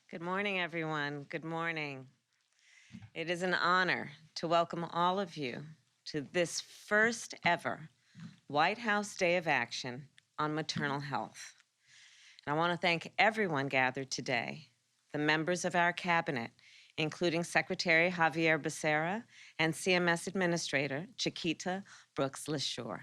Good morning, everyone. Good morning. It is an honor to welcome all of you to this first ever White House Day of Action on Maternal Health. And I want to thank everyone gathered today, the members of our cabinet, including Secretary Javier Becerra and CMS Administrator Chiquita Brooks-LaSure.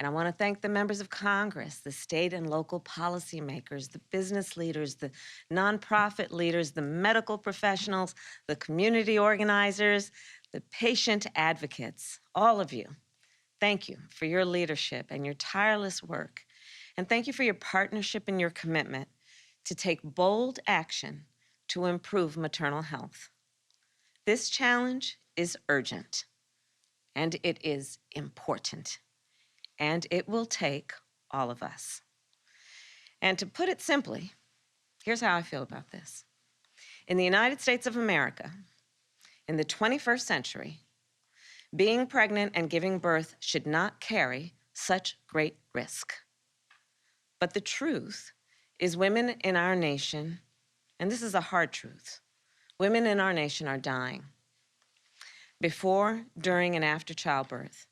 And I want to thank the members of Congress, the state and local policymakers, the business leaders, the nonprofit leaders, the medical professionals, the community organizers, the patient advocates, all of you. Thank you for your leadership and your tireless work. And thank you for your partnership and your commitment to take bold action to improve maternal health. This challenge is urgent, and it is important. And it will take all of us. And to put it simply, here's how I feel about this. In the United States of America, in the 21st century, being pregnant and giving birth should not carry such great risk. But the truth is women in our nation, and this is a hard truth, women in our nation are dying. Before, during, and after childbirth,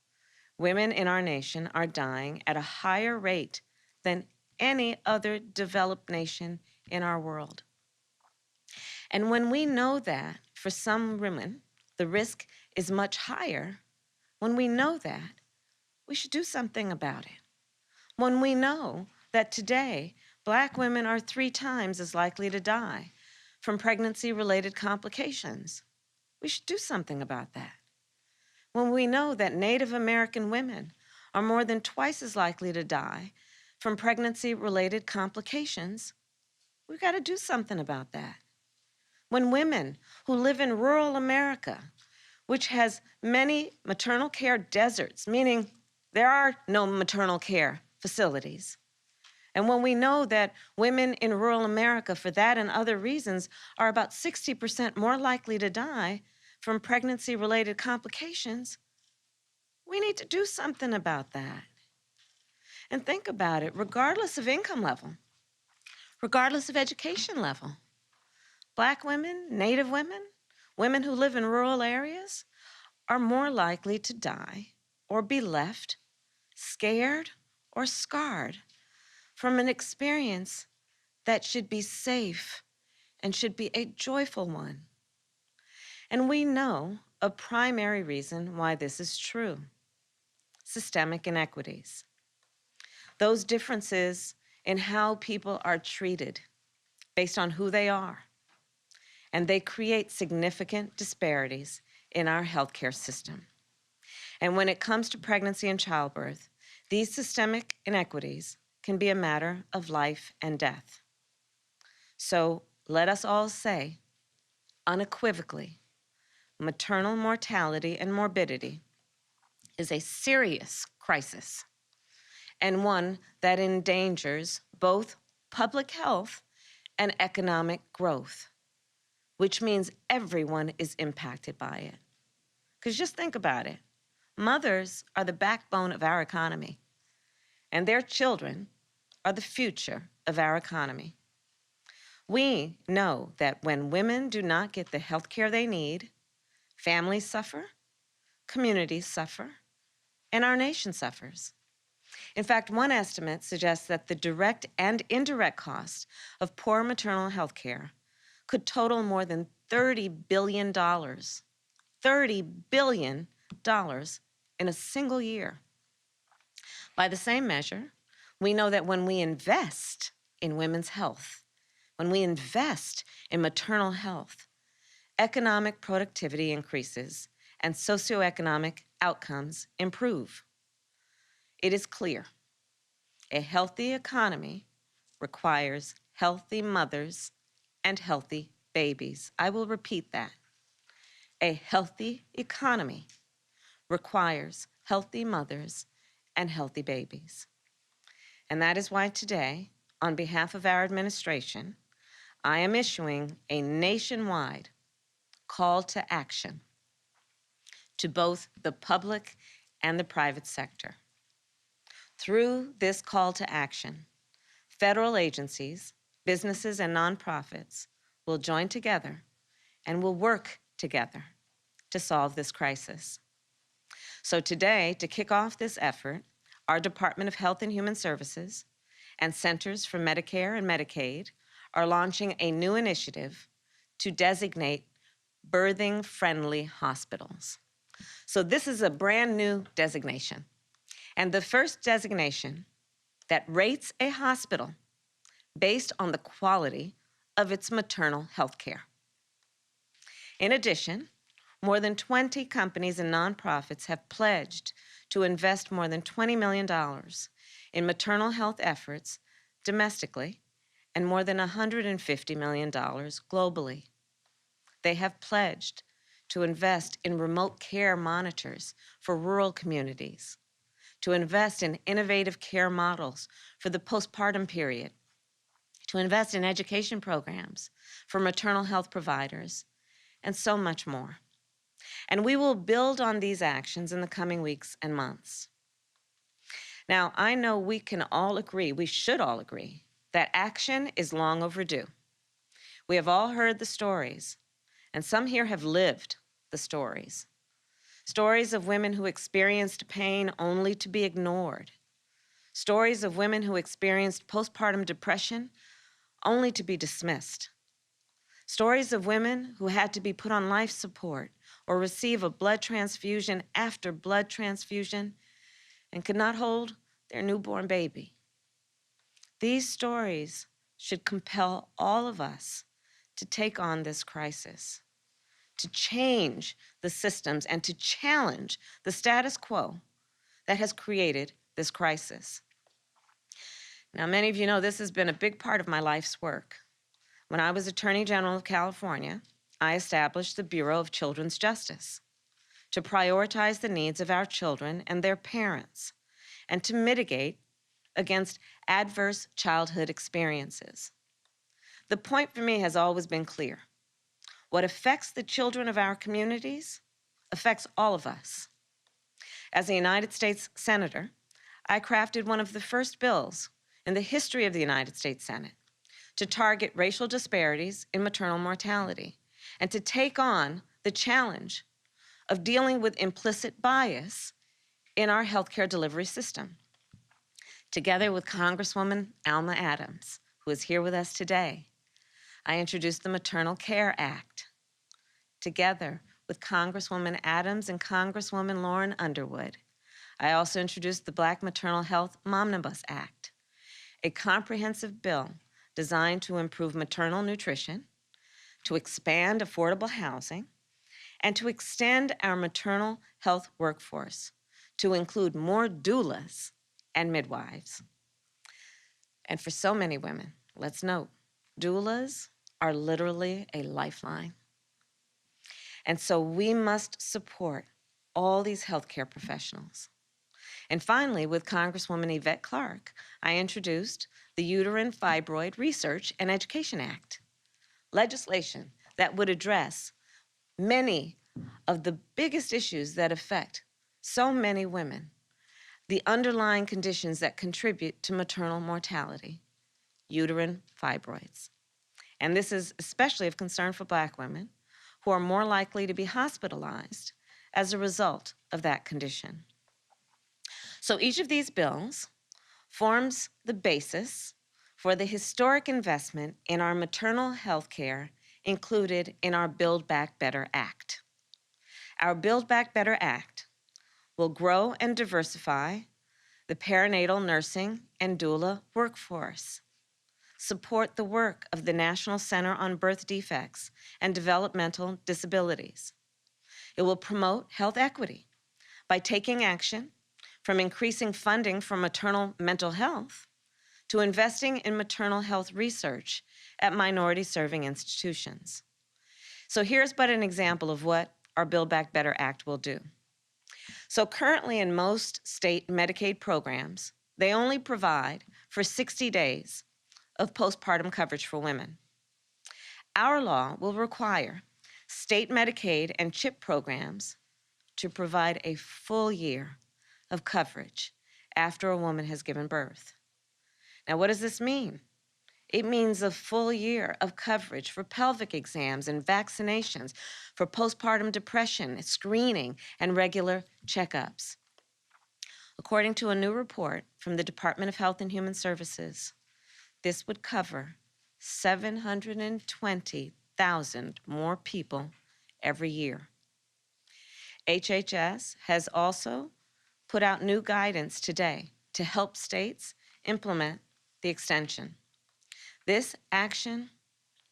women in our nation are dying at a higher rate than any other developed nation in our world. And when we know that, for some women, the risk is much higher, when we know that, we should do something about it. When we know that today, Black women are 3 times as likely to die from pregnancy-related complications, we should do something about that. When we know that Native American women are more than twice as likely to die from pregnancy-related complications, we've got to do something about that. When women who live in rural America, which has many maternal care deserts, meaning there are no maternal care facilities, and when we know that women in rural America, for that and other reasons, are about 60% more likely to die from pregnancy-related complications, we need to do something about that. And think about it, regardless of income level, regardless of education level, Black women, Native women, women who live in rural areas are more likely to die or be left scared or scarred from an experience that should be safe and should be a joyful one. And we know a primary reason why this is true: systemic inequities. Those differences in how people are treated based on who they are. And they create significant disparities in our healthcare system. And when it comes to pregnancy and childbirth, these systemic inequities can be a matter of life and death. So let us all say, unequivocally, maternal mortality and morbidity is a serious crisis, and one that endangers both public health and economic growth, which means everyone is impacted by it. Because just think about it. Mothers are the backbone of our economy, and their children are the future of our economy. We know that when women do not get the health care they need, families suffer, communities suffer, and our nation suffers. In fact, one estimate suggests that the direct and indirect costs of poor maternal health care could total more than $30 billion. $30 billion in a single year. By the same measure, we know that when we invest in women's health, when we invest in maternal health, economic productivity increases and socioeconomic outcomes improve. It is clear, a healthy economy requires healthy mothers and healthy babies. I will repeat that. A healthy economy requires healthy mothers and healthy babies. And that is why today, on behalf of our administration, I am issuing a nationwide call to action to both the public and the private sector. Through this call to action, federal agencies, businesses, and nonprofits will join together and will work together to solve this crisis. So today, to kick off this effort, our Department of Health and Human Services and Centers for Medicare and Medicaid are launching a new initiative to designate birthing-friendly hospitals. So this is a brand new designation, and the first designation that rates a hospital based on the quality of its maternal health care. In addition, more than 20 companies and nonprofits have pledged to invest more than $20 million in maternal health efforts domestically and more than $150 million globally. They have pledged to invest in remote care monitors for rural communities, to invest in innovative care models for the postpartum period, to invest in education programs for maternal health providers, and so much more. And we will build on these actions in the coming weeks and months. Now, I know we can all agree, we should all agree, that action is long overdue. We have all heard the stories, and some here have lived the stories. Stories of women who experienced pain only to be ignored. Stories of women who experienced postpartum depression only to be dismissed. Stories of women who had to be put on life support or receive a blood transfusion after blood transfusion and could not hold their newborn baby. These stories should compel all of us to take on this crisis, to change the systems and to challenge the status quo that has created this crisis. Now, many of you know this has been a big part of my life's work. When I was Attorney General of California, I established the Bureau of Children's Justice to prioritize the needs of our children and their parents and to mitigate against adverse childhood experiences. The point for me has always been clear. What affects the children of our communities affects all of us. As a United States Senator, I crafted one of the first bills in the history of the United States Senate to target racial disparities in maternal mortality and to take on the challenge of dealing with implicit bias in our healthcare delivery system. Together with Congresswoman Alma Adams, who is here with us today, I introduced the Maternal Care Act. Together with Congresswoman Adams and Congresswoman Lauren Underwood, I also introduced the Black Maternal Health Momnibus Act, a comprehensive bill designed to improve maternal nutrition, to expand affordable housing, and to extend our maternal health workforce to include more doulas and midwives. And for so many women, let's note, doulas are literally a lifeline. And so we must support all these healthcare professionals. And finally, with Congresswoman Yvette Clarke, I introduced the Uterine Fibroid Research and Education Act, legislation that would address many of the biggest issues that affect so many women, the underlying conditions that contribute to maternal mortality, uterine fibroids. And this is especially of concern for Black women who are more likely to be hospitalized as a result of that condition. So each of these bills forms the basis for the historic investment in our maternal health care included in our Build Back Better Act. Our Build Back Better Act will grow and diversify the perinatal nursing and doula workforce, support the work of the National Center on Birth Defects and Developmental Disabilities. It will promote health equity by taking action from increasing funding for maternal mental health to investing in maternal health research at minority-serving institutions. So here's but an example of what our Build Back Better Act will do. So currently in most state Medicaid programs, they only provide for 60 days of postpartum coverage for women. Our law will require state Medicaid and CHIP programs to provide a full year of coverage after a woman has given birth. Now, what does this mean? It means a full year of coverage for pelvic exams and vaccinations, for postpartum depression, screening, and regular checkups. According to a new report from the Department of Health and Human Services, this would cover 720,000 more people every year. HHS has also put out new guidance today to help states implement the extension. This action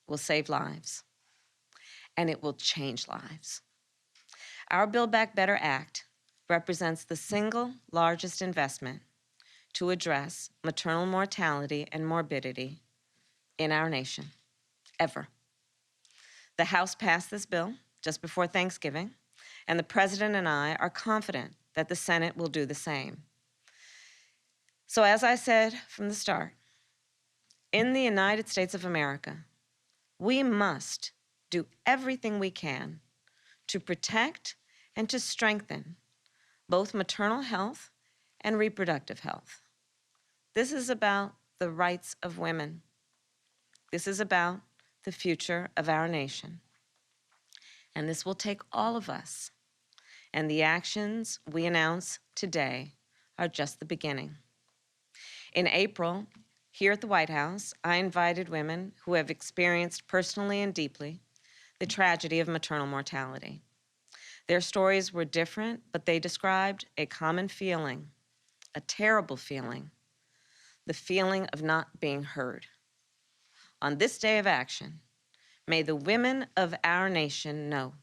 will save lives, and it will change lives. Our Build Back Better Act represents the single largest investment to address maternal mortality and morbidity in our nation, ever. The House passed this bill just before Thanksgiving, and the President and I are confident that the Senate will do the same. So as I said from the start, in the United States of America, we must do everything we can to protect and to strengthen both maternal health and reproductive health. This is about the rights of women. This is about the future of our nation. And this will take all of us. And the actions we announce today are just the beginning. In April, here at the White House, I invited women who have experienced personally and deeply the tragedy of maternal mortality. Their stories were different, but they described a common feeling, a terrible feeling, the feeling of not being heard. On this day of action, may the women of our nation know,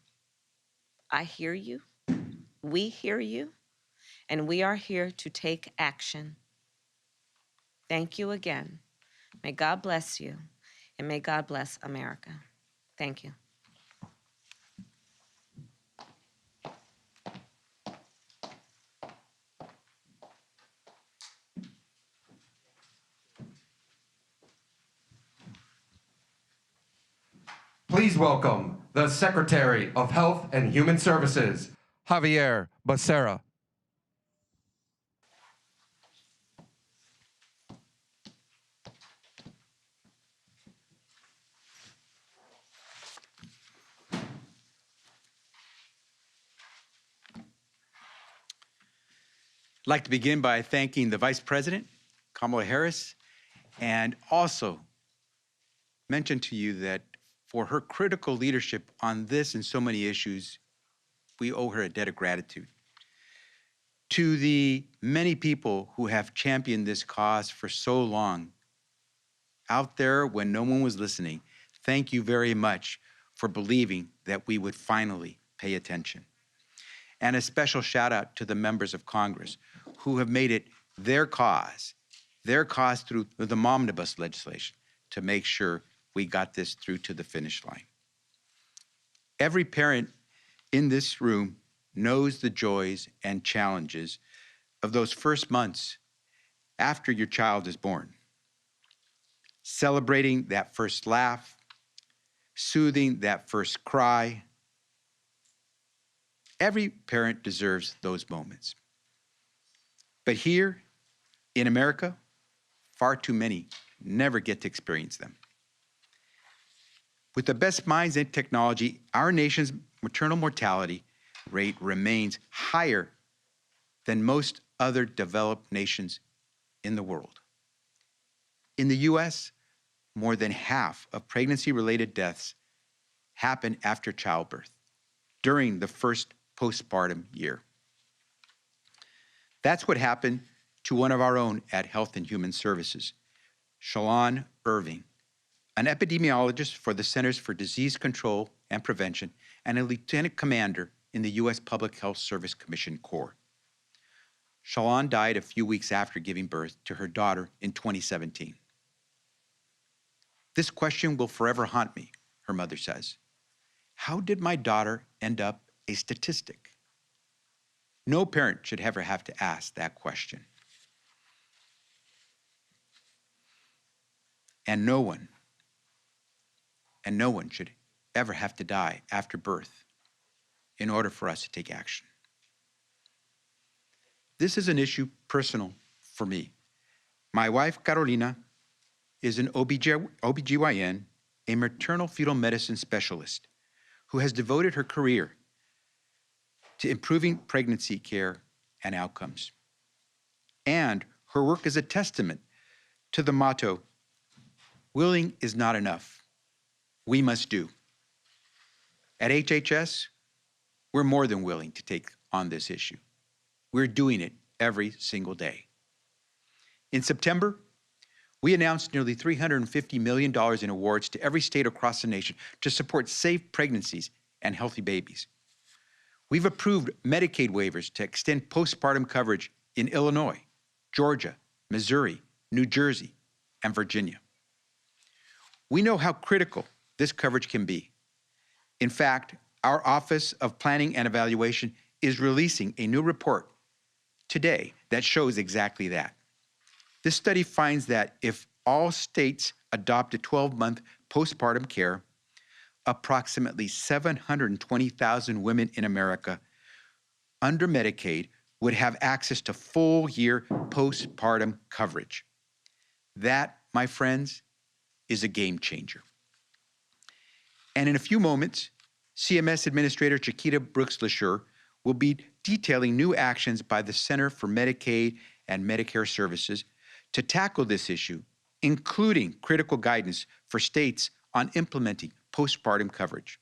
I hear you, we hear you, and we are here to take action. Thank you again. May God bless you, and may God bless America. Thank you. Please welcome the Secretary of Health and Human Services, Javier Becerra. I'd like to begin by thanking the Vice President, Kamala Harris, and also mention to you that for her critical leadership on this and so many issues, we owe her a debt of gratitude. To the many people who have championed this cause for so long, out there when no one was listening, thank you very much for believing that we would finally pay attention. And a special shout out to the members of Congress who have made it their cause through the omnibus legislation to make sure we got this through to the finish line. Every parent in this room knows the joys and challenges of those first months after your child is born. Celebrating that first laugh, soothing that first cry. Every parent deserves those moments. But here in America, far too many never get to experience them. With the best minds in technology, our nation's maternal mortality rate remains higher than most other developed nations in the world. In the US, more than half of pregnancy-related deaths happen after childbirth, during the first postpartum year. That's what happened to one of our own at Health and Human Services, Shalon Irving, an epidemiologist for the Centers for Disease Control and Prevention and a lieutenant commander in the U.S. Public Health Service Commission Corps. Shalon died a few weeks after giving birth to her daughter in 2017. This question will forever haunt me, her mother says. How did my daughter end up a statistic? No parent should ever have to ask that question. And no one should ever have to die after birth in order for us to take action. This is an issue personal for me. My wife, Carolina, is an OBGYN, a maternal fetal medicine specialist, who has devoted her career to improving pregnancy care and outcomes. And her work is a testament to the motto, willing is not enough, we must do. At HHS, we're more than willing to take on this issue. We're doing it every single day. In September, we announced nearly $350 million in awards to every state across the nation to support safe pregnancies and healthy babies. We've approved Medicaid waivers to extend postpartum coverage in Illinois, Georgia, Missouri, New Jersey, and Virginia. We know how critical this coverage can be. In fact, our Office of Planning and Evaluation is releasing a new report today that shows exactly that. This study finds that if all states adopt a 12-month postpartum care, approximately 720,000 women in America under Medicaid would have access to full-year postpartum coverage. That, my friends, is a game changer. And in a few moments, CMS Administrator Chiquita Brooks-LaSure will be detailing new actions by the Center for Medicaid and Medicare Services to tackle this issue, including critical guidance for states on implementing postpartum coverage.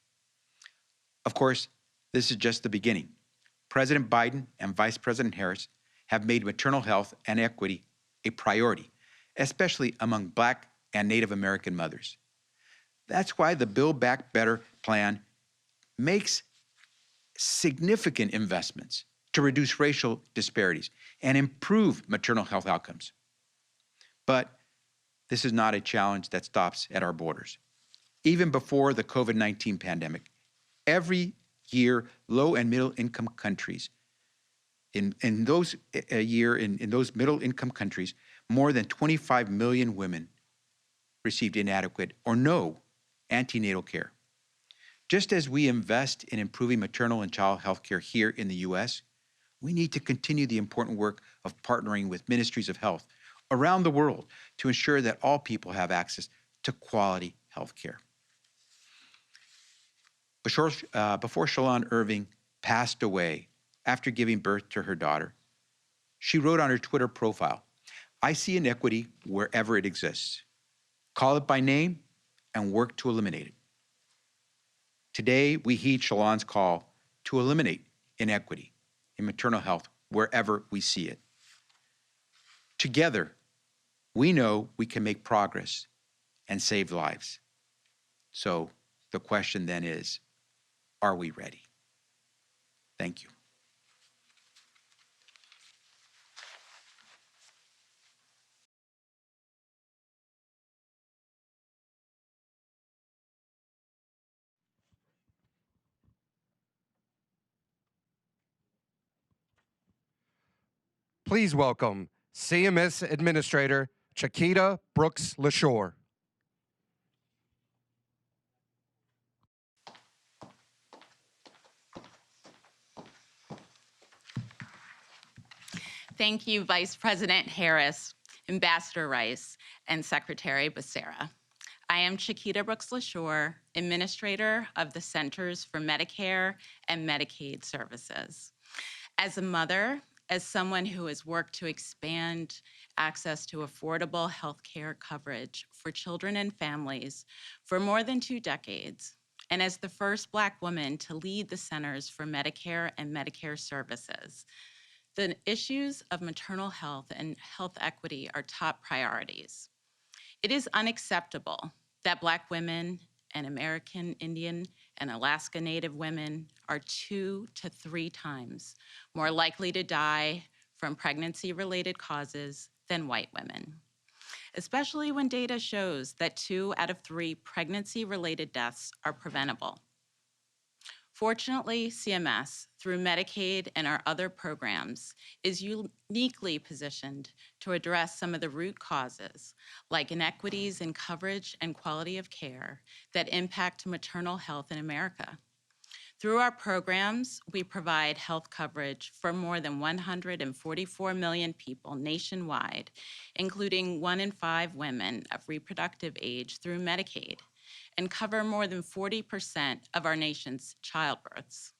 Of course, this is just the beginning. President Biden and Vice President Harris have made maternal health and equity a priority, especially among Black and Native American mothers. That's why the Build Back Better plan makes significant investments to reduce racial disparities and improve maternal health outcomes. But this is not a challenge that stops at our borders. Even before the COVID-19 pandemic, every year, low and middle income countries, in those middle income countries, more than 25 million women received inadequate or no antenatal care. Just as we invest in improving maternal and child health care here in the U.S., we need to continue the important work of partnering with ministries of health around the world to ensure that all people have access to quality health care. Before Shalon Irving passed away after giving birth to her daughter, she wrote on her Twitter profile, "I see inequity wherever it exists. Call it by name and work to eliminate it." Today, we heed Shalon's call to eliminate inequity in maternal health wherever we see it. Together, we know we can make progress and save lives. So the question then is, are we ready? Thank you. Please welcome CMS Administrator Chiquita Brooks-LaSure. Thank you, Vice President Harris, Ambassador Rice, and Secretary Becerra. I am Chiquita Brooks-LaSure, Administrator of the Centers for Medicare and Medicaid Services. As a mother, as someone who has worked to expand access to affordable health care coverage for children and families for more than 2 decades, and as the first Black woman to lead the Centers for Medicare and Medicare Services, the issues of maternal health and health equity are top priorities. It is unacceptable that Black women and American Indian and Alaska Native women are 2 to 3 times more likely to die from pregnancy-related causes than white women, especially when data shows that 2 out of 3 pregnancy-related deaths are preventable. Fortunately, CMS, through Medicaid and our other programs, is uniquely positioned to address some of the root causes, like inequities in coverage and quality of care, that impact maternal health in America. Through our programs, we provide health coverage for more than 144 million people nationwide, including 1 in 5 women of reproductive age through Medicaid, and cover more than 40% of our nation's childbirths.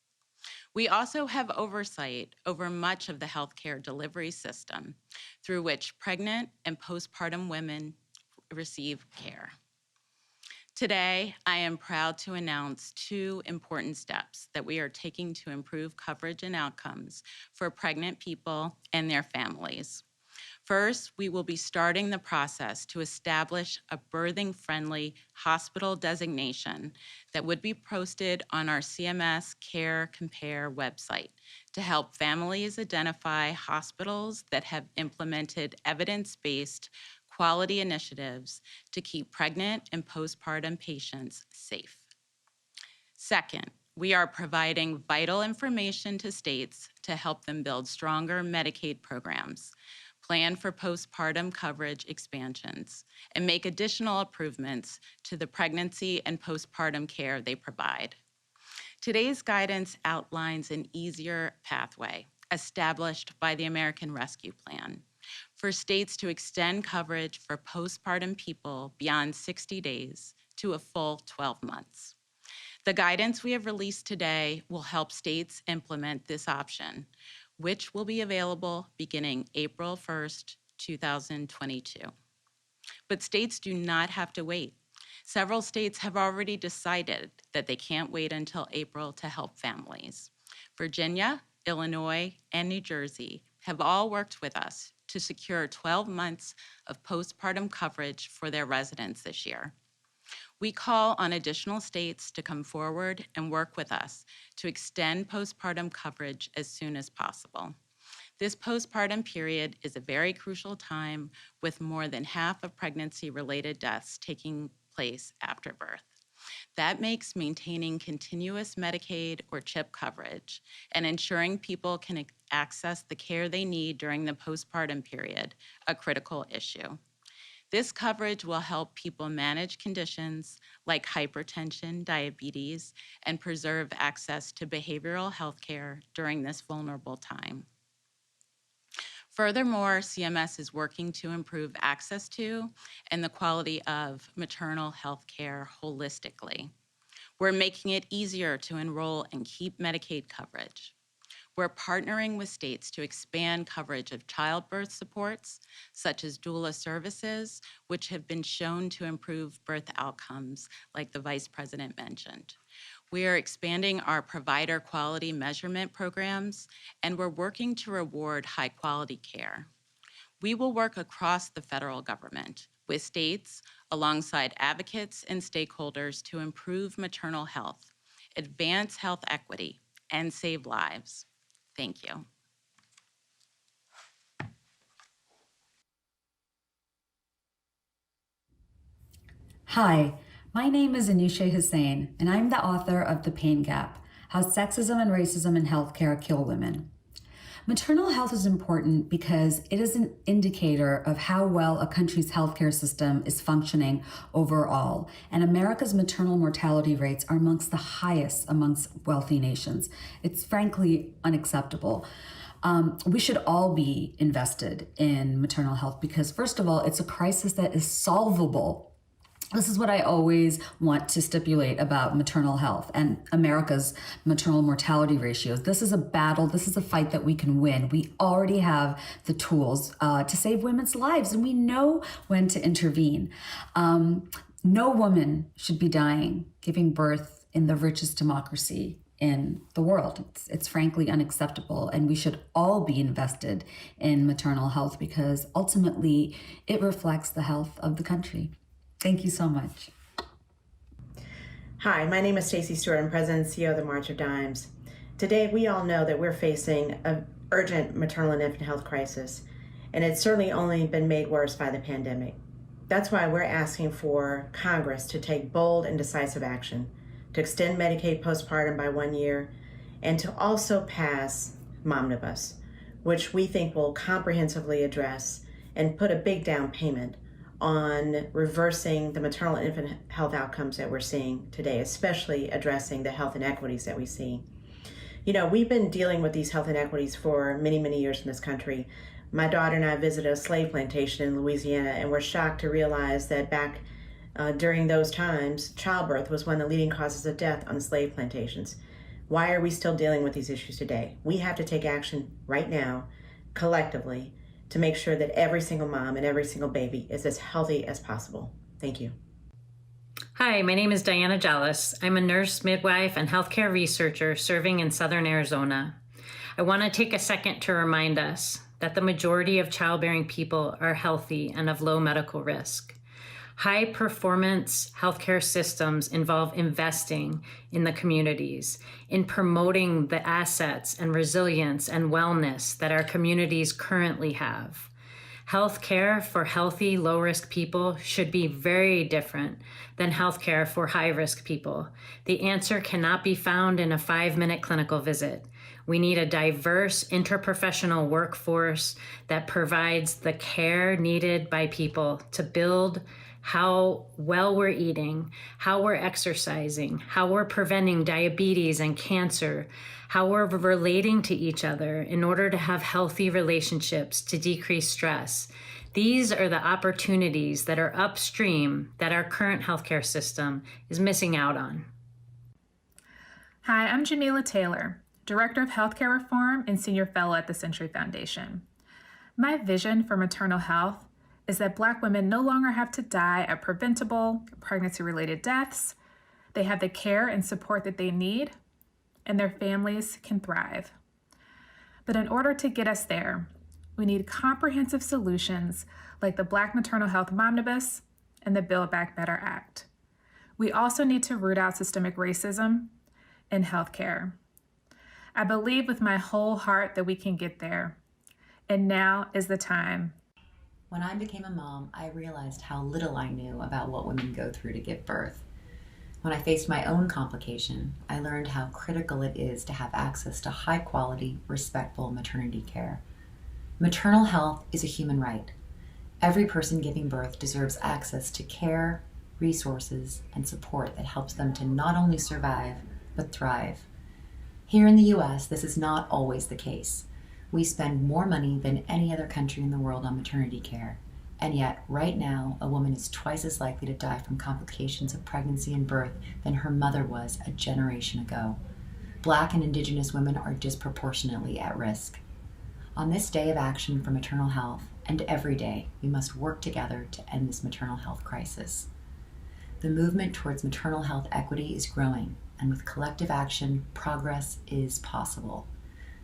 We also have oversight over much of the healthcare delivery system through which pregnant and postpartum women receive care. Today, I am proud to announce 2 important steps that we are taking to improve coverage and outcomes for pregnant people and their families. First, we will be starting the process to establish a birthing-friendly hospital designation that would be posted on our CMS Care Compare website to help families identify hospitals that have implemented evidence-based quality initiatives to keep pregnant and postpartum patients safe. Second, we are providing vital information to states to help them build stronger Medicaid programs, plan for postpartum coverage expansions, and make additional improvements to the pregnancy and postpartum care they provide. Today's guidance outlines an easier pathway established by the American Rescue Plan for states to extend coverage for postpartum people beyond 60 days to a full 12 months. The guidance we have released today will help states implement this option, which will be available beginning April 1st, 2022. But states do not have to wait. Several states have already decided that they can't wait until April to help families. Virginia, Illinois, and New Jersey have all worked with us to secure 12 months of postpartum coverage for their residents this year. We call on additional states to come forward and work with us to extend postpartum coverage as soon as possible. This postpartum period is a very crucial time with more than half of pregnancy-related deaths taking place after birth. That makes maintaining continuous Medicaid or CHIP coverage and ensuring people can access the care they need during the postpartum period a critical issue. This coverage will help people manage conditions like hypertension, diabetes, and preserve access to behavioral health care during this vulnerable time. Furthermore, CMS is working to improve access to and the quality of maternal health care holistically. We're making it easier to enroll and keep Medicaid coverage. We're partnering with states to expand coverage of childbirth supports, such as doula services, which have been shown to improve birth outcomes, like the Vice President mentioned. We are expanding our provider quality measurement programs, and we're working to reward high-quality care. We will work across the federal government with states alongside advocates and stakeholders to improve maternal health, advance health equity, and save lives. Thank you. Hi, my name is Anisha Hussain, and I'm the author of The Pain Gap: How Sexism and Racism in Healthcare Kill Women. Maternal health is important because it is an indicator of how well a country's healthcare system is functioning overall, and America's maternal mortality rates are amongst the highest amongst wealthy nations. It's frankly unacceptable. We should all be invested in maternal health because, first of all, it's a crisis that is solvable. This is what I always want to stipulate about maternal health and America's maternal mortality ratios. This is a battle. This is a fight that we can win. We already have the tools to save women's lives, and we know when to intervene. No woman should be dying giving birth in the richest democracy in the world. It's frankly unacceptable, and we should all be invested in maternal health because ultimately it reflects the health of the country. Thank you so much. Hi, my name is Stacey Stewart. I'm President and CEO of the March of Dimes. Today, we all know that we're facing an urgent maternal and infant health crisis, and it's certainly only been made worse by the pandemic. That's why we're asking for Congress to take bold and decisive action to extend Medicaid postpartum by 1 year and to also pass Momnibus, which we think will comprehensively address and put a big down payment on reversing the maternal and infant health outcomes that we're seeing today, especially addressing the health inequities that we see. You know, we've been dealing with these health inequities for many, many years in this country. My daughter and I visited a slave plantation in Louisiana, and we're shocked to realize that back during those times, childbirth was one of the leading causes of death on the slave plantations. Why are we still dealing with these issues today? We have to take action right now, collectively, to make sure that every single mom and every single baby is as healthy as possible. Thank you. Hi, my name is Diana Jallis. I'm a nurse, midwife, and healthcare researcher serving in Southern Arizona. I want to take a second to remind us that the majority of childbearing people are healthy and of low medical risk. High-performance healthcare systems involve investing in the communities, in promoting the assets and resilience and wellness that our communities currently have. Healthcare for healthy, low-risk people should be very different than healthcare for high-risk people. The answer cannot be found in a 5-minute clinical visit. We need a diverse interprofessional workforce that provides the care needed by people to build how well we're eating, how we're exercising, how we're preventing diabetes and cancer, how we're relating to each other in order to have healthy relationships to decrease stress. These are the opportunities that are upstream that our current healthcare system is missing out on. Hi, I'm Jamila Taylor, Director of Healthcare Reform and Senior Fellow at the Century Foundation. My vision for maternal health is that Black women no longer have to die of preventable pregnancy-related deaths. They have the care and support that they need, and their families can thrive. But in order to get us there, we need comprehensive solutions like the Black Maternal Health Omnibus and the Build Back Better Act. We also need to root out systemic racism in healthcare. I believe with my whole heart that we can get there, and now is the time. When I became a mom, I realized how little I knew about what women go through to give birth. When I faced my own complication, I learned how critical it is to have access to high-quality, respectful maternity care. Maternal health is a human right. Every person giving birth deserves access to care, resources, and support that helps them to not only survive, but thrive. Here in the U.S., this is not always the case. We spend more money than any other country in the world on maternity care. And yet, right now, a woman is twice as likely to die from complications of pregnancy and birth than her mother was a generation ago. Black and Indigenous women are disproportionately at risk. On this day of action for maternal health, and every day, we must work together to end this maternal health crisis. The movement towards maternal health equity is growing, and with collective action, progress is possible.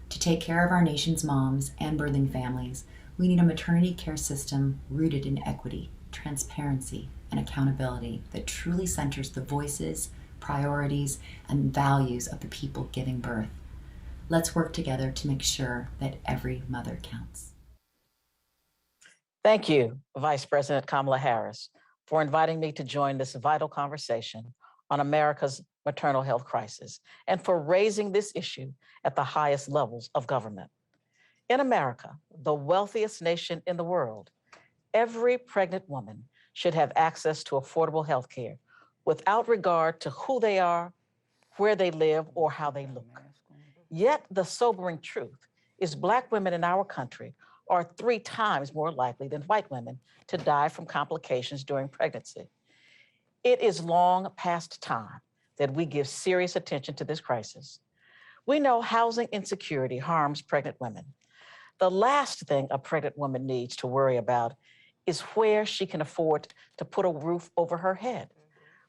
To take care of our nation's moms and birthing families, we need a maternity care system rooted in equity, transparency, and accountability that truly centers the voices, priorities, and values of the people giving birth. Let's work together to make sure that every mother counts. Thank you, Vice President Kamala Harris, for inviting me to join this vital conversation on America's maternal health crisis and for raising this issue at the highest levels of government. In America, the wealthiest nation in the world, every pregnant woman should have access to affordable health care without regard to who they are, where they live, or how they look. Yet the sobering truth is Black women in our country are 3 times more likely than white women to die from complications during pregnancy. It is long past time that we give serious attention to this crisis. We know housing insecurity harms pregnant women. The last thing a pregnant woman needs to worry about is where she can afford to put a roof over her head.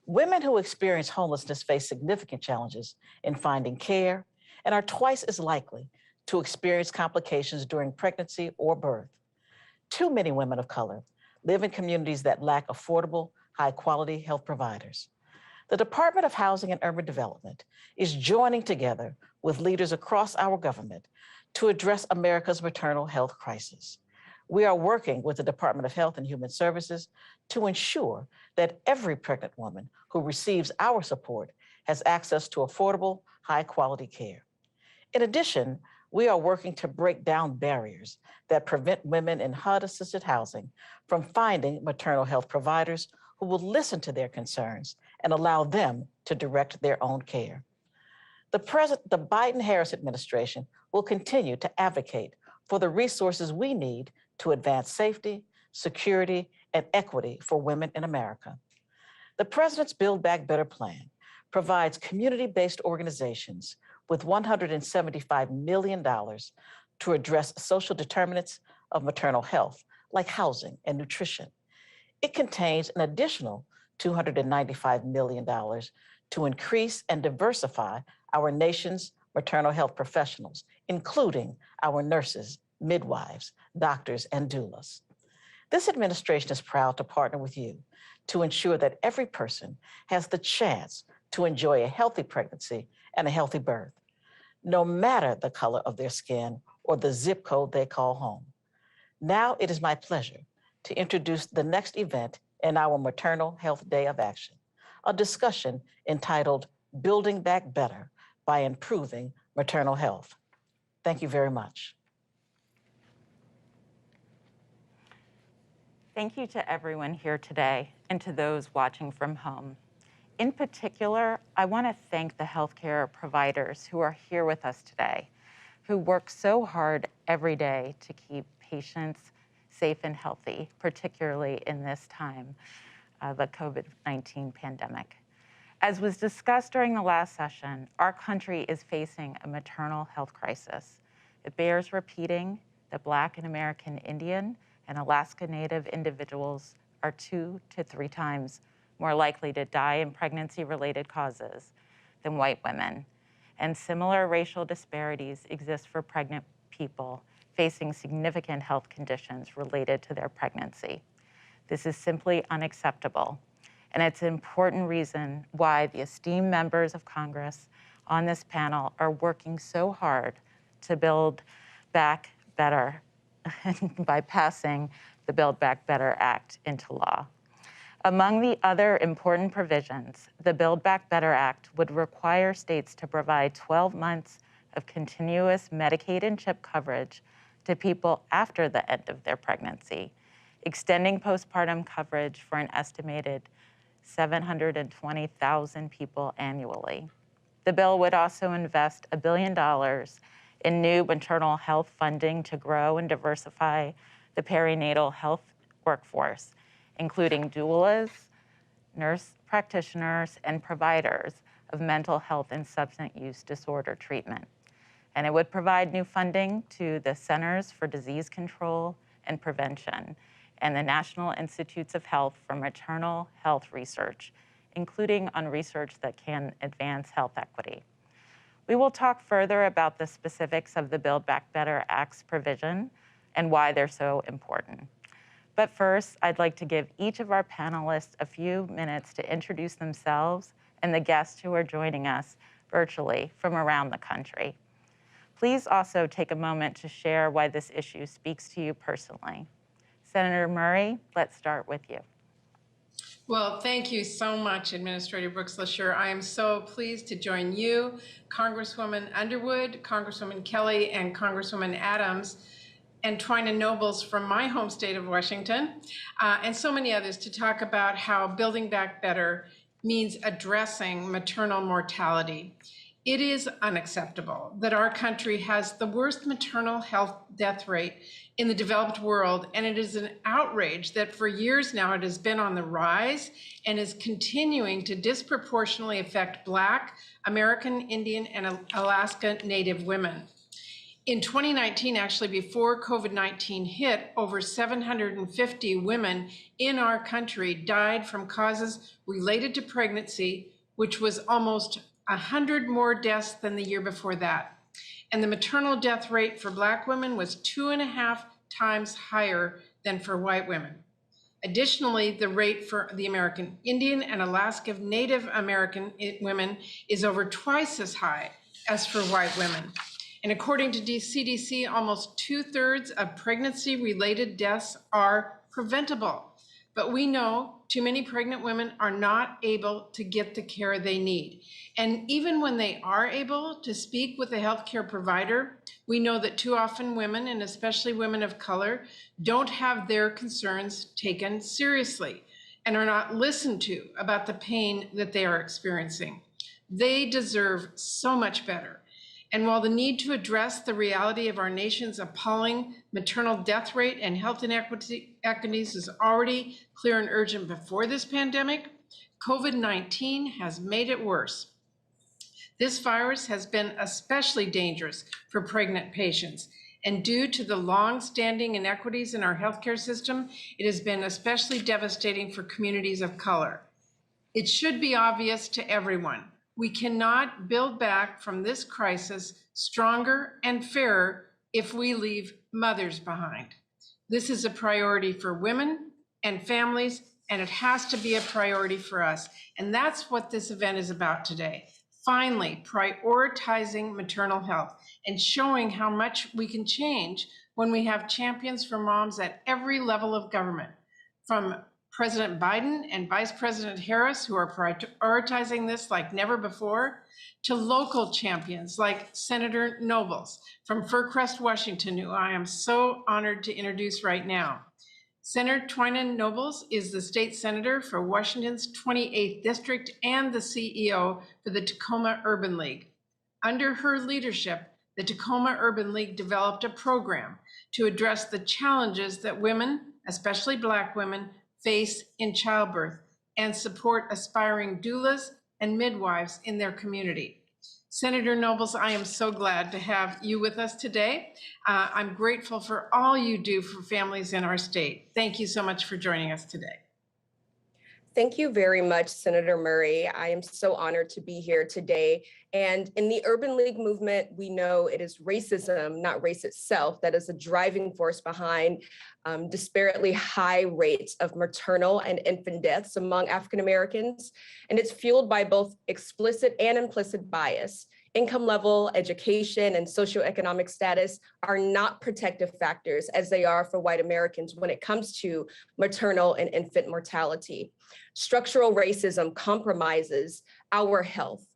Women who experience homelessness face significant challenges in finding care and are twice as likely to experience complications during pregnancy or birth. Too many women of color live in communities that lack affordable, high-quality health providers. The Department of Housing and Urban Development is joining together with leaders across our government to address America's maternal health crisis. We are working with the Department of Health and Human Services to ensure that every pregnant woman who receives our support has access to affordable, high-quality care. In addition, we are working to break down barriers that prevent women in HUD-assisted housing from finding maternal health providers who will listen to their concerns and allow them to direct their own care. The Biden-Harris administration will continue to advocate for the resources we need to advance safety, security, and equity for women in America. The President's Build Back Better plan provides community-based organizations with $175 million to address social determinants of maternal health, like housing and nutrition. It contains an additional $295 million to increase and diversify our nation's maternal health professionals, including our nurses, midwives, doctors, and doulas. This administration is proud to partner with you to ensure that every person has the chance to enjoy a healthy pregnancy and a healthy birth, no matter the color of their skin or the zip code they call home. Now it is my pleasure to introduce the next event in our Maternal Health Day of Action, a discussion entitled Building Back Better by Improving Maternal Health. Thank you very much. Thank you to everyone here today and to those watching from home. In particular, I want to thank the healthcare providers who are here with us today, who work so hard every day to keep patients safe and healthy, particularly in this time of the COVID-19 pandemic. As was discussed during the last session, our country is facing a maternal health crisis. It bears repeating that Black and American Indian and Alaska Native individuals are 2 to 3 times more likely to die in pregnancy-related causes than white women. And similar racial disparities exist for pregnant people facing significant health conditions related to their pregnancy. This is simply unacceptable. And it's an important reason why the esteemed members of Congress on this panel are working so hard to build back better by passing the Build Back Better Act into law. Among the other important provisions, the Build Back Better Act would require states to provide 12 months of continuous Medicaid and CHIP coverage to people after the end of their pregnancy, extending postpartum coverage for an estimated 720,000 people annually. The bill would also invest $1 billion in new maternal health funding to grow and diversify the perinatal health workforce, including doulas, nurse practitioners, and providers of mental health and substance use disorder treatment. And it would provide new funding to the Centers for Disease Control and Prevention and the National Institutes of Health for maternal health research, including on research that can advance health equity. We will talk further about the specifics of the Build Back Better Act's provision and why they're so important. But first, I'd like to give each of our panelists a few minutes to introduce themselves and the guests who are joining us virtually from around the country. Please also take a moment to share why this issue speaks to you personally. Senator Murray, let's start with you. Well, thank you so much, Administrator Brooks-LaSure. I am so pleased to join you, Congresswoman Underwood, Congresswoman Kelly, and Congresswoman Adams, and Twina Nobles from my home state of Washington, and so many others to talk about how Building Back Better means addressing maternal mortality. It is unacceptable that our country has the worst maternal health death rate in the developed world, and it is an outrage that for years now it has been on the rise and is continuing to disproportionately affect Black, American Indian, and Alaska Native women. In 2019, actually before COVID-19 hit, over 750 women in our country died from causes related to pregnancy, which was almost 100 more deaths than the year before that. And the maternal death rate for Black women was 2.5 times higher than for white women. Additionally, the rate for the American Indian and Alaska Native American women is over twice as high as for white women. And according to CDC, almost 2/3 of pregnancy-related deaths are preventable. But we know too many pregnant women are not able to get the care they need. And even when they are able to speak with a healthcare provider, we know that too often women, and especially women of color, don't have their concerns taken seriously and are not listened to about the pain that they are experiencing. They deserve so much better. And while the need to address the reality of our nation's appalling maternal death rate and health inequities is already clear and urgent before this pandemic, COVID-19 has made it worse. This virus has been especially dangerous for pregnant patients. And due to the long-standing inequities in our healthcare system, it has been especially devastating for communities of color. It should be obvious to everyone. We cannot build back from this crisis stronger and fairer if we leave mothers behind. This is a priority for women and families, and it has to be a priority for us. And that's what this event is about today. Finally, prioritizing maternal health and showing how much we can change when we have champions for moms at every level of government, from President Biden and Vice President Harris, who are prioritizing this like never before, to local champions like Senator Nobles from Furcrest, Washington, who I am so honored to introduce right now. Senator Twyman Nobles is the state senator for Washington's 28th district and the CEO for the Tacoma Urban League. Under her leadership, the Tacoma Urban League developed a program to address the challenges that women, especially Black women, face in childbirth and support aspiring doulas and midwives in their community. Senator Nobles, I am so glad to have you with us today. I'm grateful for all you do for families in our state. Thank you so much for joining us today. Thank you very much, Senator Murray. I am so honored to be here today. And in the Urban League movement, we know it is racism, not race itself, that is a driving force behind disparately high rates of maternal and infant deaths among African Americans. And it's fueled by both explicit and implicit bias. Income level, education, and socioeconomic status are not protective factors as they are for white Americans when it comes to maternal and infant mortality. Structural racism compromises our health.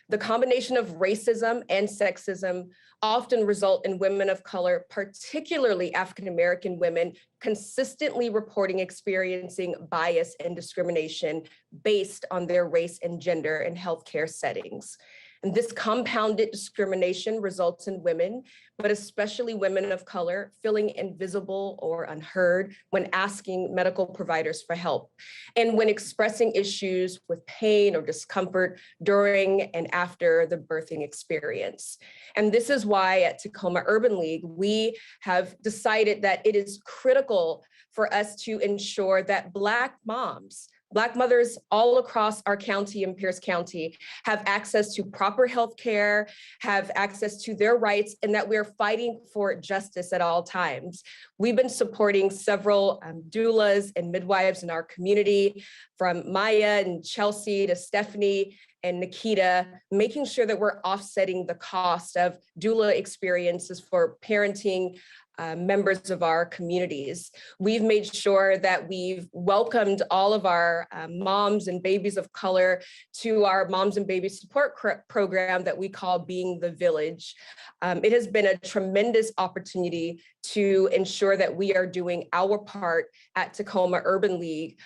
The combination of racism and sexism often result in women of color, particularly African-American women, consistently reporting experiencing bias and discrimination based on their race and gender in healthcare settings. And this compounded discrimination results in women, but especially women of color, feeling invisible or unheard when asking medical providers for help, and when expressing issues with pain or discomfort during and after the birthing experience. And this is why at Tacoma Urban League, we have decided that it is critical for us to ensure that Black moms, Black mothers all across our county and Pierce County have access to proper health care, have access to their rights, and that we're fighting for justice at all times. We've been supporting several doulas and midwives in our community, from Maya and Chelsea to Stephanie and Nikita, making sure that we're offsetting the cost of doula experiences for parenting members of our communities. We've made sure that we've welcomed all of our moms and babies of color to our Moms and Baby Support program that we call Being the Village. It has been a tremendous opportunity to ensure that we are doing our part at Tacoma Urban League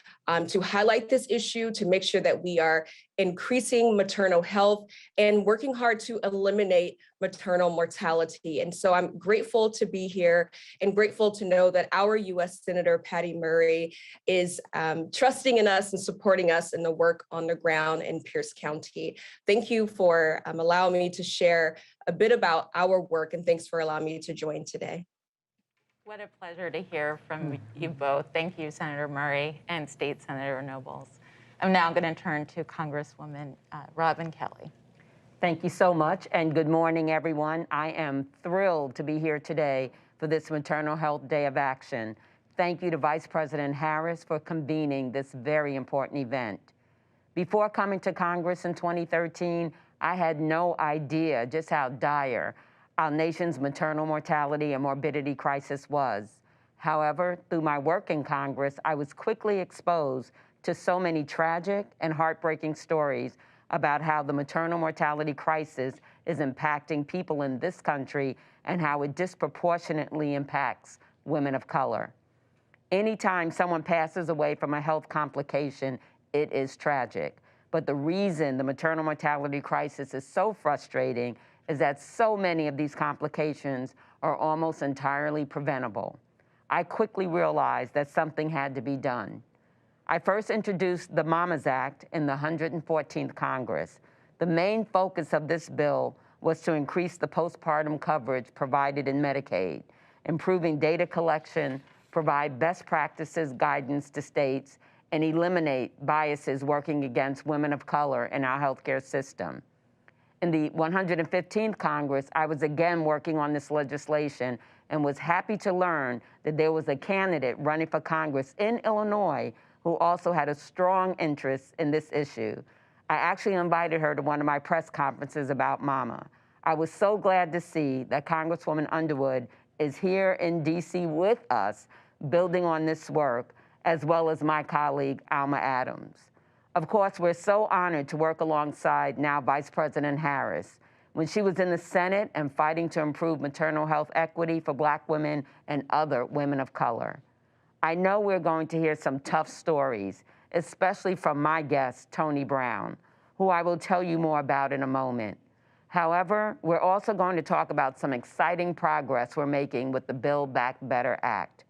to highlight this issue, to make sure that we are increasing maternal health and working hard to eliminate maternal mortality. And so I'm grateful to be here and grateful to know that our US Senator Patty Murray is trusting in us and supporting us in the work on the ground in Pierce County. Thank you for allowing me to share a bit about our work, and thanks for allowing me to join today. What a pleasure to hear from you both. Thank you, Senator Murray and State Senator Nobles. I'm now going to turn to Congresswoman Robin Kelly. Thank you so much, and good morning, everyone. I am thrilled to be here today for this Maternal Health Day of Action. Thank you to Vice President Harris for convening this very important event. Before coming to Congress in 2013, I had no idea just how dire our nation's maternal mortality and morbidity crisis was. However, through my work in Congress, I was quickly exposed to so many tragic and heartbreaking stories about how the maternal mortality crisis is impacting people in this country and how it disproportionately impacts women of color. Anytime someone passes away from a health complication, it is tragic. But the reason the maternal mortality crisis is so frustrating is that so many of these complications are almost entirely preventable. I quickly realized that something had to be done. I first introduced the Mamas Act in the 114th Congress. The main focus of this bill was to increase the postpartum coverage provided in Medicaid, improving data collection, provide best practices guidance to states, and eliminate biases working against women of color in our healthcare system. In the 115th Congress, I was again working on this legislation and was happy to learn that there was a candidate running for Congress in Illinois who also had a strong interest in this issue. I actually invited her to one of my press conferences about Mama. I was so glad to see that Congresswoman Underwood is here in DC with us, building on this work, as well as my colleague, Alma Adams. Of course, we're so honored to work alongside now Vice President Harris. When she was in the Senate and fighting to improve maternal health equity for Black women and other women of color. I know we're going to hear some tough stories, especially from my guest, Tony Brown, who I will tell you more about in a moment. However, we're also going to talk about some exciting progress we're making with the Build Back Better Act.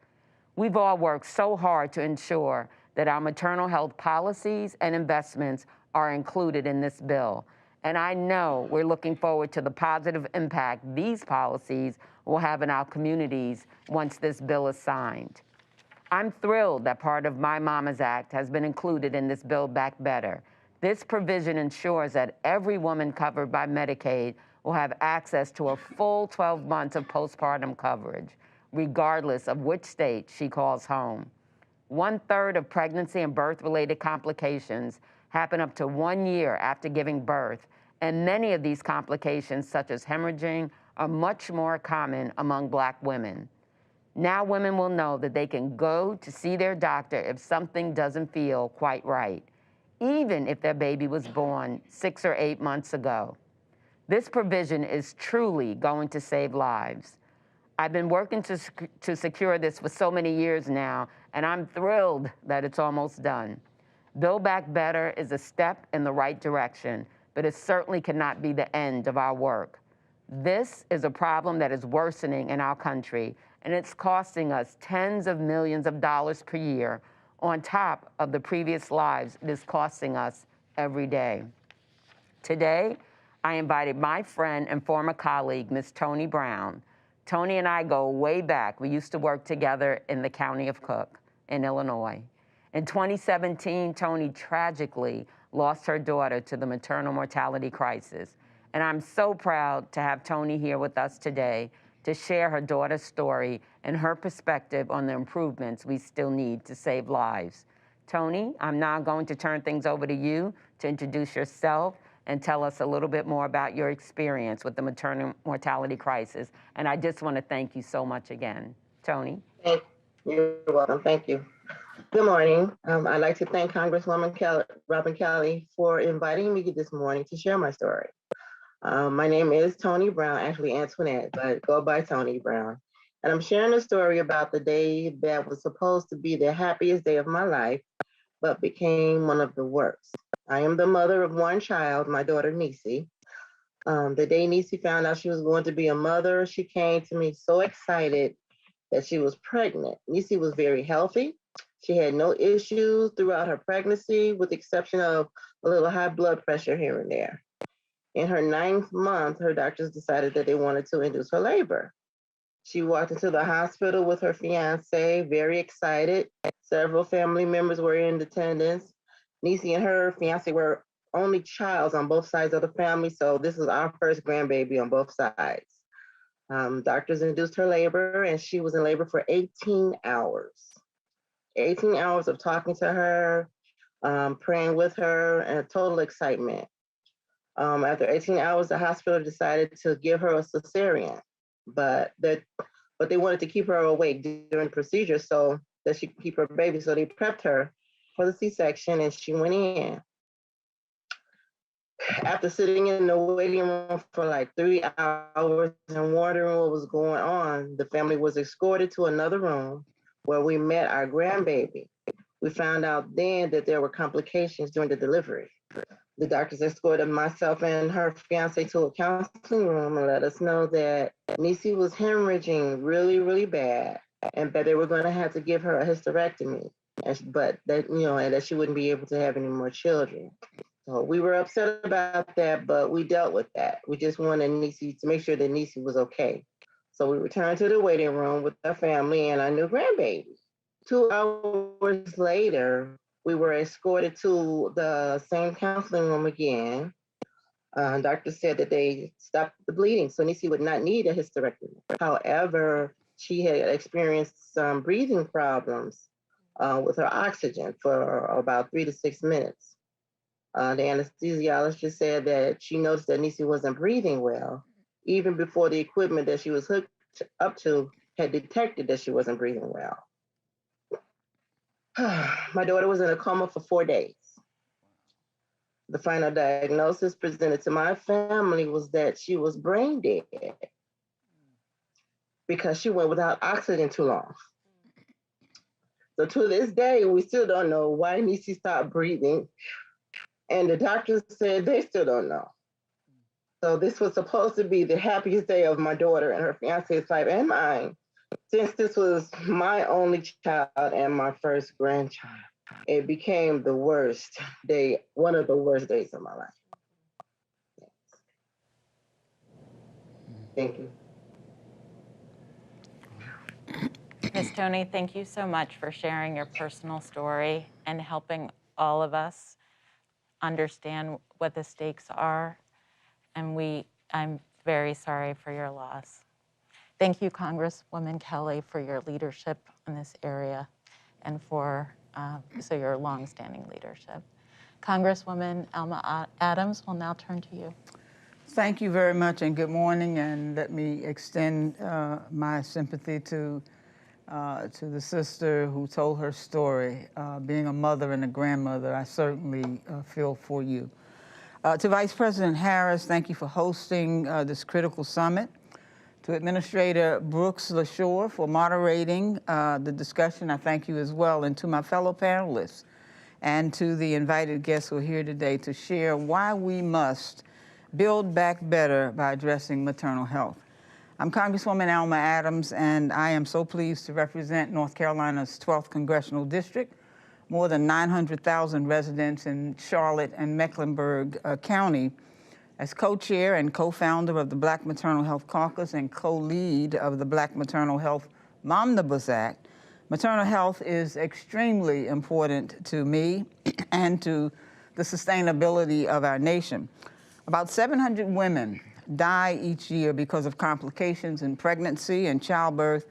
We've all worked so hard to ensure that our maternal health policies and investments are included in this bill. And I know we're looking forward to the positive impact these policies will have in our communities once this bill is signed. I'm thrilled that part of My Mama's Act has been included in this Build Back Better. This provision ensures that every woman covered by Medicaid will have access to a full 12 months of postpartum coverage, regardless of which state she calls home. 1/3 of pregnancy and birth-related complications happen up to 1 year after giving birth, and many of these complications, such as hemorrhaging, are much more common among Black women. Now women will know that they can go to see their doctor if something doesn't feel quite right, even if their baby was born 6 or 8 months ago. This provision is truly going to save lives. I've been working to secure this for so many years now, and I'm thrilled that it's almost done. Build Back Better is a step in the right direction, but it certainly cannot be the end of our work. This is a problem that is worsening in our country, and it's costing us tens of millions of dollars per year on top of the previous lives it is costing us every day. Today, I invited my friend and former colleague, Ms. Tony Brown. Tony and I go way back. We used to work together in the county of Cook in Illinois. In 2017, Tony tragically lost her daughter to the maternal mortality crisis. And I'm so proud to have Tony here with us today to share her daughter's story and her perspective on the improvements we still need to save lives. Tony, I'm now going to turn things over to you to introduce yourself and tell us a little bit more about your experience with the maternal mortality crisis. And I just want to thank you so much again. Tony? You're welcome. Thank you. Good morning. I'd like to thank Congresswoman Robin Kelly for inviting me this morning to share my story. My name is Tony Brown, actually Antoinette, but go by Tony Brown. And I'm sharing a story about the day that was supposed to be the happiest day of my life, but became one of the worst. I am the mother of one child, my daughter Nisi. The day Nisi found out she was going to be a mother, she came to me so excited that she was pregnant. Nisi was very healthy. She had no issues throughout her pregnancy, with the exception of a little high blood pressure here and there. In her 9th month, her doctors decided that they wanted to induce her labor. She walked into the hospital with her fiance, very excited. Several family members were in attendance. Nisi and her fiance were only childs on both sides of the family, so this was our first grandbaby on both sides. Doctors induced her labor, and she was in labor for 18 hours. 18 hours of talking to her, praying with her, and total excitement. After 18 hours, the hospital decided to give her a cesarean, but they wanted to keep her awake during the procedure so that she could keep her baby. So they prepped her for the C-section, and she went in. After sitting in the waiting room for like 3 hours and wondering what was going on, the family was escorted to another room where we met our grandbaby. We found out then that there were complications during the delivery. The doctors escorted myself and her fiance to a counseling room and let us know that Niecy was hemorrhaging really, really bad, and that they were going to have to give her a hysterectomy, but that, and that she wouldn't be able to have any more children. So we were upset about that, but we dealt with that. We just wanted Niecy to make sure that Niecy was okay. So we returned to the waiting room with our family and our new grandbaby. 2 hours later, we were escorted to the same counseling room again. Doctor said that they stopped the bleeding, so Niecy would not need a hysterectomy. However, she had experienced some breathing problems with her oxygen for about 3 to 6 minutes. The anesthesiologist said that she noticed that Niecy wasn't breathing well, even before the equipment that she was hooked up to had detected that she wasn't breathing well. My daughter was in a coma for 4 days. The final diagnosis presented to my family was that she was brain dead because she went without oxygen too long. So to this day, we still don't know why Niecy stopped breathing. And the doctors said they still don't know. So this was supposed to be the happiest day of my daughter and her fiance's life and mine, since this was my only child and my first grandchild. It became the worst day, one of the worst days of my life. Thank you. Ms. Tony, thank you so much for sharing your personal story and helping all of us understand what the stakes are. And I'm very sorry for your loss. Thank you, Congresswoman Kelly, for your leadership in this area and for your longstanding leadership. Congresswoman Alma Adams will now turn to you. Thank you very much, and good morning. And let me extend my sympathy to the sister who told her story. Being a mother and a grandmother, I certainly feel for you. To Vice President Harris, thank you for hosting this critical summit. To Administrator Brooks LaSure for moderating the discussion, I thank you as well. And to my fellow panelists and to the invited guests who are here today to share why we must build back better by addressing maternal health. I'm Congresswoman Alma Adams, and I am so pleased to represent North Carolina's 12th Congressional District, more than 900,000 residents in Charlotte and Mecklenburg County, as co-chair and co-founder of the Black Maternal Health Caucus and co-lead of the Black Maternal Health Momnibus Act. Maternal health is extremely important to me and to the sustainability of our nation. About 700 women die each year because of complications in pregnancy and childbirth,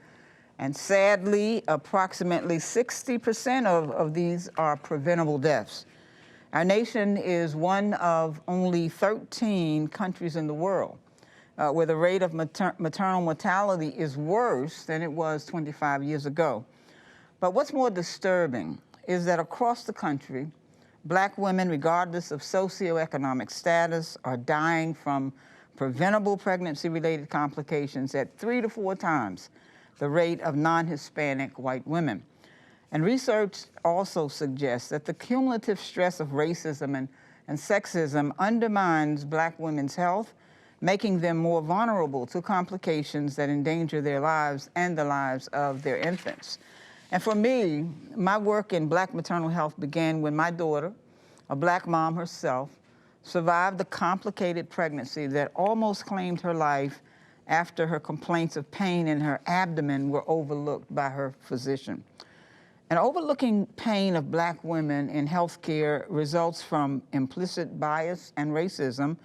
and sadly, approximately 60% of these are preventable deaths. Our nation is one of only 13 countries in the world where the rate of maternal mortality is worse than it was 25 years ago. But what's more disturbing is that across the country, Black women, regardless of socioeconomic status, are dying from preventable pregnancy-related complications at 3 to 4 times the rate of non-Hispanic white women. And research also suggests that the cumulative stress of racism and sexism undermines Black women's health, making them more vulnerable to complications that endanger their lives and the lives of their infants. And for me, my work in Black maternal health began when my daughter, a Black mom herself, survived the complicated pregnancy that almost claimed her life after her complaints of pain in her abdomen were overlooked by her physician. And overlooking pain of Black women in healthcare results from implicit bias and racism,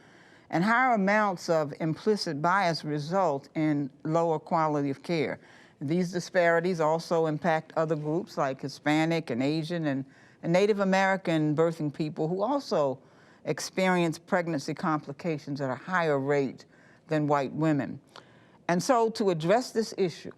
and higher amounts of implicit bias result in lower quality of care. These disparities also impact other groups like Hispanic and Asian and Native American birthing people who also experience pregnancy complications at a higher rate than white women. And so to address this issue,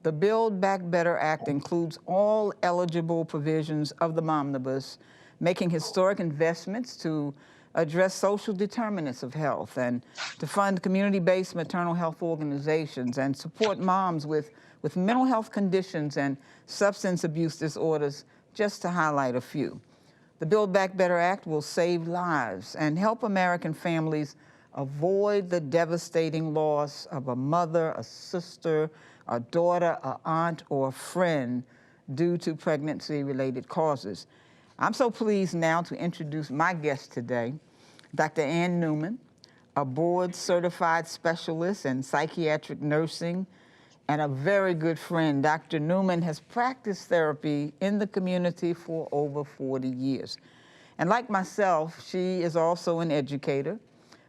The Build Back Better Act includes all eligible provisions of the Momnibus, making historic investments to address social determinants of health and to fund community-based maternal health organizations and support moms with mental health conditions and substance abuse disorders, just to highlight a few. The Build Back Better Act will save lives and help American families avoid the devastating loss of a mother, a sister, a daughter, an aunt, or a friend due to pregnancy-related causes. I'm so pleased now to introduce my guest today, Dr. Ann Newman, a board-certified specialist in psychiatric nursing and a very good friend. Dr. Newman has practiced therapy in the community for over 40 years. And like myself, she is also an educator,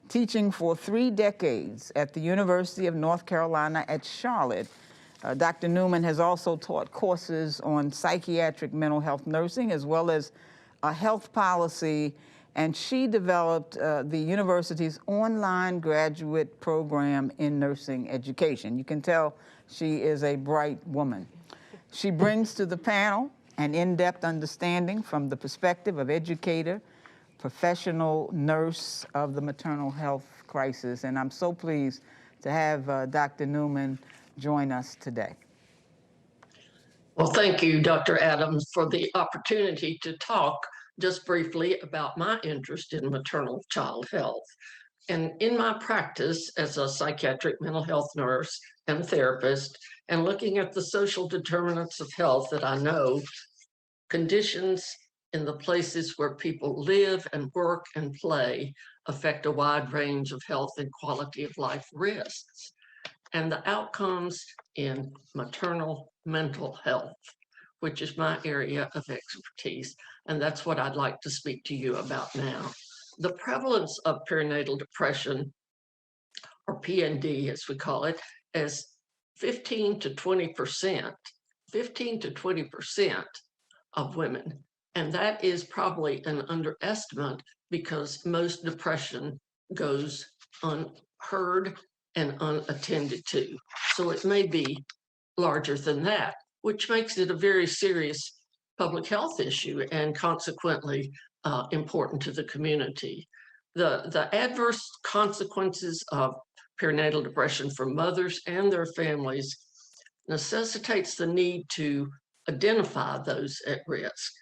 teaching for 3 decades at the University of North Carolina at Charlotte. Dr. Newman has also taught courses on psychiatric mental health nursing as well as health policy, and she developed the university's online graduate program in nursing education. You can tell she is a bright woman. She brings to the panel an in-depth understanding from the perspective of educator, professional nurse of the maternal health crisis, and I'm so pleased to have Dr. Newman join us today. Well, thank you, Dr. Adams, for the opportunity to talk just briefly about my interest in maternal child health. And in my practice as a psychiatric mental health nurse and therapist, and looking at the social determinants of health that I know, conditions in the places where people live and work and play affect a wide range of health and quality of life risks. And the outcomes in maternal mental health, which is my area of expertise. And that's what I'd like to speak to you about now. The prevalence of perinatal depression, or PND as we call it, is 15 to 20%, 15 to 20% of women. And that is probably an underestimate because most depression goes unheard and unattended to. So it may be larger than that, which makes it a very serious public health issue and consequently important to the community. The adverse consequences of perinatal depression for mothers and their families necessitates the need to identify those at risk.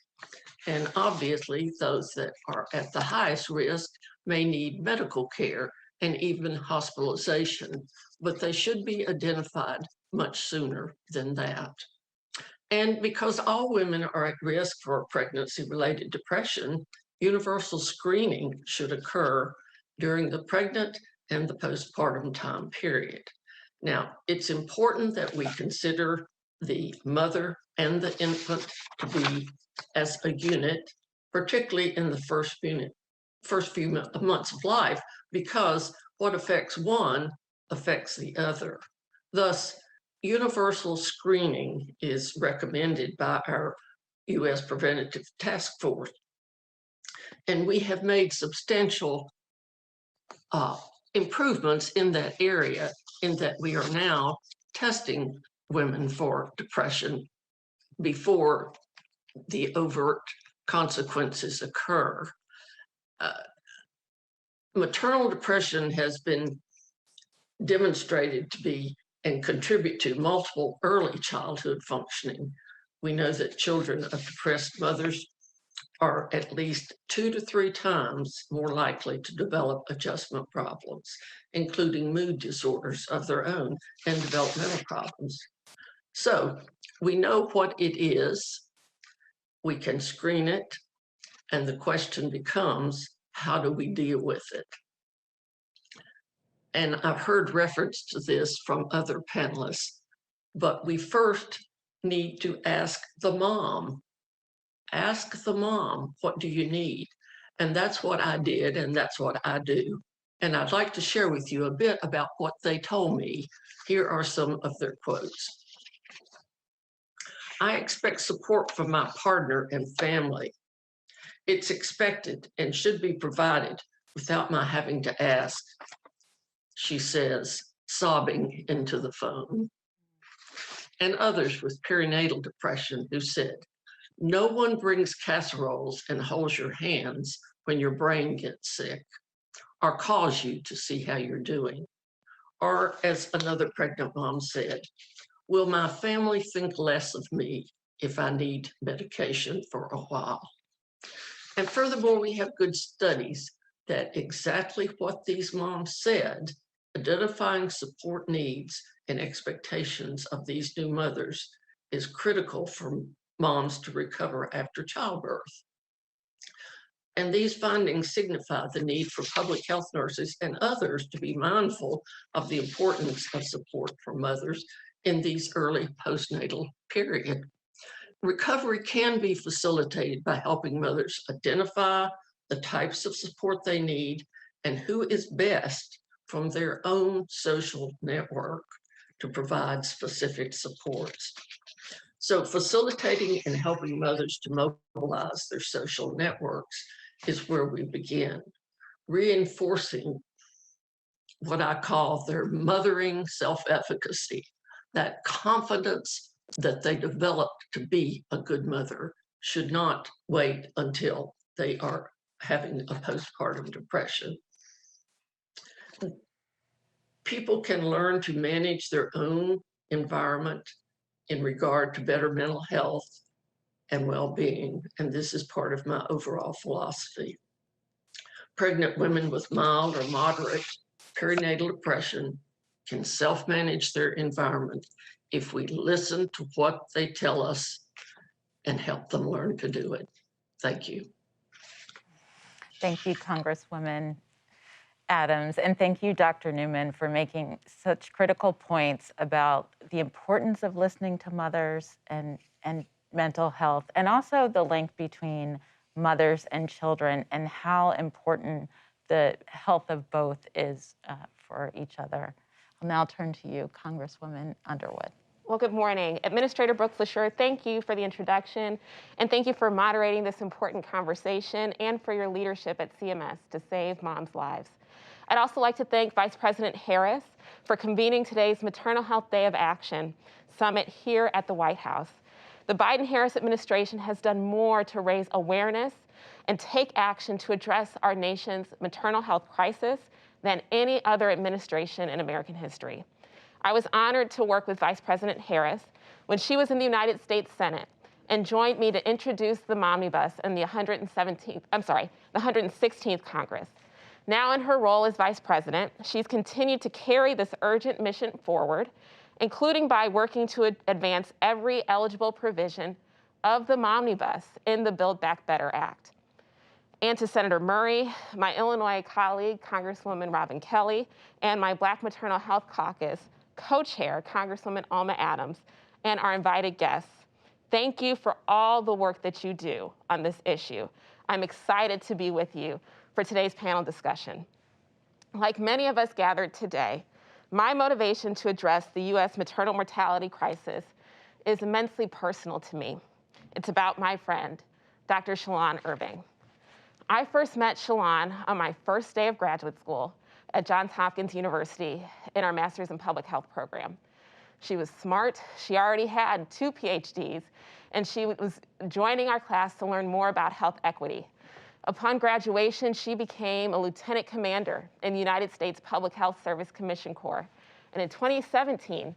And obviously, those that are at the highest risk may need medical care and even hospitalization, but they should be identified much sooner than that. And because all women are at risk for pregnancy-related depression, universal screening should occur during the pregnant and the postpartum time period. Now, it's important that we consider the mother and the infant to be as a unit, particularly in the first few months of life, because what affects one affects the other. Thus, universal screening is recommended by our U.S. Preventative Task Force. And we have made substantial improvements in that area, in that we are now testing women for depression before the overt consequences occur. Maternal depression has been demonstrated to be and contribute to multiple early childhood functioning. We know that children of depressed mothers are at least 2 to 3 times more likely to develop adjustment problems, including mood disorders of their own and developmental problems. So we know what it is, we can screen it, and the question becomes, how do we deal with it? And I've heard reference to this from other panelists, but we first need to ask the mom. Ask the mom, what do you need? And that's what I did, and that's what I do. And I'd like to share with you a bit about what they told me. Here are some of their quotes. I expect support from my partner and family. It's expected and should be provided without my having to ask, she says, sobbing into the phone. and others with perinatal depression who said, "No one brings casseroles and holds your hands when your brain gets sick, or calls you to see how you're doing." Or as another pregnant mom said, "Will my family think less of me if I need medication for a while?" And furthermore, we have good studies that exactly what these moms said, identifying support needs and expectations of these new mothers, is critical for moms to recover after childbirth. And these findings signify the need for public health nurses and others to be mindful of the importance of support for mothers in these early postnatal period. Recovery can be facilitated by helping mothers identify the types of support they need and who is best from their own social network to provide specific supports. So facilitating and helping mothers to mobilize their social networks is where we begin, reinforcing what I call their mothering self-efficacy, that confidence that they developed to be a good mother should not wait until they are having a postpartum depression. People can learn to manage their own environment in regard to better mental health and well-being, and this is part of my overall philosophy. Pregnant women with mild or moderate perinatal depression can self-manage their environment if we listen to what they tell us and help them learn to do it. Thank you. Thank you, Congresswoman Adams, and thank you, Dr. Newman, for making such critical points about the importance of listening to mothers and mental health, and also the link between mothers and children and how important the health of both is for each other. I'll now turn to you, Congresswoman Underwood. Well, good morning. Administrator Brooks-LaSure, thank you for the introduction, and thank you for moderating this important conversation and for your leadership at CMS to save moms' lives. I'd also like to thank Vice President Harris for convening today's Maternal Health Day of Action Summit here at the White House. The Biden-Harris administration has done more to raise awareness and take action to address our nation's maternal health crisis than any other administration in American history. I was honored to work with Vice President Harris when she was in the United States Senate and joined me to introduce the Momnibus in the 116th Congress. Now in her role as Vice President, she's continued to carry this urgent mission forward, including by working to advance every eligible provision of the Momnibus in the Build Back Better Act. And to Senator Murray, my Illinois colleague, Congresswoman Robin Kelly, and my Black Maternal Health Caucus co-chair, Congresswoman Alma Adams, and our invited guests, thank you for all the work that you do on this issue. I'm excited to be with you for today's panel discussion. Like many of us gathered today, my motivation to address the U.S. maternal mortality crisis is immensely personal to me. It's about my friend, Dr. Shalon Irving. I first met Shalon on my first day of graduate school at Johns Hopkins University in our Master's in Public Health program. She was smart, she already had 2 PhDs, and she was joining our class to learn more about health equity. Upon graduation, she became a lieutenant commander in the United States Public Health Service Commission Corps. And in 2017,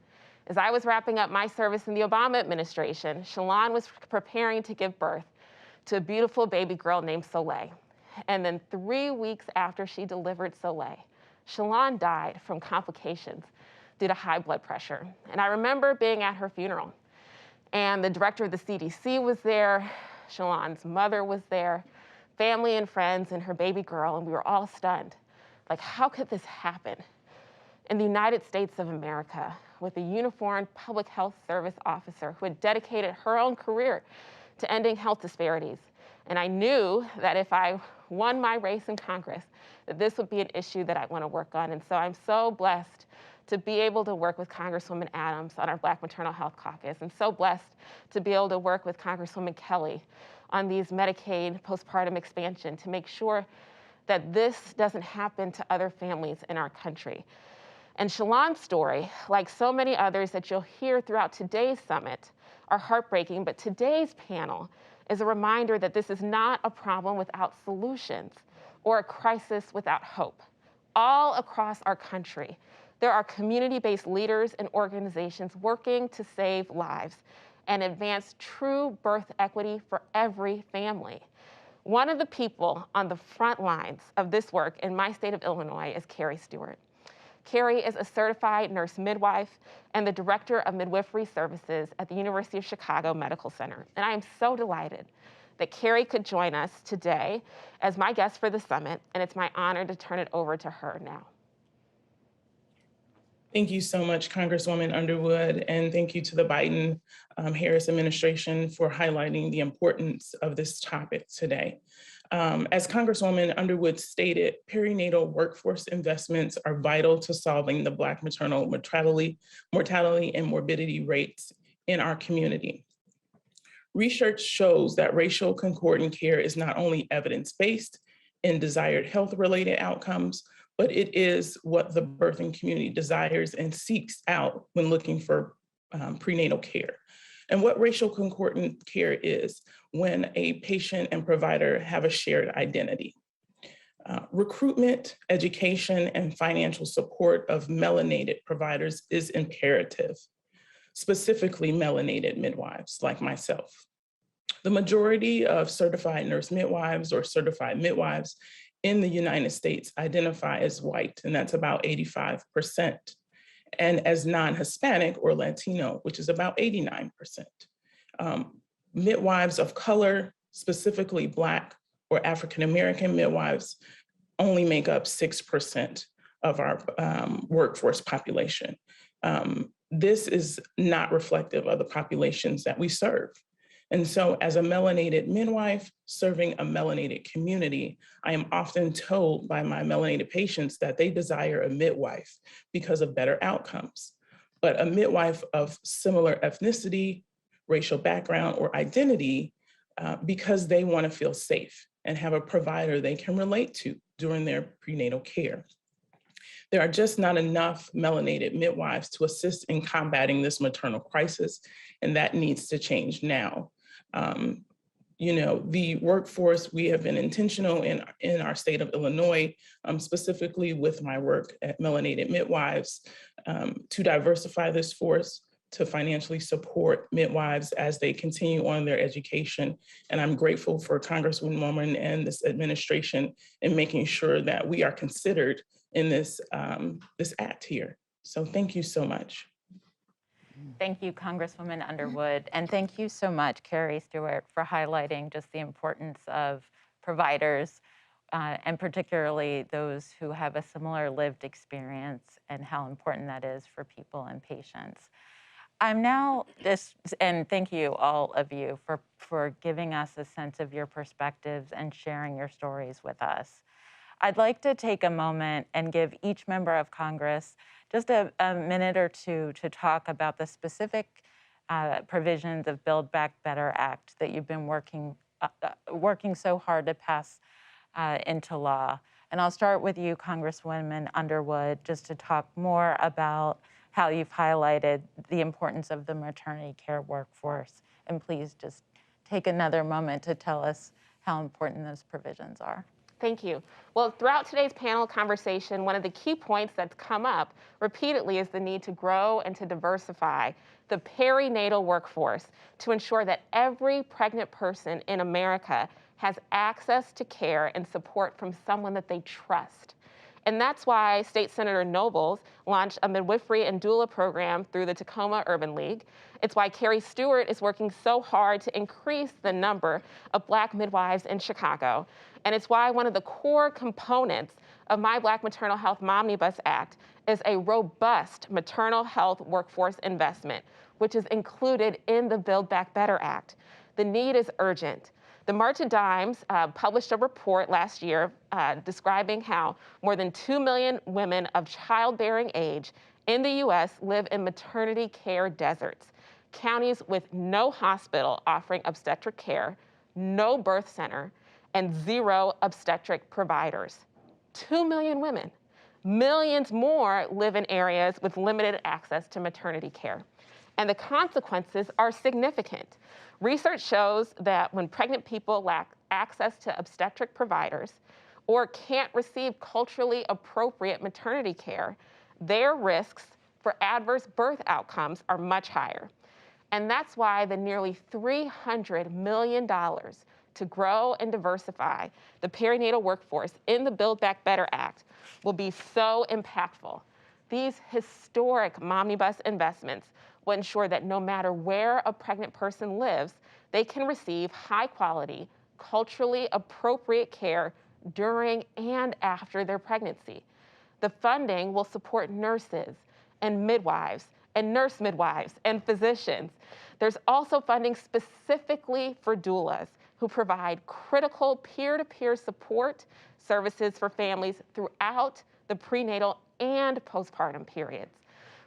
as I was wrapping up my service in the Obama administration, Shalon was preparing to give birth to a beautiful baby girl named Soleil. And then 3 weeks after she delivered Soleil, Shalon died from complications due to high blood pressure. And I remember being at her funeral, and the director of the CDC was there, Shalon's mother was there, family and friends and her baby girl, and we were all stunned. Like, how could this happen in the United States of America with a uniformed public health service officer who had dedicated her own career to ending health disparities? And I knew that if I won my race in Congress, that this would be an issue that I want to work on. And so I'm so blessed to be able to work with Congresswoman Adams on our Black Maternal Health Caucus, and so blessed to be able to work with Congresswoman Kelly on these Medicaid postpartum expansion to make sure that this doesn't happen to other families in our country. And Shalon's story, like so many others that you'll hear throughout today's summit, are heartbreaking, but today's panel is a reminder that this is not a problem without solutions or a crisis without hope. All across our country, there are community-based leaders and organizations working to save lives and advance true birth equity for every family. One of the people on the front lines of this work in my state of Illinois is Carrie Stewart. Carrie is a certified nurse midwife and the director of midwifery services at the University of Chicago Medical Center. And I am so delighted that Carrie could join us today as my guest for the summit, and it's my honor to turn it over to her now. Thank you so much, Congresswoman Underwood, and thank you to the Biden-Harris administration for highlighting the importance of this topic today. As Congresswoman Underwood stated, perinatal workforce investments are vital to solving the Black maternal mortality and morbidity rates in our community. Research shows that racial concordant care is not only evidence-based in desired health-related outcomes, but it is what the birthing community desires and seeks out when looking for prenatal care. And what racial concordant care is when a patient and provider have a shared identity. Recruitment, education, and financial support of melanated providers is imperative, specifically melanated midwives like myself. The majority of certified nurse midwives or certified midwives in the United States identify as white, and that's about 85%, and as non-Hispanic or Latino, which is about 89%. Midwives of color, specifically Black or African-American midwives, only make up 6% of our workforce population. This is not reflective of the populations that we serve. And so as a melanated midwife serving a melanated community, I am often told by my melanated patients that they desire a midwife because of better outcomes. But a midwife of similar ethnicity, racial background, or identity because they want to feel safe and have a provider they can relate to during their prenatal care. There are just not enough melanated midwives to assist in combating this maternal crisis, and that needs to change now. The workforce, we have been intentional in our state of Illinois, specifically with my work at Melanated Midwives, to diversify this force, to financially support midwives as they continue on their education. And I'm grateful for Congresswoman and this administration in making sure that we are considered in this act here. So thank you so much. Thank you, Congresswoman Underwood. And thank you so much, Carrie Stewart, for highlighting just the importance of providers, and particularly those who have a similar lived experience and how important that is for people and patients. And thank you, all of you, for giving us a sense of your perspectives and sharing your stories with us. I'd like to take a moment and give each member of Congress just a minute or two to talk about the specific provisions of Build Back Better Act that you've been working so hard to pass into law. And I'll start with you, Congresswoman Underwood, just to talk more about how you've highlighted the importance of the maternity care workforce. And please just take another moment to tell us how important those provisions are. Thank you. Well, throughout today's panel conversation, one of the key points that's come up repeatedly is the need to grow and to diversify the perinatal workforce to ensure that every pregnant person in America has access to care and support from someone that they trust. And that's why State Senator Nobles launched a midwifery and doula program through the Tacoma Urban League. It's why Carrie Stewart is working so hard to increase the number of Black midwives in Chicago. And it's why one of the core components of my Black Maternal Health Momnibus Act is a robust maternal health workforce investment, which is included in the Build Back Better Act. The need is urgent. The March of Dimes published a report last year describing how more than 2 million women of childbearing age in the US live in maternity care deserts, counties with no hospital offering obstetric care, no birth center, and 0 obstetric providers. 2 million women. Millions more live in areas with limited access to maternity care. And the consequences are significant. Research shows that when pregnant people lack access to obstetric providers or can't receive culturally appropriate maternity care, their risks for adverse birth outcomes are much higher. And that's why the nearly $300 million to grow and diversify the perinatal workforce in the Build Back Better Act will be so impactful. These historic Momnibus investments will ensure that no matter where a pregnant person lives, they can receive high quality, culturally appropriate care during and after their pregnancy. The funding will support nurses and midwives and nurse midwives and physicians. There's also funding specifically for doulas who provide critical peer-to-peer support services for families throughout the prenatal and postpartum periods.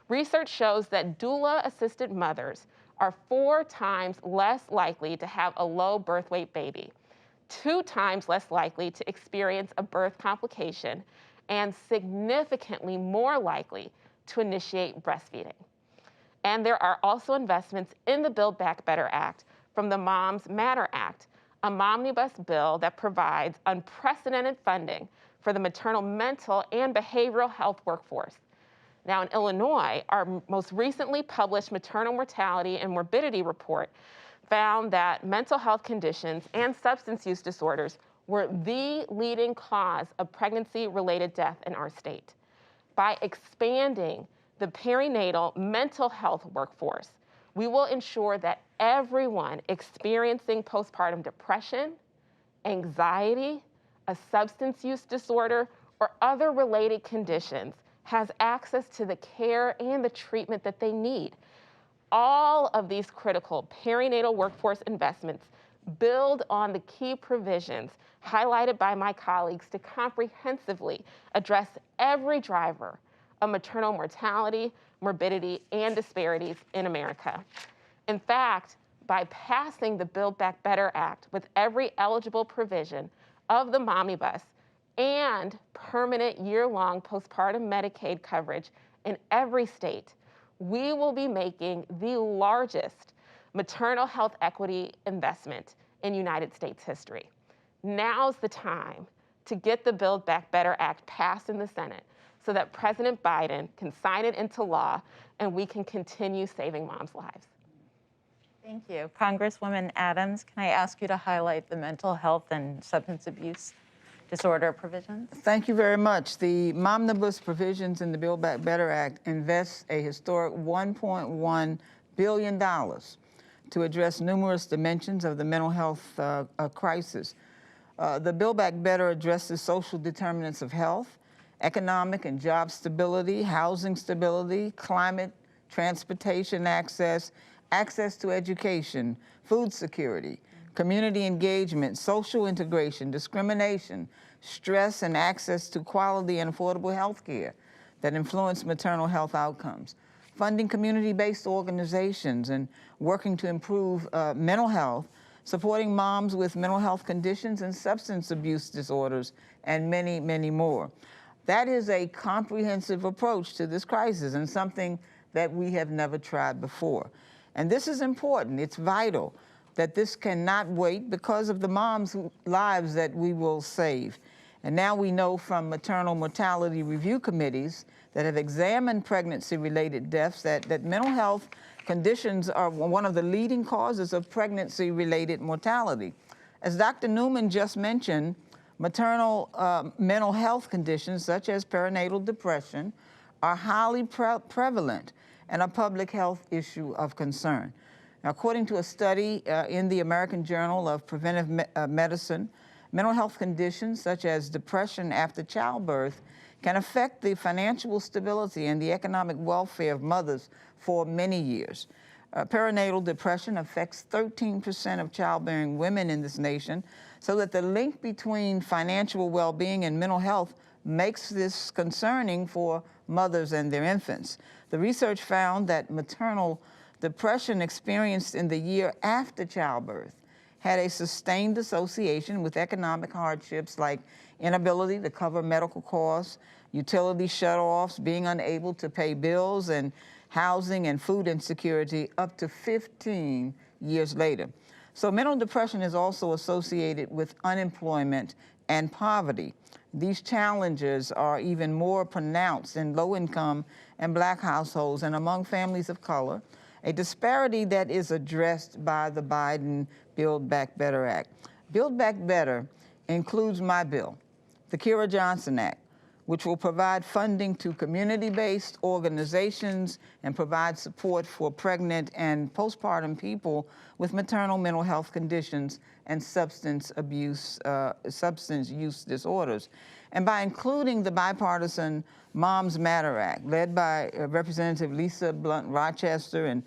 Research shows that doula-assisted mothers are 4 times less likely to have a low birth weight baby, 2 times less likely to experience a birth complication, and significantly more likely to initiate breastfeeding. And there are also investments in the Build Back Better Act from the Moms Matter Act, a Momnibus bill that provides unprecedented funding for the maternal mental and behavioral health workforce. Now in Illinois, our most recently published maternal mortality and morbidity report found that mental health conditions and substance use disorders were the leading cause of pregnancy-related death in our state. By expanding the perinatal mental health workforce, we will ensure that everyone experiencing postpartum depression, anxiety, a substance use disorder, or other related conditions has access to the care and the treatment that they need. All of these critical perinatal workforce investments build on the key provisions highlighted by my colleagues to comprehensively address every driver of maternal mortality, morbidity, and disparities in America. In fact, by passing the Build Back Better Act with every eligible provision of the Momnibus and permanent year-long postpartum Medicaid coverage in every state, we will be making the largest maternal health equity investment in United States history. Now's the time to get the Build Back Better Act passed in the Senate so that President Biden can sign it into law and we can continue saving moms' lives. Thank you. Congresswoman Adams, can I ask you to highlight the mental health and substance abuse disorder provisions? Thank you very much. The Momnibus provisions in the Build Back Better Act invest a historic $1.1 billion to address numerous dimensions of the mental health crisis. The Build Back Better addresses social determinants of health, economic and job stability, housing stability, climate, transportation access, access to education, food security, community engagement, social integration, discrimination, stress, and access to quality and affordable health care that influence maternal health outcomes, funding community-based organizations and working to improve mental health, supporting moms with mental health conditions and substance abuse disorders, and many, many more. That is a comprehensive approach to this crisis and something that we have never tried before. And this is important. It's vital that this cannot wait because of the moms' lives that we will save. And now we know from maternal mortality review committees that have examined pregnancy-related deaths that mental health conditions are one of the leading causes of pregnancy-related mortality. As Dr. Newman just mentioned, maternal mental health conditions such as perinatal depression are highly prevalent and a public health issue of concern. Now, according to a study in the American Journal of Preventive Medicine, mental health conditions such as depression after childbirth can affect the financial stability and the economic welfare of mothers for many years. Perinatal depression affects 13% of childbearing women in this nation, so that the link between financial well-being and mental health makes this concerning for mothers and their infants. The research found that maternal depression experienced in the year after childbirth had a sustained association with economic hardships like inability to cover medical costs, utility shutoffs, being unable to pay bills, and housing and food insecurity up to 15 years later. So mental depression is also associated with unemployment and poverty. These challenges are even more pronounced in low-income and Black households and among families of color, a disparity that is addressed by the Biden Build Back Better Act. Build Back Better includes my bill, the Kira Johnson Act, which will provide funding to community-based organizations and provide support for pregnant and postpartum people with maternal mental health conditions and substance use disorders. And by including the bipartisan Moms Matter Act, led by Representative Lisa Blunt Rochester and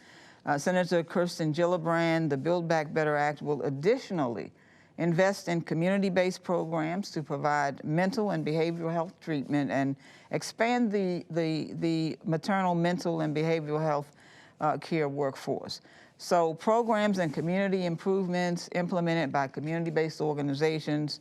Senator Kirsten Gillibrand, the Build Back Better Act will additionally invest in community-based programs to provide mental and behavioral health treatment and expand the maternal mental and behavioral health care workforce. So programs and community improvements implemented by community-based organizations,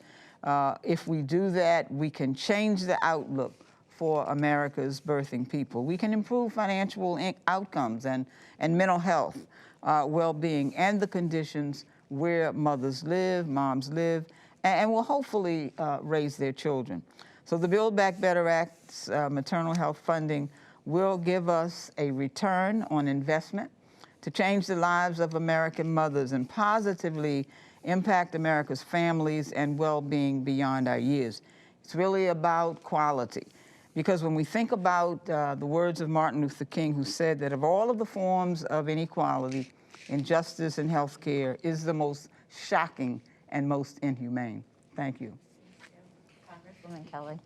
if we do that, we can change the outlook for America's birthing people. We can improve financial outcomes and mental health, well-being, and the conditions where mothers live, moms live, and will hopefully raise their children. So the Build Back Better Act's maternal health funding will give us a return on investment to change the lives of American mothers and positively impact America's families and well-being beyond our years. It's really about quality. Because when we think about the words of Martin Luther King, who said that of all of the forms of inequality, injustice in healthcare is the most shocking and most inhumane. Thank you. Congresswoman Kelly.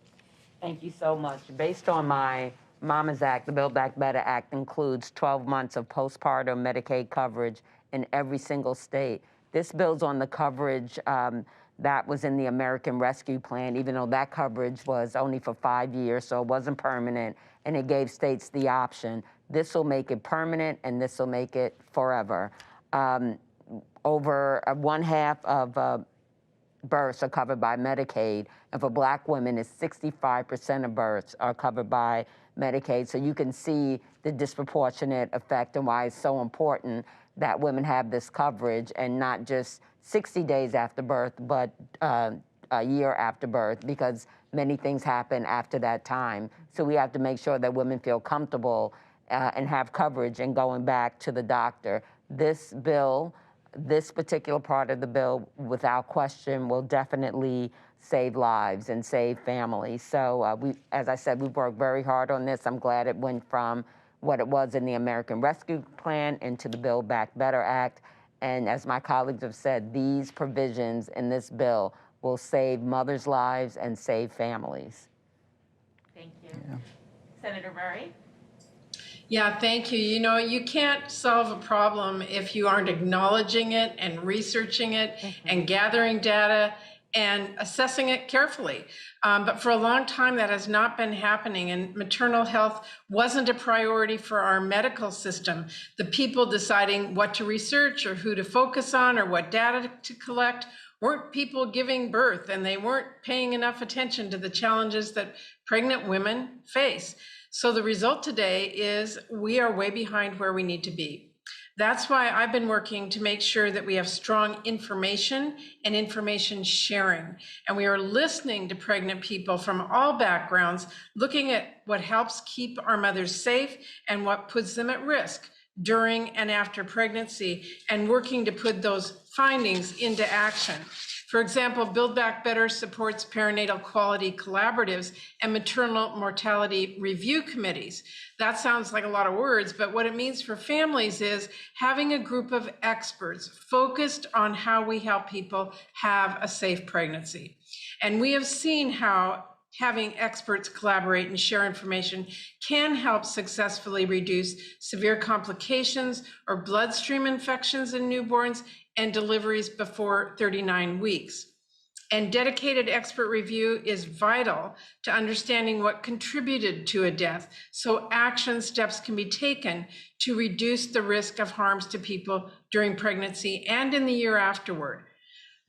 Thank you so much. Based on my Mama's Act, the Build Back Better Act includes 12 months of postpartum Medicaid coverage in every single state. This builds on the coverage that was in the American Rescue Plan, even though that coverage was only for 5 years, so it wasn't permanent, and it gave states the option. This will make it permanent, and this will make it forever. Over one half of births are covered by Medicaid, and for Black women, it's 65% of births are covered by Medicaid. So you can see the disproportionate effect and why it's so important that women have this coverage, and not just 60 days after birth, but a year after birth, because many things happen after that time. So we have to make sure that women feel comfortable and have coverage and going back to the doctor. This bill, this particular part of the bill, without question, will definitely save lives and save families. So as I said, we've worked very hard on this. I'm glad it went from what it was in the American Rescue Plan into the Build Back Better Act. And as my colleagues have said, these provisions in this bill will save mothers' lives and save families. Thank you. Yeah. Senator Murray? Yeah, thank you. You know, you can't solve a problem if you aren't acknowledging it and researching it and gathering data and assessing it carefully. But for a long time, that has not been happening, and maternal health wasn't a priority for our medical system. The people deciding what to research or who to focus on or what data to collect weren't people giving birth, and they weren't paying enough attention to the challenges that pregnant women face. So the result today is we are way behind where we need to be. That's why I've been working to make sure that we have strong information and information sharing. And we are listening to pregnant people from all backgrounds, looking at what helps keep our mothers safe and what puts them at risk during and after pregnancy, and working to put those findings into action. For example, Build Back Better supports perinatal quality collaboratives and maternal mortality review committees. That sounds like a lot of words, but what it means for families is having a group of experts focused on how we help people have a safe pregnancy. And we have seen how having experts collaborate and share information can help successfully reduce severe complications or bloodstream infections in newborns and deliveries before 39 weeks. And dedicated expert review is vital to understanding what contributed to a death, so action steps can be taken to reduce the risk of harms to people during pregnancy and in the year afterward.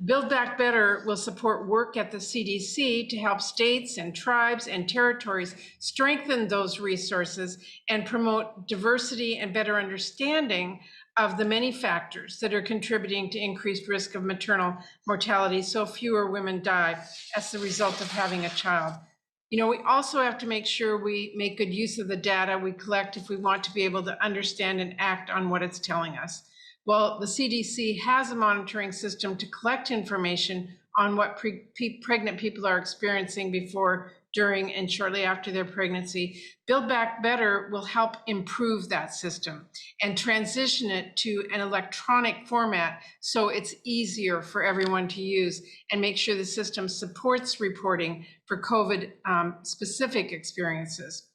Build Back Better will support work at the CDC to help states and tribes and territories strengthen those resources and promote diversity and better understanding of the many factors that are contributing to increased risk of maternal mortality, so fewer women die as the result of having a child. You know, we also have to make sure we make good use of the data we collect if we want to be able to understand and act on what it's telling us. Well, the CDC has a monitoring system to collect information on what pregnant people are experiencing before, during, and shortly after their pregnancy. Build Back Better will help improve that system and transition it to an electronic format so it's easier for everyone to use, and make sure the system supports reporting for COVID specific experiences.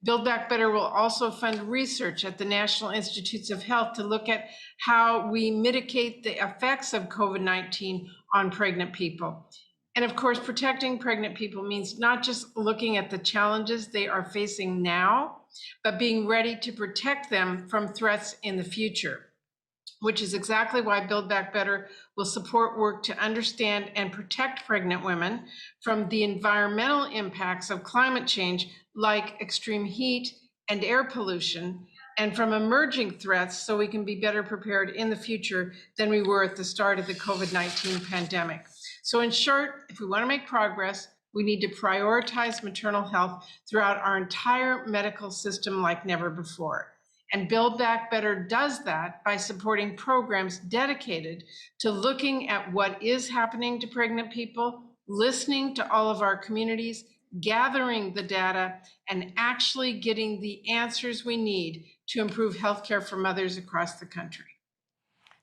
Build Back Better will also fund research at the National Institutes of Health to look at how we mitigate the effects of COVID-19 on pregnant people. And of course, protecting pregnant people means not just looking at the challenges they are facing now, but being ready to protect them from threats in the future, which is exactly why Build Back Better will support work to understand and protect pregnant women from the environmental impacts of climate change, like extreme heat and air pollution, and from emerging threats so we can be better prepared in the future than we were at the start of the COVID-19 pandemic. So in short, if we want to make progress, we need to prioritize maternal health throughout our entire medical system like never before. And Build Back Better does that by supporting programs dedicated to looking at what is happening to pregnant people, listening to all of our communities, gathering the data, and actually getting the answers we need to improve healthcare for mothers across the country.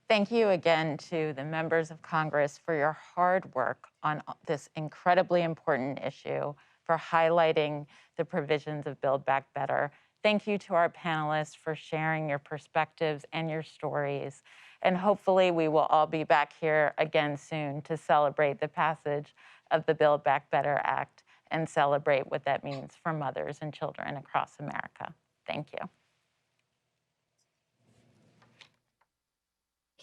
Thank you again to the members of Congress for your hard work on this incredibly important issue, for highlighting the provisions of Build Back Better. Thank you to our panelists for sharing your perspectives and your stories. And hopefully we will all be back here again soon to celebrate the passage of the Build Back Better Act and celebrate what that means for mothers and children across America. Thank you.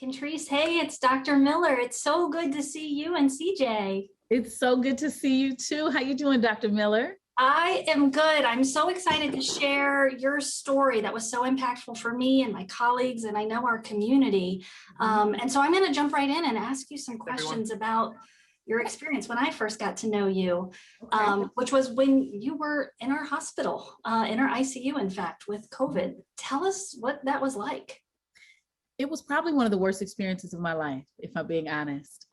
Kentrice, hey, it's Dr. Miller. It's so good to see you and CJ. It's so good to see you too. How you doing, Dr. Miller? I am good. I'm so excited to share your story that was so impactful for me and my colleagues, and I know our community. And so I'm going to jump right in and ask you some questions about your experience when I first got to know you, which was when you were in our hospital, in our ICU, in fact, with COVID. Tell us what that was like. It was probably one of the worst experiences of my life, if I'm being honest.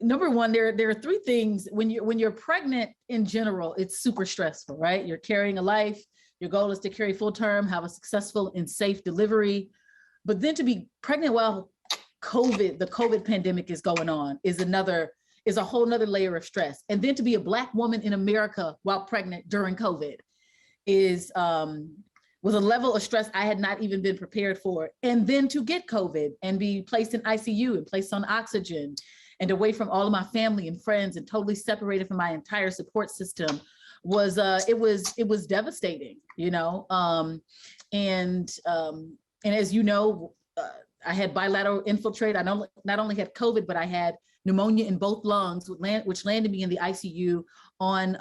Number one, there are three things when you're pregnant in general, it's super stressful, right? You're carrying a life. Your goal is to carry full term, have a successful and safe delivery. But then to be pregnant while the COVID pandemic is going on is a whole nother layer of stress. And then to be a Black woman in America while pregnant during COVID was a level of stress I had not even been prepared for. And then to get COVID and be placed in ICU and placed on oxygen and away from all of my family and friends and totally separated from my entire support system was devastating, you know. And as you know, I had bilateral infiltrate. I not only had COVID, but I had pneumonia in both lungs, which landed me in the ICU on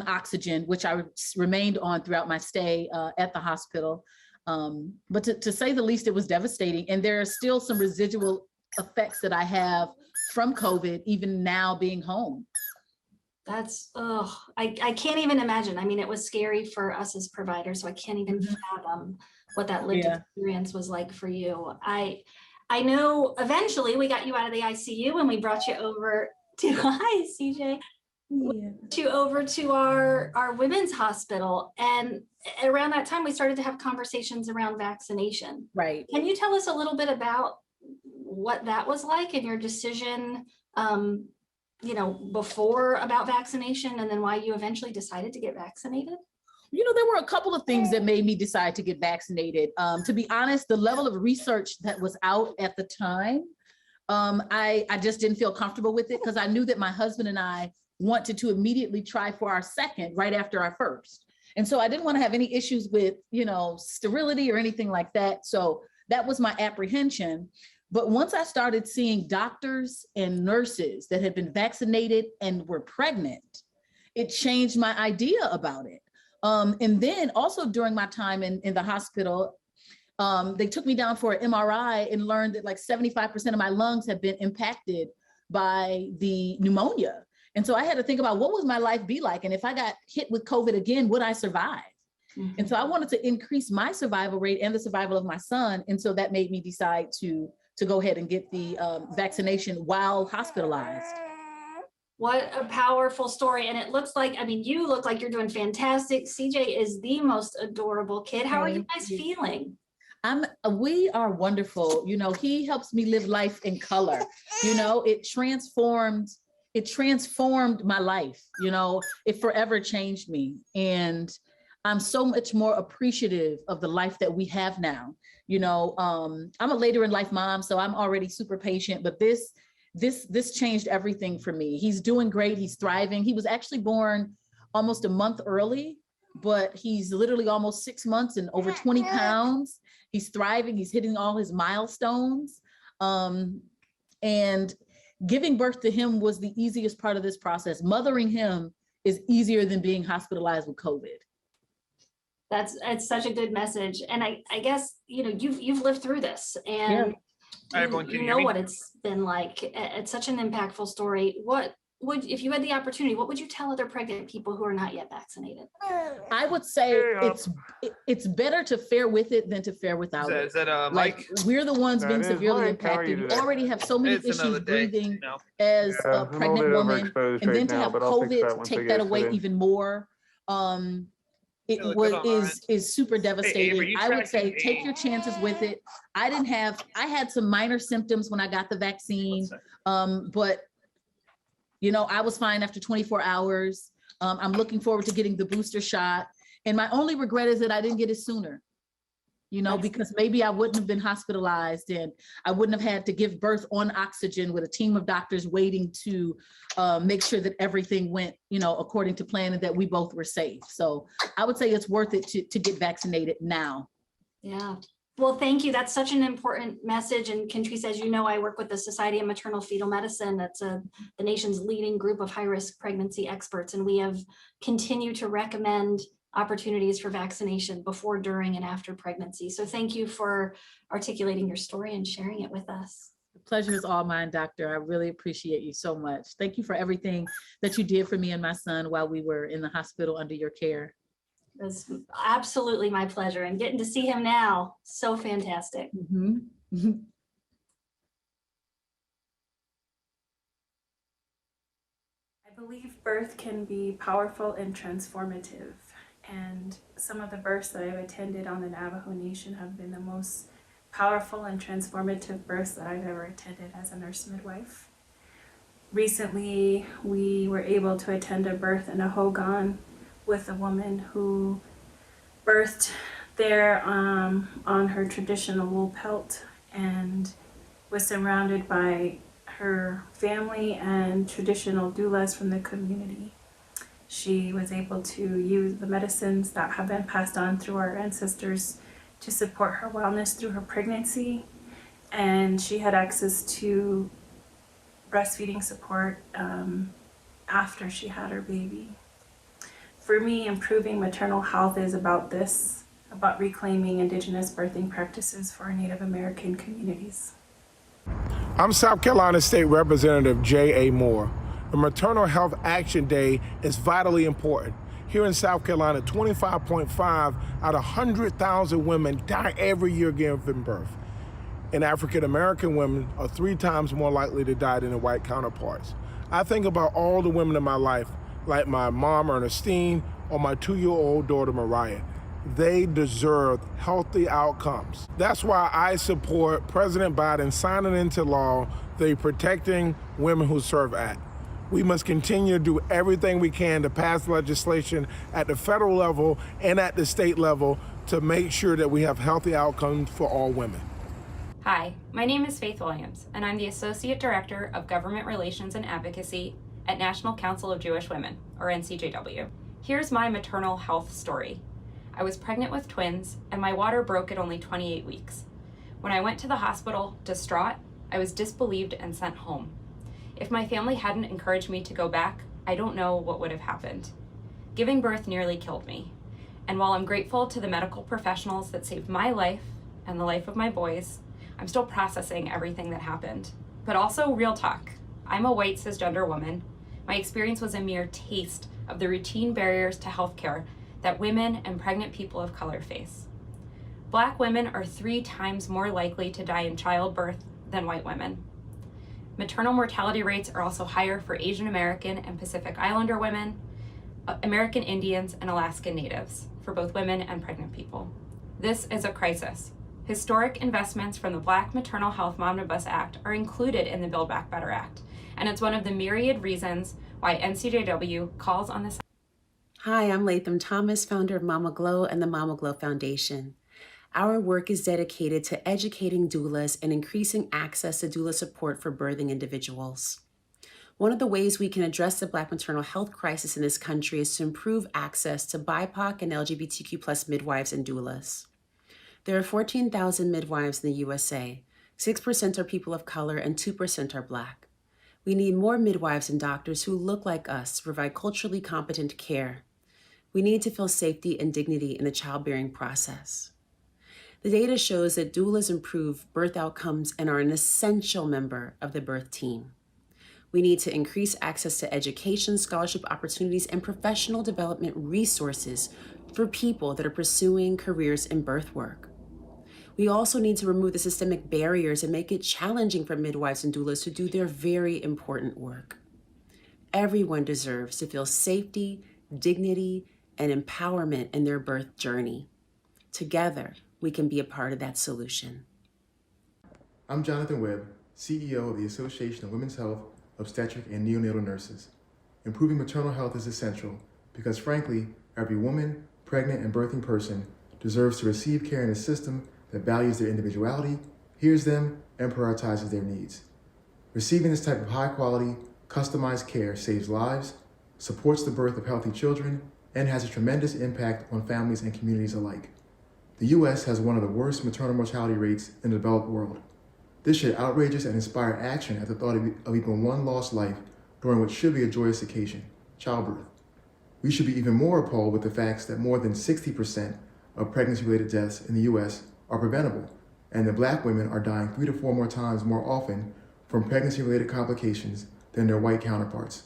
oxygen, which I remained on throughout my stay at the hospital. But to say the least, it was devastating. And there are still some residual effects that I have from COVID, even now being home. That's, I can't even imagine. I mean, it was scary for us as providers, so I can't even fathom what that lived experience was like for you. I know eventually we got you out of the ICU and we brought you over to, hi CJ, you over to our women's hospital. And around that time, we started to have conversations around vaccination. Right. Can you tell us a little bit about what that was like and your decision, you know, before about vaccination, and then why you eventually decided to get vaccinated? You know, there were a couple of things that made me decide to get vaccinated. To be honest, the level of research that was out at the time, I just didn't feel comfortable with it because I knew that my husband and I wanted to immediately try for our second right after our first. And so I didn't want to have any issues with, you know, sterility or anything like that. So that was my apprehension. But once I started seeing doctors and nurses that had been vaccinated and were pregnant, it changed my idea about it. And then also during my time in the hospital, they took me down for an MRI and learned that like 75% of my lungs had been impacted by the pneumonia. And so I had to think about what would my life be like? And if I got hit with COVID again, would I survive? Mm-hmm. And so I wanted to increase my survival rate and the survival of my son. And so that made me decide to go ahead and get the vaccination while hospitalized. What a powerful story. And it looks like, I mean, you look like you're doing fantastic. CJ is the most adorable kid. How are you guys feeling? We are wonderful. You know, he helps me live life in color. You know, it transformed my life. You know, it forever changed me. And I'm so much more appreciative of the life that we have now. You know, I'm a later in life mom, so I'm already super patient, but this changed everything for me. He's doing great. He's thriving. He was actually born almost a month early, but he's literally almost 6 months and over 20 pounds. He's thriving. He's hitting all his milestones. And giving birth to him was the easiest part of this process. Mothering him is easier than being hospitalized with COVID. It's such a good message. And I guess, you know, you've lived through this and you know what it's been like. It's such an impactful story. What would, if you had the opportunity, what would you tell other pregnant people who are not yet vaccinated? I would say it's better to fare with it than to fare without it. Is that like we're the ones being severely impacted. We already have so many issues breathing as a pregnant woman, and then to have COVID take that away even more. Is super devastating. I would say take your chances with it. I had some minor symptoms when I got the vaccine, but you know, I was fine after 24 hours. I'm looking forward to getting the booster shot. And my only regret is that I didn't get it sooner, you know, because maybe I wouldn't have been hospitalized and I wouldn't have had to give birth on oxygen with a team of doctors waiting to make sure that everything went, you know, according to plan and that we both were safe. So I would say it's worth it to get vaccinated now. Yeah. Well, thank you. That's such an important message. And Kentrice, as you know, I work with the Society of Maternal Fetal Medicine. That's the nation's leading group of high-risk pregnancy experts. And we have continued to recommend opportunities for vaccination before, during, and after pregnancy. So thank you for articulating your story and sharing it with us. The pleasure is all mine, doctor. I really appreciate you so much. Thank you for everything that you did for me and my son while we were in the hospital under your care. It was absolutely my pleasure, and getting to see him now, so fantastic. Mm-hmm. I believe birth can be powerful and transformative, and some of the births that I've attended on the Navajo Nation have been the most powerful and transformative births that I've ever attended as a nurse midwife. Recently, we were able to attend a birth in a Hogan with a woman who birthed there on her traditional wool pelt and was surrounded by her family and traditional doulas from the community. She was able to use the medicines that have been passed on through our ancestors to support her wellness through her pregnancy, and she had access to breastfeeding support after she had her baby. For me, improving maternal health is about this, about reclaiming Indigenous birthing practices for our Native American communities. I'm South Carolina State Representative J.A. Moore. The Maternal Health Action Day is vitally important. Here in South Carolina, 25.5 out of 100,000 women die every year giving birth. And African American women are 3 times more likely to die than their white counterparts. I think about all the women in my life, like my mom, Ernestine, or my 2-year-old daughter, Mariah. They deserve healthy outcomes. That's why I support President Biden signing into law the Protecting Women Who Serve Act. We must continue to do everything we can to pass legislation at the federal level and at the state level to make sure that we have healthy outcomes for all women. Hi, my name is Faith Williams, and I'm the Associate Director of Government Relations and Advocacy at National Council of Jewish Women, or NCJW. Here's my maternal health story. I was pregnant with twins, and my water broke at only 28 weeks. When I went to the hospital, distraught, I was disbelieved and sent home. If my family hadn't encouraged me to go back, I don't know what would have happened. Giving birth nearly killed me. And while I'm grateful to the medical professionals that saved my life and the life of my boys, I'm still processing everything that happened. But also, real talk. I'm a white cisgender woman. My experience was a mere taste of the routine barriers to healthcare that women and pregnant people of color face. Black women are 3 times more likely to die in childbirth than white women. Maternal mortality rates are also higher for Asian American and Pacific Islander women, American Indians, and Alaskan Natives, for both women and pregnant people. This is a crisis. Historic investments from the Black Maternal Health Omnibus Act are included in the Build Back Better Act, and it's one of the myriad reasons why NCJW calls on this. Hi, I'm Latham Thomas, founder of Mama Glow and the Mama Glow Foundation. Our work is dedicated to educating doulas and increasing access to doula support for birthing individuals. One of the ways we can address the Black maternal health crisis in this country is to improve access to BIPOC and LGBTQ+ midwives and doulas. There are 14,000 midwives in the USA. 6% are people of color and 2% are Black. We need more midwives and doctors who look like us to provide culturally competent care. We need to feel safety and dignity in the childbearing process. The data shows that doulas improve birth outcomes and are an essential member of the birth team. We need to increase access to education, scholarship opportunities, and professional development resources for people that are pursuing careers in birth work. We also need to remove the systemic barriers and make it challenging for midwives and doulas to do their very important work. Everyone deserves to feel safety, dignity, and empowerment in their birth journey. Together, we can be a part of that solution. I'm Jonathan Webb, CEO of the Association of Women's Health, Obstetric, and Neonatal Nurses. Improving maternal health is essential because, frankly, every woman, pregnant, and birthing person deserves to receive care in a system that values their individuality, hears them, and prioritizes their needs. Receiving this type of high-quality, customized care saves lives, supports the birth of healthy children, and has a tremendous impact on families and communities alike. The U.S. has one of the worst maternal mortality rates in the developed world. This should outrage us and inspire action at the thought of even one lost life during what should be a joyous occasion, childbirth. We should be even more appalled with the facts that more than 60% of pregnancy-related deaths in the U.S. are preventable, and that Black women are dying 3 to 4 more times more often from pregnancy-related complications than their white counterparts.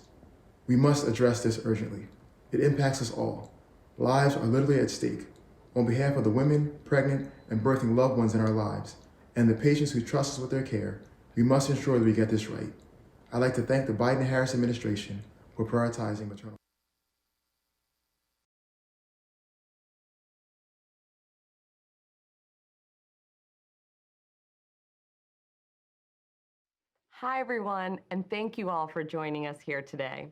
We must address this urgently. It impacts us all. Lives are literally at stake. On behalf of the women, pregnant, and birthing loved ones in our lives, and the patients who trust us with their care, we must ensure that we get this right. I'd like to thank the Biden-Harris administration for prioritizing maternal. Hi, everyone, and thank you all for joining us here today.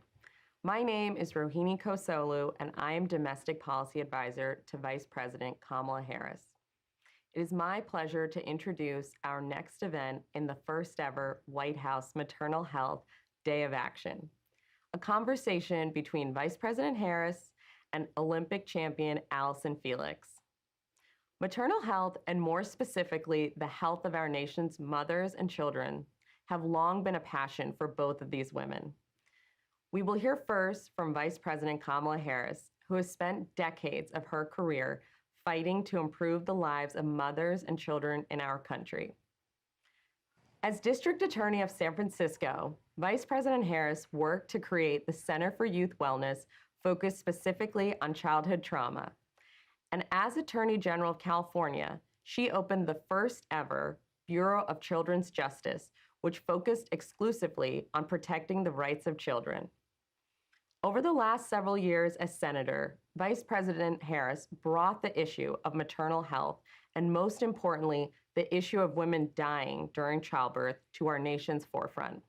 My name is Rohini Kosolu, and I am Domestic Policy Advisor to Vice President Kamala Harris. It is my pleasure to introduce our next event in the first ever White House Maternal Health Day of Action, a conversation between Vice President Harris and Olympic champion Allison Felix. Maternal health, and more specifically, the health of our nation's mothers and children, have long been a passion for both of these women. We will hear first from Vice President Kamala Harris, who has spent decades of her career fighting to improve the lives of mothers and children in our country. As District Attorney of San Francisco, Vice President Harris worked to create the Center for Youth Wellness focused specifically on childhood trauma. And as Attorney General of California, she opened the first ever Bureau of Children's Justice, which focused exclusively on protecting the rights of children. Over the last several years as Senator, Vice President Harris brought the issue of maternal health, and most importantly, the issue of women dying during childbirth, to our nation's forefront.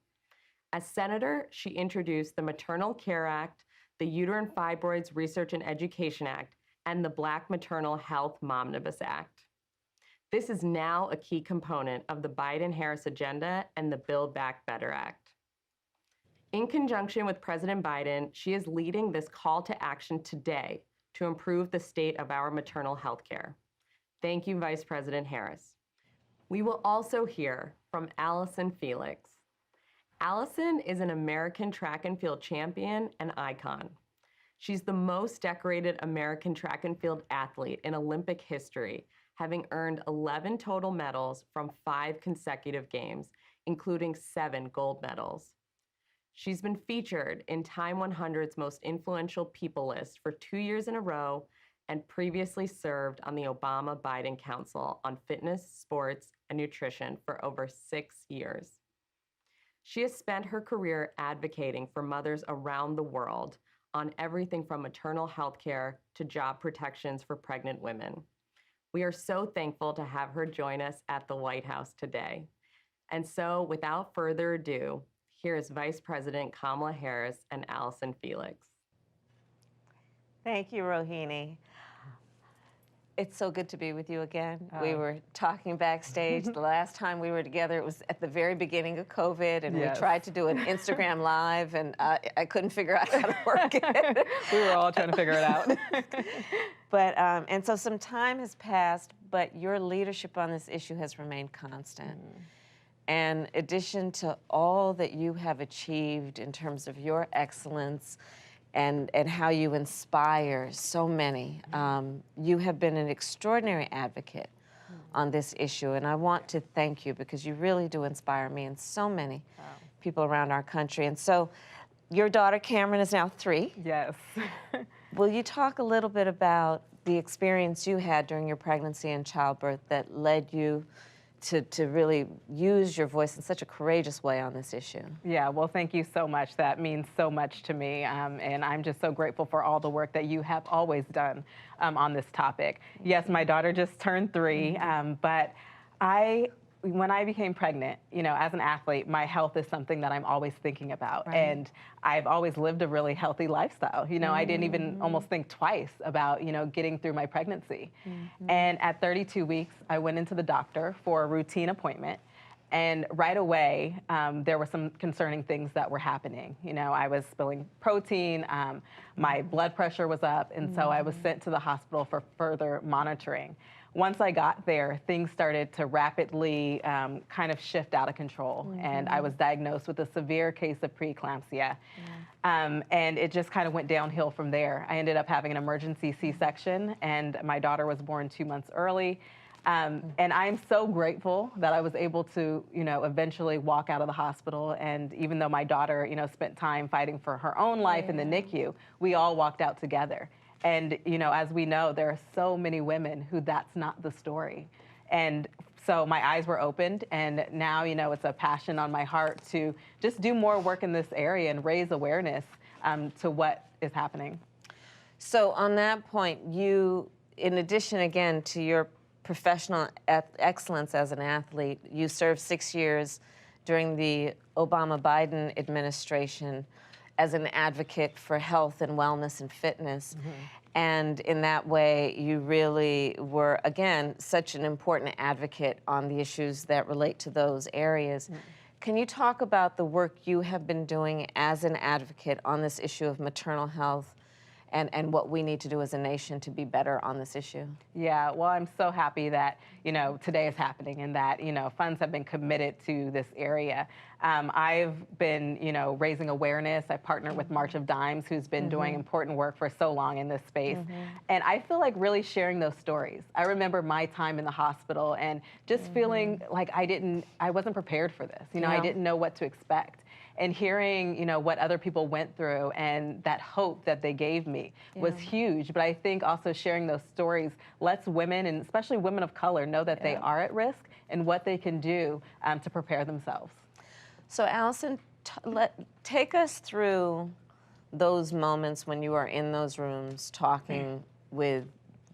As Senator, she introduced the Maternal Care Act, the Uterine Fibroids Research and Education Act, and the Black Maternal Health Omnibus Act. This is now a key component of the Biden-Harris agenda and the Build Back Better Act. In conjunction with President Biden, she is leading this call to action today to improve the state of our maternal health care. Thank you, Vice President Harris. We will also hear from Allison Felix. Allison is an American track and field champion and icon. She's the most decorated American track and field athlete in Olympic history, having earned 11 total medals from 5 consecutive games, including 7 gold medals. She's been featured in Time 100's Most Influential People list for 2 years in a row and previously served on the Obama-Biden Council on Fitness, Sports, and Nutrition for over 6 years. She has spent her career advocating for mothers around the world on everything from maternal health care to job protections for pregnant women. We are so thankful to have her join us at the White House today. And so, without further ado, here is Vice President Kamala Harris and Allison Felix. Thank you, Rohini. It's so good to be with you again. We were talking backstage. The last time we were together, it was at the very beginning of COVID, and we tried to do an Instagram Live, and I couldn't figure out how to work it. We were all trying to figure it out. But, and so some time has passed, but your leadership on this issue has remained constant. And in addition to all that you have achieved in terms of your excellence and how you inspire so many, you have been an extraordinary advocate on this issue. And I want to thank you because you really do inspire me and so many people around our country. And so your daughter, Cameron, is now 3. Yes. Will you talk a little bit about the experience you had during your pregnancy and childbirth that led you to really use your voice in such a courageous way on this issue? Yeah, well, thank you so much. That means so much to me. And I'm just so grateful for all the work that you have always done on this topic. Yes, my daughter just turned 3, but when I became pregnant, you know, as an athlete, my health is something that I'm always thinking about. Right. And I've always lived a really healthy lifestyle. You know, I didn't even almost think twice about, you know, getting through my pregnancy. And at 32 weeks, I went into the doctor for a routine appointment. And right away, there were some concerning things that were happening. You know, I was spilling protein, my blood pressure was up, and so I was sent to the hospital for further monitoring. Once I got there, things started to rapidly kind of shift out of control, and I was diagnosed with a severe case of preeclampsia. And it just kind of went downhill from there. I ended up having an emergency C-section, and my daughter was born 2 months early. And I'm so grateful that I was able to, you know, eventually walk out of the hospital. And even though my daughter, you know, spent time fighting for her own life in the NICU, we all walked out together. And, you know, as we know, there are so many women who that's not the story. And so my eyes were opened, and now, you know, it's a passion on my heart to just do more work in this area and raise awareness to what is happening. So on that point, you, in addition, again, to your professional excellence as an athlete, you served 6 years during the Obama-Biden administration as an advocate for health and wellness and fitness. And in that way, you really were, again, such an important advocate on the issues that relate to those areas. Can you talk about the work you have been doing as an advocate on this issue of maternal health and what we need to do as a nation to be better on this issue? Yeah, well, I'm so happy that, you know, today is happening and that, you know, funds have been committed to this area. I've been, you know, raising awareness. I partnered with March of Dimes, who's been doing important work for so long in this space. And I feel like really sharing those stories. I remember my time in the hospital and just feeling like I wasn't prepared for this. You know, I didn't know what to expect. And hearing, you know, what other people went through and that hope that they gave me was huge. But I think also sharing those stories lets women, and especially women of color, know that they are at risk and what they can do to prepare themselves. So Allison, take us through those moments when you are in those rooms talking with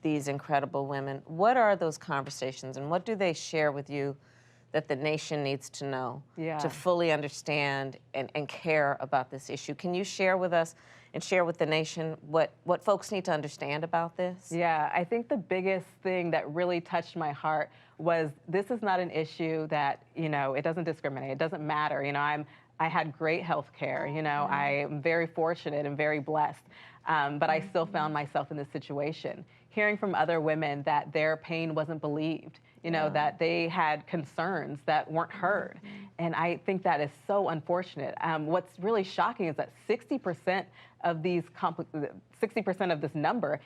these incredible women. What are those conversations and what do they share with you that the nation needs to know to fully understand and care about this issue? Can you share with us and share with the nation what folks need to understand about this? Yeah, I think the biggest thing that really touched my heart was this is not an issue that, you know, it doesn't discriminate. It doesn't matter. You know, I had great health care. You know, I am very fortunate and very blessed. but I still found myself in this situation. Hearing from other women that their pain wasn't believed, that they had concerns that weren't heard. And I think that is so unfortunate. What's really shocking is that 60% of these 60% of this number,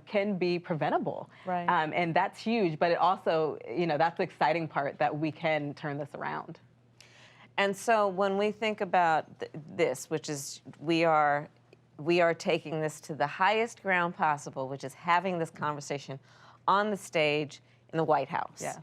can be preventable. Right. And that's huge, but it also, that's the exciting part, that we can turn this around. And so when we think about this, which is we are taking this to the highest ground possible, which is having this conversation on the stage in the White House. Yes.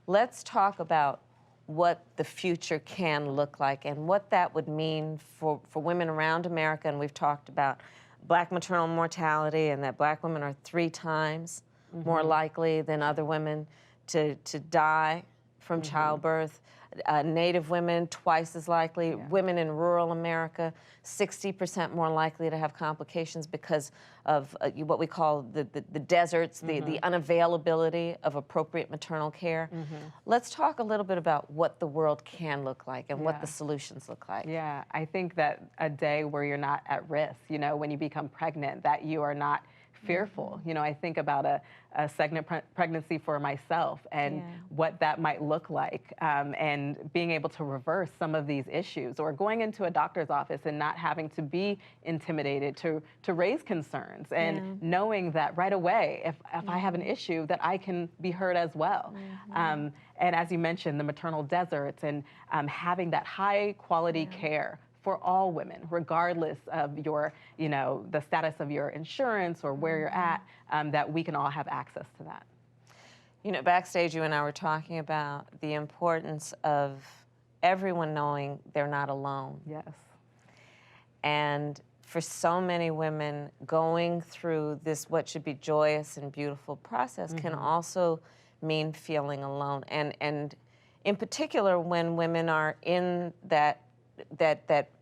Let's talk about what the future can look like and what that would mean for women around America. And we've talked about Black maternal mortality and that Black women are 3 times more likely than other women to die from childbirth. Native women, twice as likely. Women in rural America, 60% more likely to have complications because of what we call the deserts, the unavailability of appropriate maternal care. Let's talk a little bit about what the world can look like and what the solutions look like. Yeah, I think that a day where you're not at risk, when you become pregnant, that you are not fearful. I think about a second pregnancy for myself and what that might look like, and being able to reverse some of these issues, or going into a doctor's office and not having to be intimidated to raise concerns, and knowing that right away, if I have an issue, that I can be heard as well. And as you mentioned, the maternal deserts, and having that high quality care for all women, regardless of your, the status of your insurance or where you're at, that we can all have access to that. Backstage, you and I were talking about the importance of everyone knowing they're not alone. Yes. And for so many women, going through this, what should be joyous and beautiful process, can also mean feeling alone. And in particular, when women are in that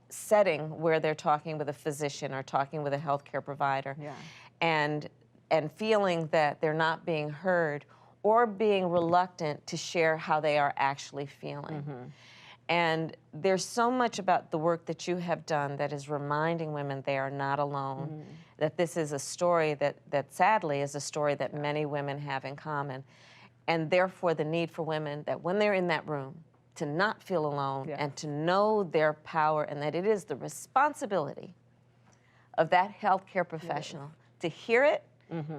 setting where they're talking with a physician or talking with a healthcare provider, and feeling that they're not being heard, or being reluctant to share how they are actually feeling. And there's so much about the work that you have done that is reminding women they are not alone, that this is a story that sadly is a story that many women have in common, and therefore the need for women that when they're in that room, to not feel alone, and to know their power, and that it is the responsibility of that healthcare professional to hear it,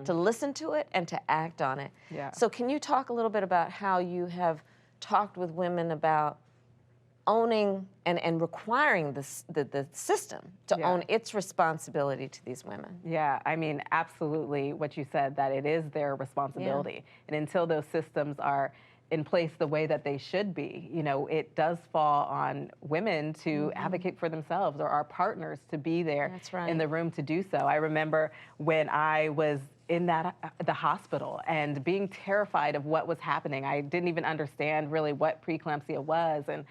to listen to it, and to act on it. So can you talk a little bit about how you have talked with women about owning and requiring the system to own its responsibility to these women? Yeah, I mean, absolutely what you said, that it is their responsibility. And until those systems are in place the way that they should be, it does fall on women to advocate for themselves, or our partners to be there in the room to do so. I remember when I was in the hospital and being terrified of what was happening. I didn't even understand really what preeclampsia was. And,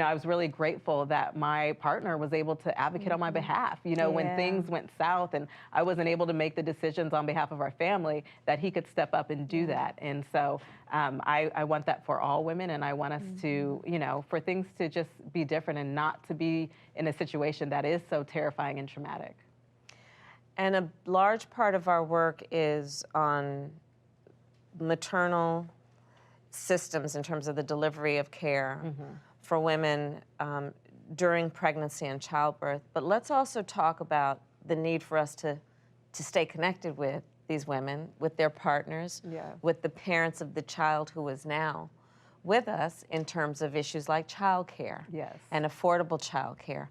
I was really grateful that my partner was able to advocate on my behalf. When things went south and I wasn't able to make the decisions on behalf of our family, that he could step up and do that. And so I want that for all women, and I want us to, for things to just be different and not to be in a situation that is so terrifying and traumatic. And a large part of our work is on maternal systems in terms of the delivery of care for women during pregnancy and childbirth. But let's also talk about the need for us to stay connected with these women, with their partners, with the parents of the child who is now with us, in terms of issues like childcare and affordable childcare,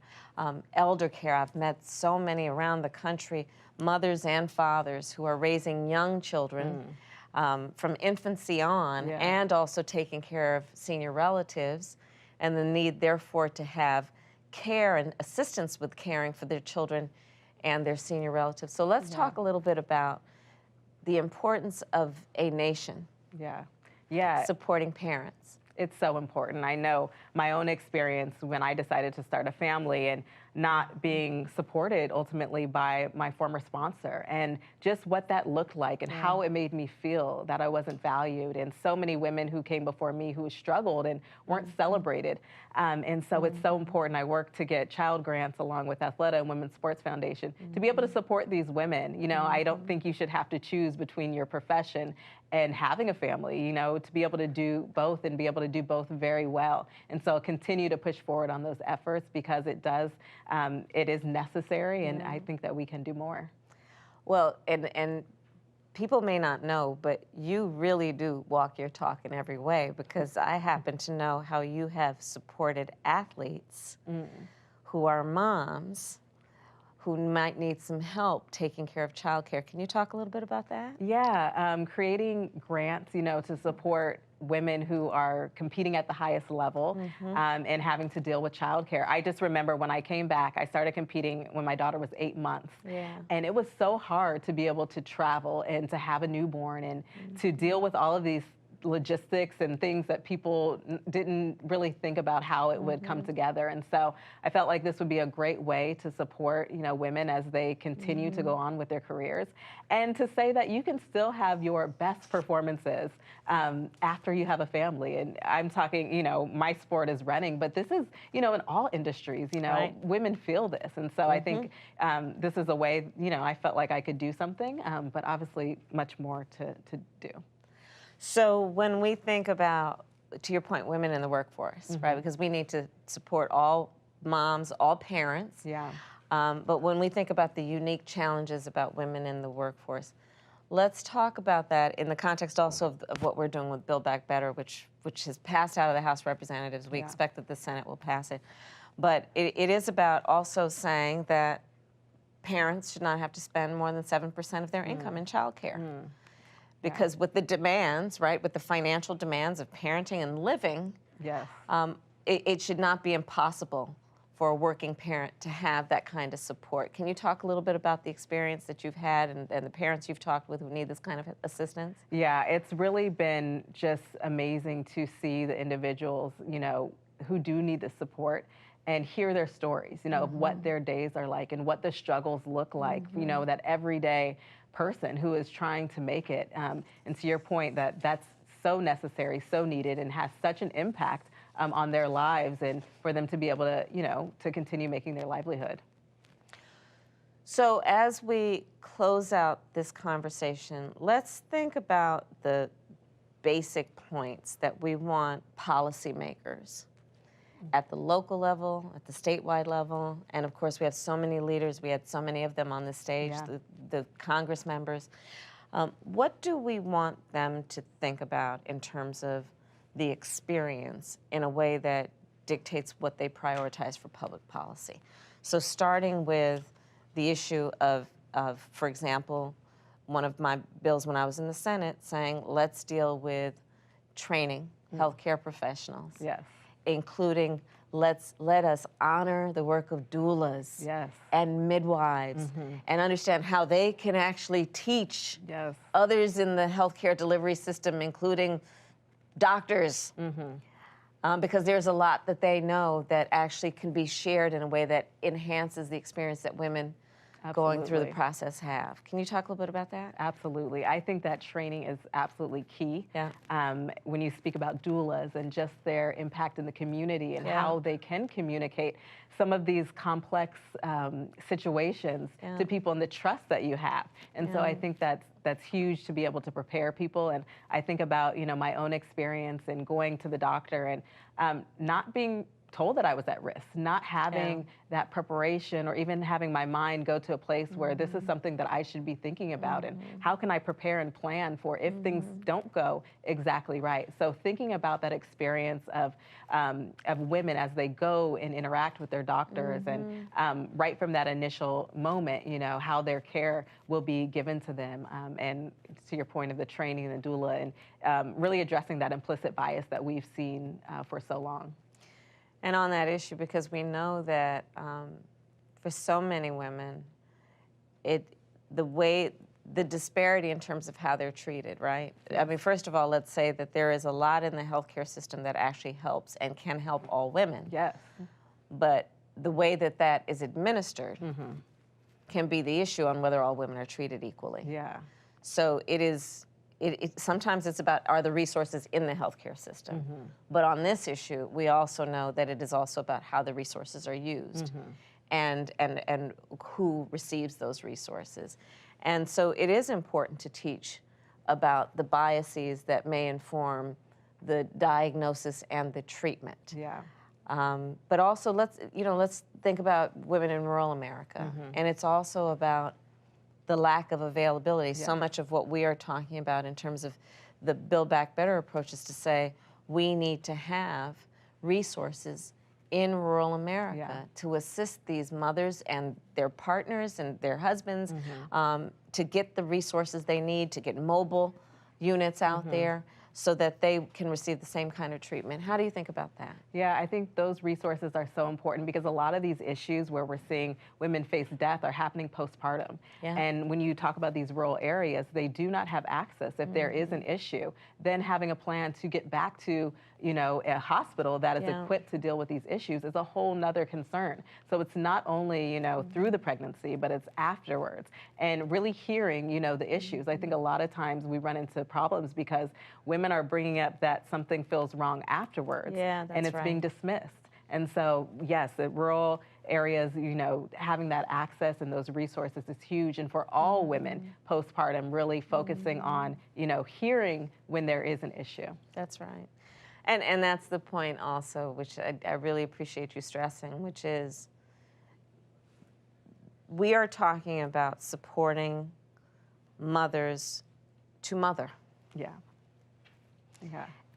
elder care. I've met so many around the country, mothers and fathers who are raising young children from infancy on, and also taking care of senior relatives, and the need, therefore, to have care and assistance with caring for their children and their senior relatives. So let's talk a little bit about the importance of a nation supporting parents. It's so important. I know my own experience when I decided to start a family, and not being supported ultimately by my former sponsor, and just what that looked like and how it made me feel that I wasn't valued, and so many women who came before me who struggled and weren't celebrated. And so it's so important. I work to get child grants along with Athleta and Women's Sports Foundation to be able to support these women. You know, I don't think you should have to choose between your profession and having a family, you know, to be able to do both and be able to do both very well. And so I'll continue to push forward on those efforts because it does, it is necessary, and I think that we can do more. Well, and people may not know, but you really do walk your talk in every way, because I happen to know how you have supported athletes who are moms who might need some help taking care of childcare. Can you talk a little bit about that? Yeah, creating grants, you know, to support women who are competing at the highest level and having to deal with childcare. I just remember when I came back, I started competing when my daughter was 8 months. And it was so hard to be able to travel and to have a newborn and to deal with all of these logistics and things that people didn't really think about how it would come together. And so I felt like this would be a great way to support, you know, women as they continue to go on with their careers, and to say that you can still have your best performances after you have a family. And I'm talking, you know, my sport is running, but this is, you know, in all industries, you know, women feel this. And so I think this is a way, you know, I felt like I could do something, but obviously much more to do. So when we think about, to your point, women in the workforce, right? Because we need to support all moms, all parents. But when we think about the unique challenges about women in the workforce, let's talk about that in the context also of what we're doing with Build Back Better, which has passed out of the House of Representatives. We expect that the Senate will pass it. But it is about also saying that parents should not have to spend more than 7% of their income in childcare. Because with the demands, right, with the financial demands of parenting and living, it should not be impossible for a working parent to have that kind of support. Can you talk a little bit about the experience that you've had and the parents you've talked with who need this kind of assistance? Yeah, it's really been just amazing to see the individuals, you know, who do need the support and hear their stories, you know, of what their days are like and what the struggles look like, you know, that everyday person who is trying to make it. And to your point, that's so necessary, so needed, and has such an impact on their lives, and for them to be able to, you know, to continue making their livelihood. So as we close out this conversation, let's think about the basic points that we want policymakers at the local level, at the statewide level, and of course we have so many leaders, we had so many of them on the stage, the Congress members. What do we want them to think about in terms of the experience in a way that dictates what they prioritize for public policy? So starting with the issue of, for example, one of my bills when I was in the Senate saying, let's deal with training healthcare professionals. Including let us honor the work of doulas and midwives and understand how they can actually teach others in the healthcare delivery system, including doctors, because there's a lot that they know that actually can be shared in a way that enhances the experience that women going through the process have. Can you talk a little bit about that? Absolutely. I think that training is absolutely key. When you speak about doulas and just their impact in the community and how they can communicate some of these complex situations to people and the trust that you have. And so I think that's huge to be able to prepare people. And I think about, you know, my own experience in going to the doctor and not being told that I was at risk, not having that preparation or even having my mind go to a place where this is something that I should be thinking about and how can I prepare and plan for if things don't go exactly right. So thinking about that experience of women as they go and interact with their doctors and right from that initial moment, you know, how their care will be given to them. And to your point of the training and the doula and really addressing that implicit bias that we've seen for so long. And on that issue, because we know that for so many women, the disparity in terms of how they're treated, right? I mean, first of all, let's say that there is a lot in the healthcare system that actually helps and can help all women. But the way that that is administered can be the issue on whether all women are treated equally. Yeah. So sometimes it's about, are the resources in the healthcare system? But on this issue, we also know that it is also about how the resources are used and who receives those resources. And so it is important to teach about the biases that may inform the diagnosis and the treatment. Yeah. But also let's think about women in rural America. And it's also about the lack of availability. So much of what we are talking about in terms of the Build Back Better approach is to say we need to have resources in rural America to assist these mothers and their partners and their husbands to get the resources they need, to get mobile units out there so that they can receive the same kind of treatment. How do you think about that? Yeah, I think those resources are so important because a lot of these issues where we're seeing women face death are happening postpartum. And when you talk about these rural areas, they do not have access. If there is an issue, then having a plan to get back to, a hospital that is equipped to deal with these issues is a whole nother concern. So it's not only, through the pregnancy, but it's afterwards. And really hearing, the issues. I think a lot of times we run into problems because women are bringing up that something feels wrong afterwards. And it's being dismissed. And so, yes, the rural areas, having that access and those resources is huge. And for all women postpartum, really focusing on, hearing when there is an issue. That's right. And that's the point also, which I really appreciate you stressing, which is we are talking about supporting mothers to mother. Yeah.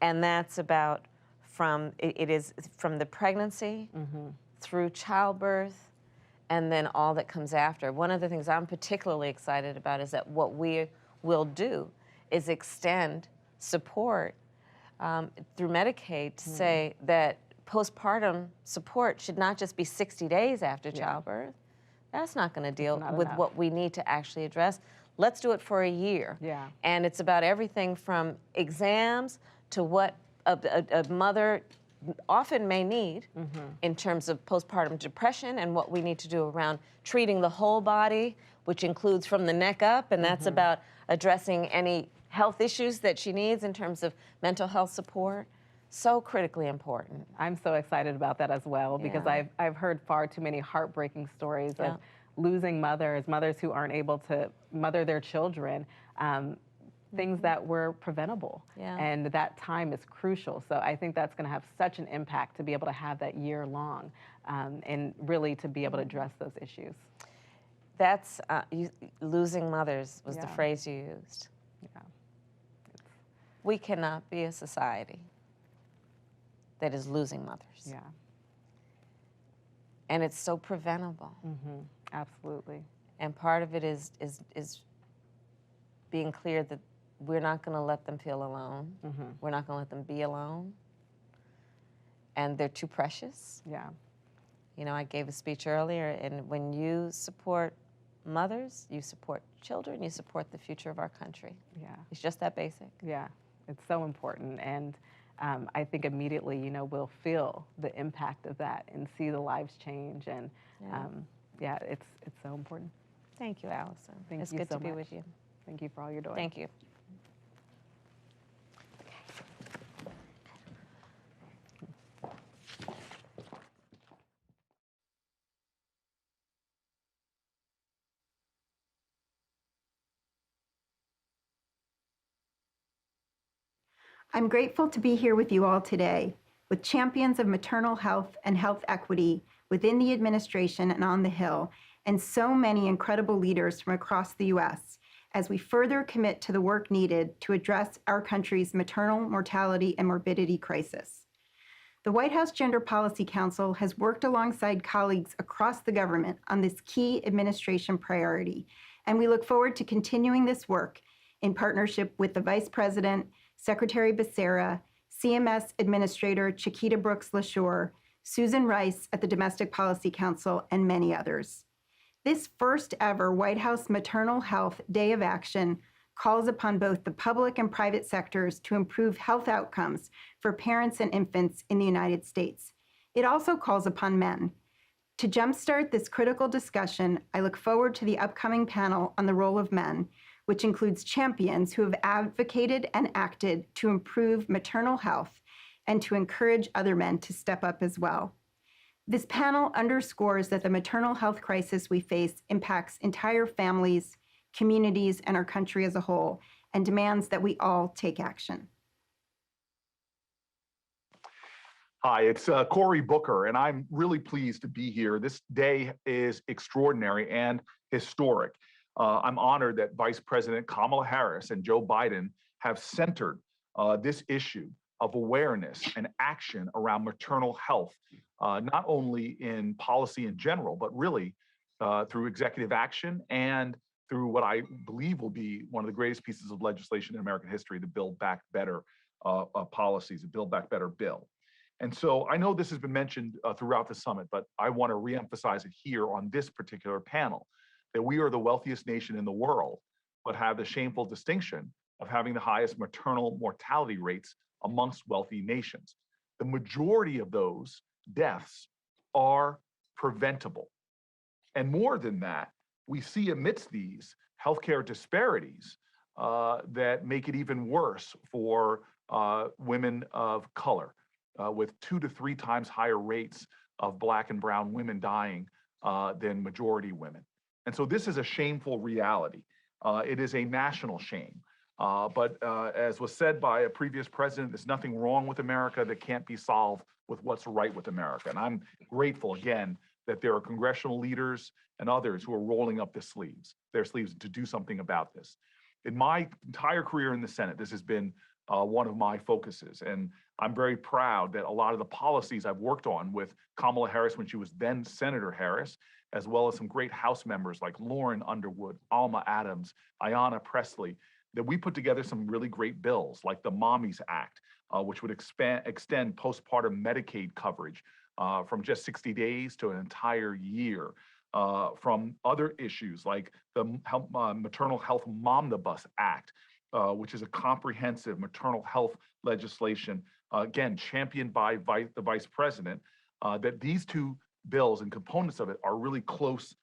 And that's about it is from the pregnancy through childbirth and then all that comes after. One of the things I'm particularly excited about is that what we will do is extend support through Medicaid to say that postpartum support should not just be 60 days after childbirth. That's not going to deal with what we need to actually address. Let's do it for a year. And it's about everything from exams to what a mother often may need in terms of postpartum depression and what we need to do around treating the whole body, which includes from the neck up, and that's about addressing any health issues that she needs in terms of mental health support. So critically important. I'm so excited about that as well because I've heard far too many heartbreaking stories of losing mothers who aren't able to mother their children, things that were preventable. And that time is crucial. So I think that's going to have such an impact to be able to have that year long and really to be able to address those issues. That's losing mothers was the phrase you used. We cannot be a society that is losing mothers. And it's so preventable. Absolutely. And part of it is being clear that we're not going to let them feel alone. We're not going to let them be alone. And they're too precious. I gave a speech earlier, and when you support mothers, you support children, you support the future of our country. It's just that basic. It's so important. And I think immediately, we'll feel the impact of that and see the lives change. And it's so important. Thank you, Allison. It's good so to be much. with you. Thank you for all you're doing. Thank you. I'm grateful to be here with you all today, with champions of maternal health and health equity within the administration and on the Hill, and so many incredible leaders from across the U.S. as we further commit to the work needed to address our country's maternal mortality and morbidity crisis. The White House Gender Policy Council has worked alongside colleagues across the government on this key administration priority, and we look forward to continuing this work in partnership with the Vice President, Secretary Becerra, CMS Administrator Chiquita Brooks-LaSure, Susan Rice at the Domestic Policy Council, and many others. This first ever White House Maternal Health Day of Action calls upon both the public and private sectors to improve health outcomes for parents and infants in the United States. It also calls upon men To jumpstart this critical discussion, I look forward to the upcoming panel on the role of men, which includes champions who have advocated and acted to improve maternal health and to encourage other men to step up as well. This panel underscores that the maternal health crisis we face impacts entire families, communities, and our country as a whole, and demands that we all take action. Hi, it's Cory Booker, and I'm really pleased to be here. This day is extraordinary and historic. I'm honored that Vice President Kamala Harris and Joe Biden have centered this issue of awareness and action around maternal health, not only in policy in general, but really through executive action and through what I believe will be one of the greatest pieces of legislation in American history, the Build Back Better policies, the Build Back Better bill. And so I know this has been mentioned throughout the summit, but I want to reemphasize it here on this particular panel, that we are the wealthiest nation in the world, but have the shameful distinction of having the highest maternal mortality rates amongst wealthy nations. The majority of those deaths are preventable. And more than that, we see amidst these healthcare disparities that make it even worse for women of color, with 2 to 3 times higher rates of Black and brown women dying than majority women. And so this is a shameful reality. It is a national shame. But as was said by a previous president, there's nothing wrong with America that can't be solved with what's right with America. And I'm grateful, again, that there are congressional leaders and others who are rolling up their sleeves to do something about this. In my entire career in the Senate, this has been one of my focuses. And I'm very proud that a lot of the policies I've worked on with Kamala Harris when she was then Senator Harris, as well as some great House members like Lauren Underwood, Alma Adams, Ayanna Pressley, that we put together some really great bills like the Mommies Act, which would extend postpartum Medicaid coverage from just 60 days to an entire year, from other issues like the Maternal Health Momnibus Act, which is a comprehensive maternal health legislation, again, championed by the Vice President, that these two bills and components of it are really close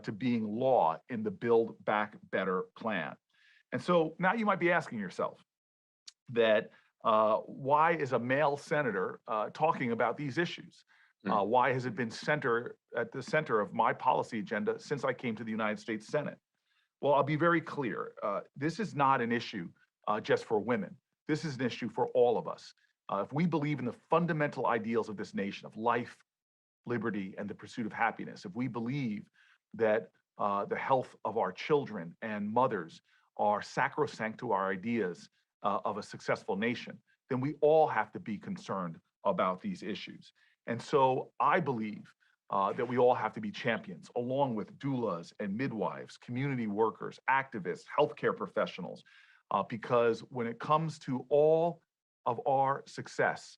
to being law in the Build Back Better plan. And so now you might be asking yourself that why is a male senator talking about these issues? Why has it been at the center of my policy agenda since I came to the United States Senate? Well, I'll be very clear. This is not an issue just for women. This is an issue for all of us. If we believe in the fundamental ideals of this nation of life, liberty, and the pursuit of happiness, if we believe that the health of our children and mothers are sacrosanct to our ideas of a successful nation, then we all have to be concerned about these issues. And so I believe that we all have to be champions, along with doulas and midwives, community workers, activists, healthcare professionals, because when it comes to all of our success,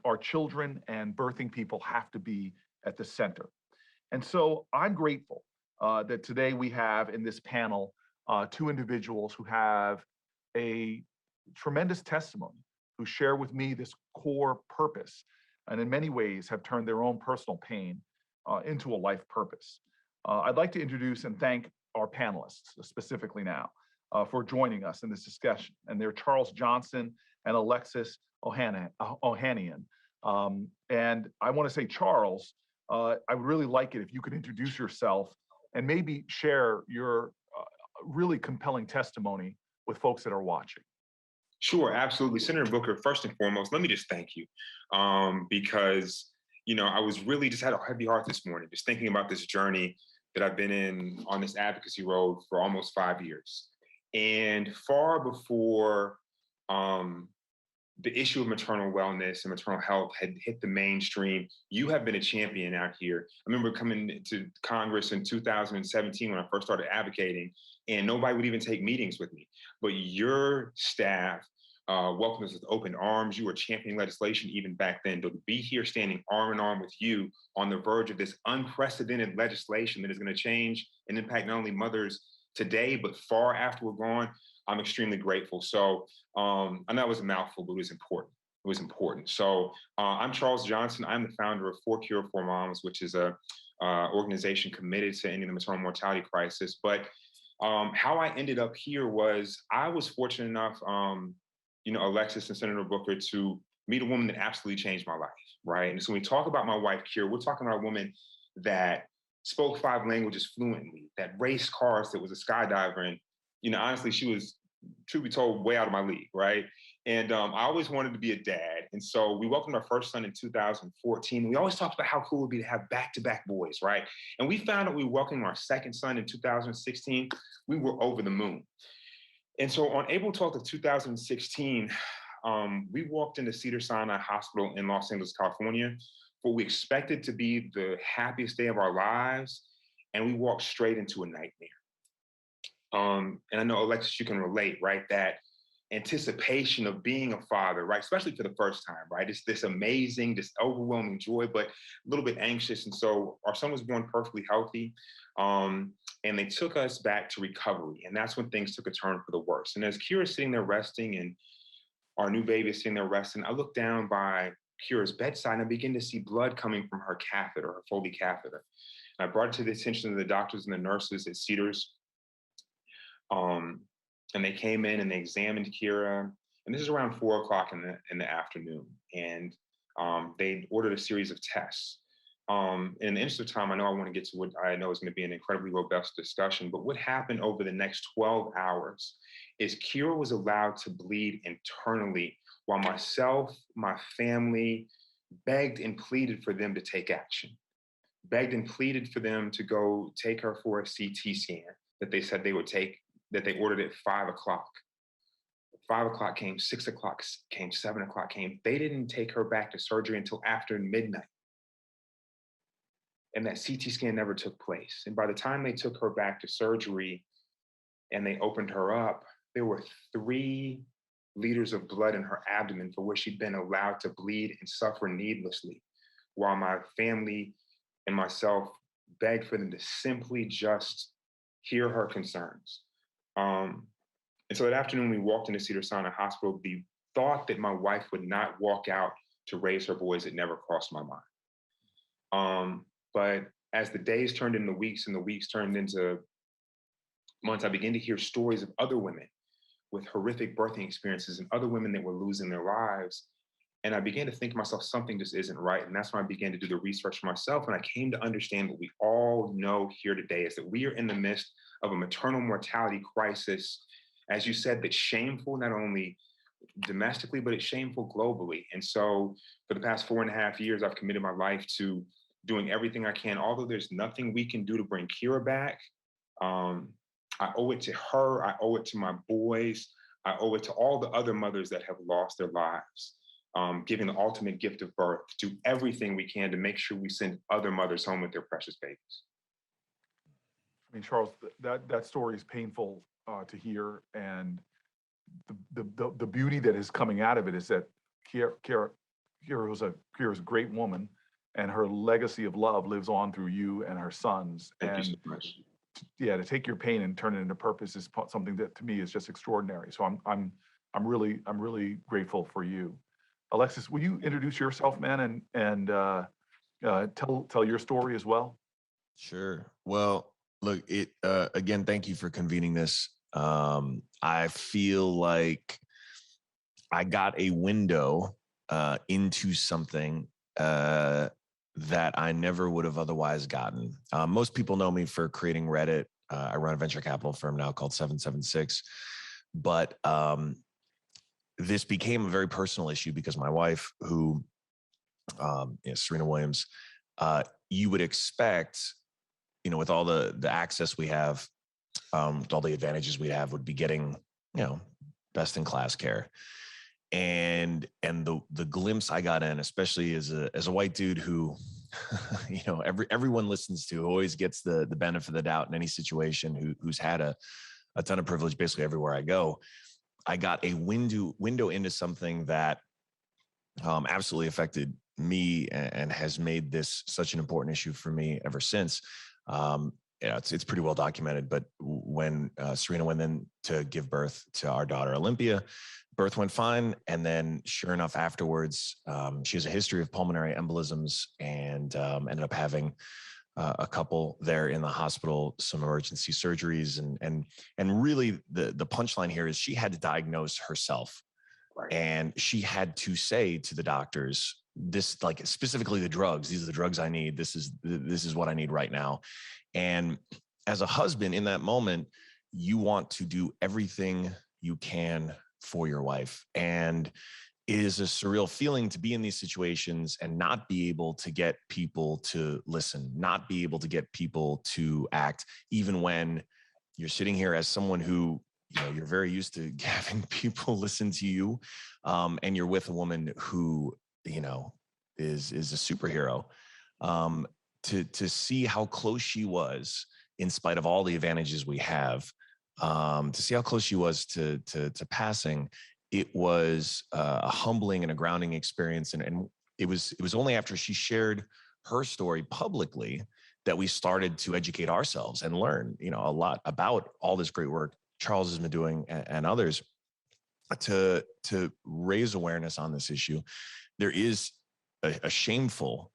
our children and birthing people have to be at the center. And so I'm grateful that today we have in this panel 2 individuals who have a tremendous testimony, who share with me this core purpose, and in many ways have turned their own personal pain into a life purpose. I'd like to introduce and thank our panelists specifically now for joining us in this discussion. And they're Charles Johnson and Alexis Ohanian. And I want to say, Charles, I would really like it if you could introduce yourself and maybe share your really compelling testimony with folks that are watching. Sure, absolutely. Senator Booker, first and foremost, let me just thank you because, I was really just had a heavy heart this morning, just thinking about this journey that I've been in on this advocacy road for almost 5 years. And far before the issue of maternal wellness and maternal health had hit the mainstream, you have been a champion out here. I remember coming to Congress in 2017 when I first started advocating, and nobody would even take meetings with me. But your staff welcomed us with open arms. You were championing legislation even back then. To be here standing arm in arm with you on the verge of this unprecedented legislation that is going to change and impact not only mothers today, but far after we're gone, I'm extremely grateful. So I know it was a mouthful, but it was important. It was important. So I'm Charles Johnson. I'm the founder of 4 Cure for Moms, which is a organization committed to ending the maternal mortality crisis. But how I ended up here was I was fortunate enough, Alexis and Senator Booker, to meet a woman that absolutely changed my life, right? And so when we talk about my wife, Kira, we're talking about a woman that spoke 5 languages fluently, that raced cars, that was a skydiver. And, honestly, she was, truth be told, way out of my league, right? And I always wanted to be a dad. And so we welcomed our first son in 2014. We always talked about how cool it would be to have back-to-back boys, right? And we found out we welcomed our second son in 2016. We were over the moon. And so on April 12th of 2016, we walked into Cedars-Sinai Hospital in Los Angeles, California, for what we expected to be the happiest day of our lives. And we walked straight into a nightmare. And I know, Alexis, you can relate, right? That anticipation of being a father, right? Especially for the first time, right? It's this amazing, this overwhelming joy, but a little bit anxious. And so our son was born perfectly healthy. And they took us back to recovery. And that's when things took a turn for the worse. And as Kira's sitting there resting and our new baby is sitting there resting, I looked down by Kira's bedside and I began to see blood coming from her catheter, her Foley catheter. And I brought it to the attention of the doctors and the nurses at Cedars. And they came in and they examined Kira. And this is around 4 o'clock in the afternoon. And they ordered a series of tests. In the interest of time, I know I want to get to what I know is going to be an incredibly robust discussion, but what happened over the next 12 hours is Kira was allowed to bleed internally while myself, my family begged and pleaded for them to take action, begged and pleaded for them to go take her for a CT scan that they said they would take, that they ordered at 5 o'clock. 5 o'clock came, 6 o'clock came, 7 o'clock came. They didn't take her back to surgery until after midnight. And that CT scan never took place. And by the time they took her back to surgery and they opened her up, there were 3 liters of blood in her abdomen for where she'd been allowed to bleed and suffer needlessly, while my family and myself begged for them to simply just hear her concerns. And so that afternoon, we walked into Cedars-Sinai Hospital. The thought that my wife would not walk out to raise her boys, it never crossed my mind. But as the days turned into weeks and the weeks turned into months, I began to hear stories of other women with horrific birthing experiences and other women that were losing their lives. And I began to think to myself, something just isn't right. And that's when I began to do the research for myself. And I came to understand what we all know here today is that we are in the midst of a maternal mortality crisis, as you said, that's shameful, not only domestically, but it's shameful globally. And so for the past 4.5 years, I've committed my life to doing everything I can. Although there's nothing we can do to bring Kira back, I owe it to her, I owe it to my boys, I owe it to all the other mothers that have lost their lives, giving the ultimate gift of birth, do everything we can to make sure we send other mothers home with their precious babies. I mean, Charles, that story is painful to hear, and the beauty that is coming out of it is that Kira was a great woman, and her legacy of love lives on through you and her sons. Thank you so much. Yeah, to take your pain and turn it into purpose is something that to me is just extraordinary. So I'm really grateful for you. Alexis, will you introduce yourself, man, and tell your story as well? Sure. Well, look, again, thank you for convening this. I feel like I got a window into something that I never would have otherwise gotten. Most people know me for creating Reddit. I run a venture capital firm now called 776. But this became a very personal issue because my wife, who is Serena Williams, you would expect, with all the access we have, with all the advantages we have, would be getting, best in class care. And the glimpse I got in, especially as a white dude who, everyone listens to, who always gets the benefit of the doubt in any situation, who's had a ton of privilege basically everywhere I go. I got a window into something that absolutely affected me and has made this such an important issue for me ever since. It's pretty well documented, but when Serena went in to give birth to our daughter, Olympia, birth went fine. And then sure enough, afterwards, she has a history of pulmonary embolisms and ended up having a couple there in the hospital, some emergency surgeries, and really the punchline here is she had to diagnose herself. Right. And she had to say to the doctors, this, like specifically the drugs, these are the drugs I need. This is what I need right now. And as a husband in that moment, you want to do everything you can for your wife. And it is a surreal feeling to be in these situations and not be able to get people to listen, not be able to get people to act, even when you're sitting here as someone who, you're very used to having people listen to you, and you're with a woman who, is a superhero. To see how close she was, in spite of all the advantages we have, to see how close she was to passing, it was a humbling and a grounding experience. And it was only after she shared her story publicly that we started to educate ourselves and learn, a lot about all this great work Charles has been doing and others to raise awareness on this issue. There is a shameful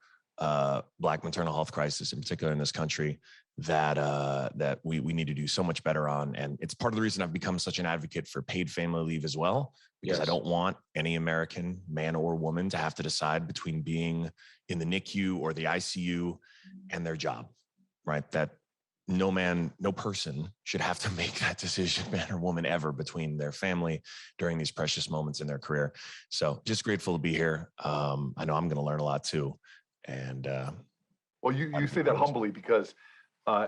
Black maternal health crisis, in particular in this country, that we need to do so much better on. And it's part of the reason I've become such an advocate for paid family leave as well, because I don't want any American man or woman to have to decide between being in the NICU or the ICU and their job, right? That no person should have to make that decision, man or woman, ever, between their family during these precious moments in their career. So just grateful to be here. I know I'm going to learn a lot too. And well, you say that humbly because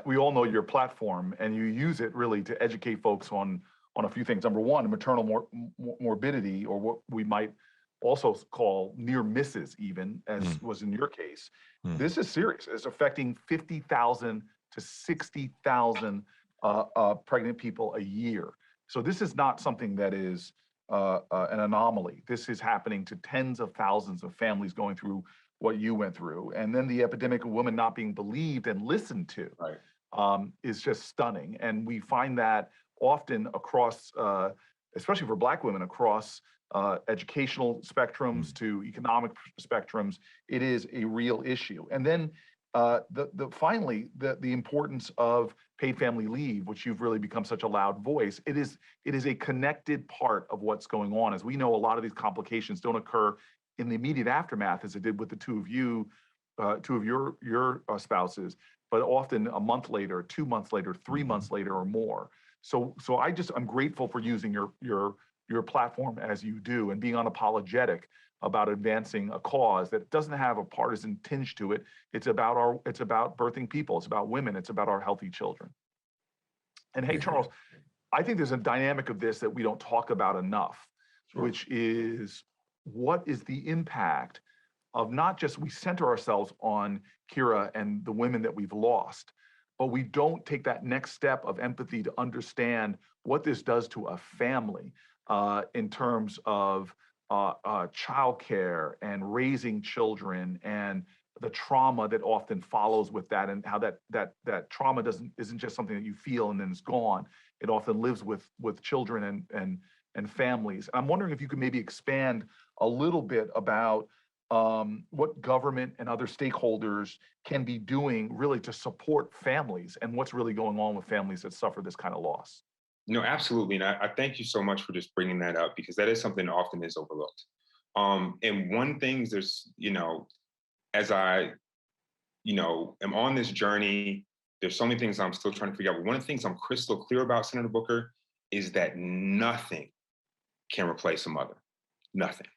we all know your platform and you use it really to educate folks on a few things. Number one, maternal morbidity, or what we might also call near misses, even as was in your case. This is serious. It's affecting 50,000 to 60,000 pregnant people a year. So this is not something that is an anomaly. This is happening to tens of thousands of families going through what you went through. And then the epidemic of women not being believed and listened to is just stunning. And we find that often across, especially for Black women, across educational spectrums to economic spectrums, it is a real issue. And then finally, the importance of paid family leave, which you've really become such a loud voice. It is a connected part of what's going on. As we know, a lot of these complications don't occur in the immediate aftermath, as it did with the two of your spouses, but often a month later, 2 months later, 3 months later, or more. So I'm grateful for using your platform as you do and being unapologetic about advancing a cause that doesn't have a partisan tinge to it. It's about birthing people. It's about women. It's about our healthy children. And hey, Charles, I think there's a dynamic of this that we don't talk about enough, which is what is the impact of not just we center ourselves on Kira and the women that we've lost, but we don't take that next step of empathy to understand what this does to a family in terms of childcare and raising children and the trauma that often follows with that, and how that trauma isn't just something that you feel and then it's gone. It often lives with children and families. I'm wondering if you could maybe expand a little bit about what government and other stakeholders can be doing really to support families and what's really going on with families that suffer this kind of loss. No, absolutely. And I thank you so much for just bringing that up, because that is something that often is overlooked. And one thing there's, as I, am on this journey, there's so many things I'm still trying to figure out. But one of the things I'm crystal clear about, Senator Booker, is that nothing can replace a mother. Nothing.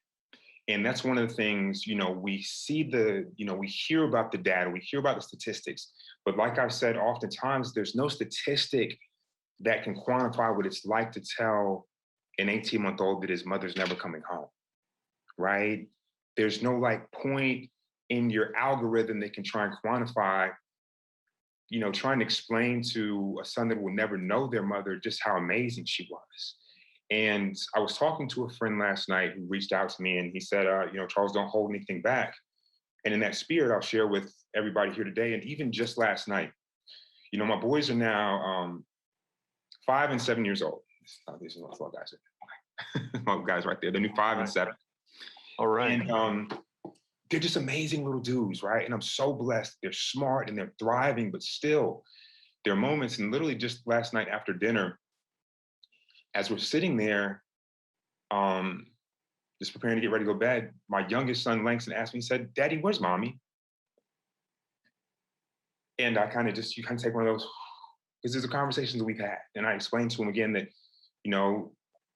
And that's one of the things, we see we hear about the data, we hear about the statistics, but like I've said, oftentimes there's no statistic that can quantify what it's like to tell an 18-month-old that his mother's never coming home, right? There's no point in your algorithm that can try and quantify, trying to explain to a son that will never know their mother just how amazing she was. And I was talking to a friend last night who reached out to me and he said, Charles, don't hold anything back. And in that spirit, I'll share with everybody here today. And even just last night, my boys are now 5 and 7 years old. These are my four guys. My guys right there. They're new 5 and 7. All right. And they're just amazing little dudes, right? And I'm so blessed. They're smart and they're thriving, but still, there are moments, and literally just last night after dinner, as we're sitting there, just preparing to get ready to go to bed, my youngest son, Langston, asked me, he said, "Daddy, where's mommy?" And I kind of just, you kind of take one of those, because there's a conversations that we've had. And I explained to him again that, you know,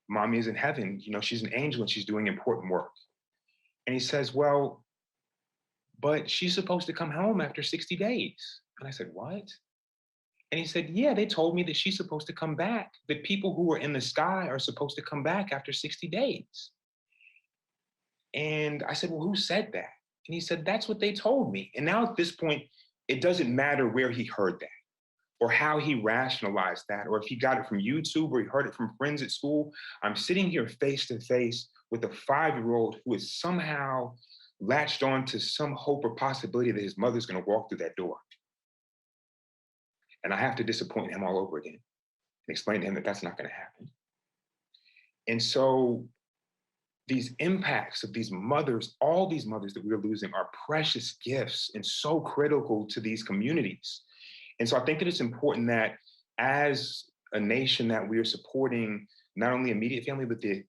mommy is in heaven. You know, she's an angel and she's doing important work. And he says, "Well, but she's supposed to come home after 60 days. And I said, "What?" And he said, "Yeah, they told me that she's supposed to come back. The people who are in the sky are supposed to come back after 60 days. And I said, "Well, who said that?" And he said, "That's what they told me." And now at this point, it doesn't matter where he heard that or how he rationalized that, or if he got it from YouTube or he heard it from friends at school. I'm sitting here face to face with a 5-year-old who is somehow latched on to some hope or possibility that his mother's going to walk through that door. And I have to disappoint him all over again and explain to him that that's not going to happen. And so these impacts of these mothers, all these mothers that we're losing, are precious gifts and so critical to these communities. And so I think that it's important that as a nation that we are supporting not only immediate family, but the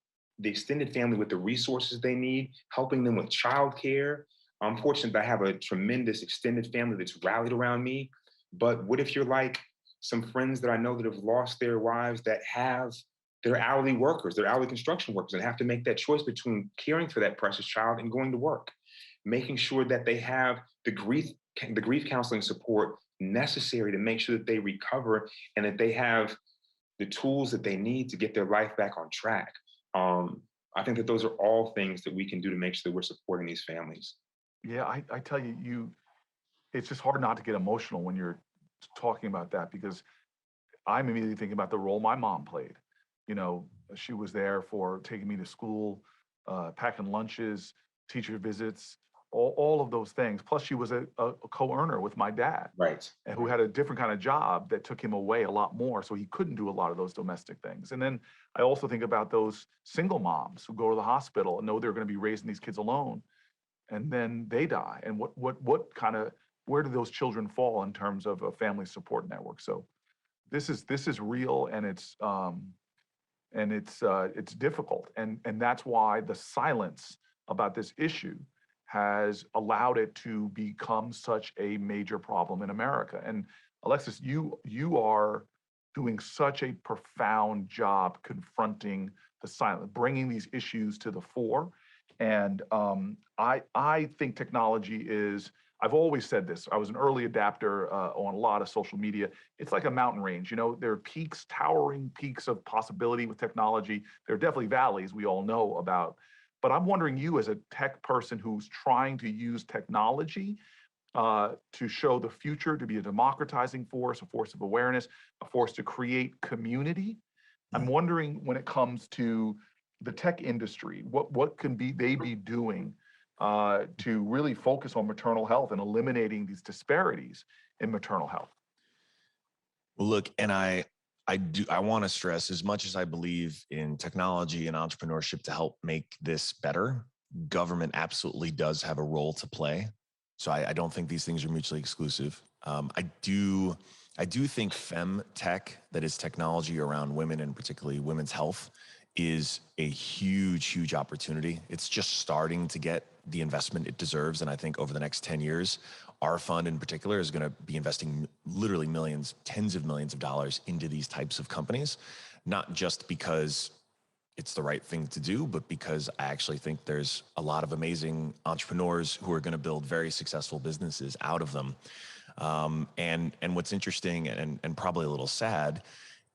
extended family with the resources they need, helping them with childcare. I'm fortunate that I have a tremendous extended family that's rallied around me. But what if you're like some friends that I know that have lost their wives, that have, they're hourly workers, they're hourly construction workers, and have to make that choice between caring for that precious child and going to work, making sure that they have the grief counseling support necessary to make sure that they recover and that they have the tools that they need to get their life back on track. I think that those are all things that we can do to make sure that we're supporting these families. Yeah, I tell you, it's just hard not to get emotional when you're talking about that, because I'm immediately thinking about the role my mom played. You know, she was there for taking me to school, packing lunches, teacher visits, all of those things. Plus, she was a co-earner with my dad, right, and who had a different kind of job that took him away a lot more, so he couldn't do a lot of those domestic things. And then I also think about those single moms who go to the hospital and know they're going to be raising these kids alone, and then they die. And what kind of, where do those children fall in terms of a family support network? So this is real, and it's difficult, and that's why the silence about this issue has allowed it to become such a major problem in America. And Alexis, you are doing such a profound job confronting the silence, bringing these issues to the fore. And I think technology is, I've always said this, I was an early adapter on a lot of social media. It's like a mountain range. You know, there are peaks, towering peaks of possibility with technology. There are definitely valleys we all know about. But I'm wondering, you as a tech person who's trying to use technology to show the future, to be a democratizing force, a force of awareness, a force to create community. I'm wondering, when it comes to the tech industry, what can they be doing to really focus on maternal health and eliminating these disparities in maternal health? Well, look, and I want to stress, as much as I believe in technology and entrepreneurship to help make this better, government absolutely does have a role to play. So I don't think these things are mutually exclusive. I do think fem tech, that is technology around women and particularly women's health, is a huge, huge opportunity. It's just starting to get the investment it deserves. And I think over the next 10 years, our fund in particular is going to be investing literally millions, tens of millions of dollars into these types of companies, not just because it's the right thing to do, but because I actually think there's a lot of amazing entrepreneurs who are going to build very successful businesses out of them. And what's interesting and probably a little sad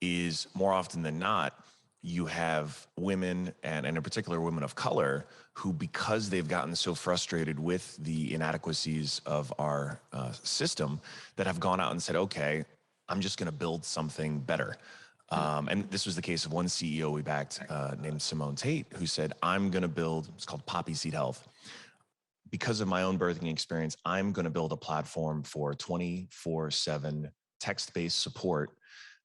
is, more often than not, you have women, and in particular women of color, who, because they've gotten so frustrated with the inadequacies of our system, that have gone out and said, okay, I'm just going to build something better. And this was the case of one CEO we backed named Simone Tate, who said, I'm going to build, it's called Poppy Seed Health. Because of my own birthing experience, I'm going to build a platform for 24/7 text-based support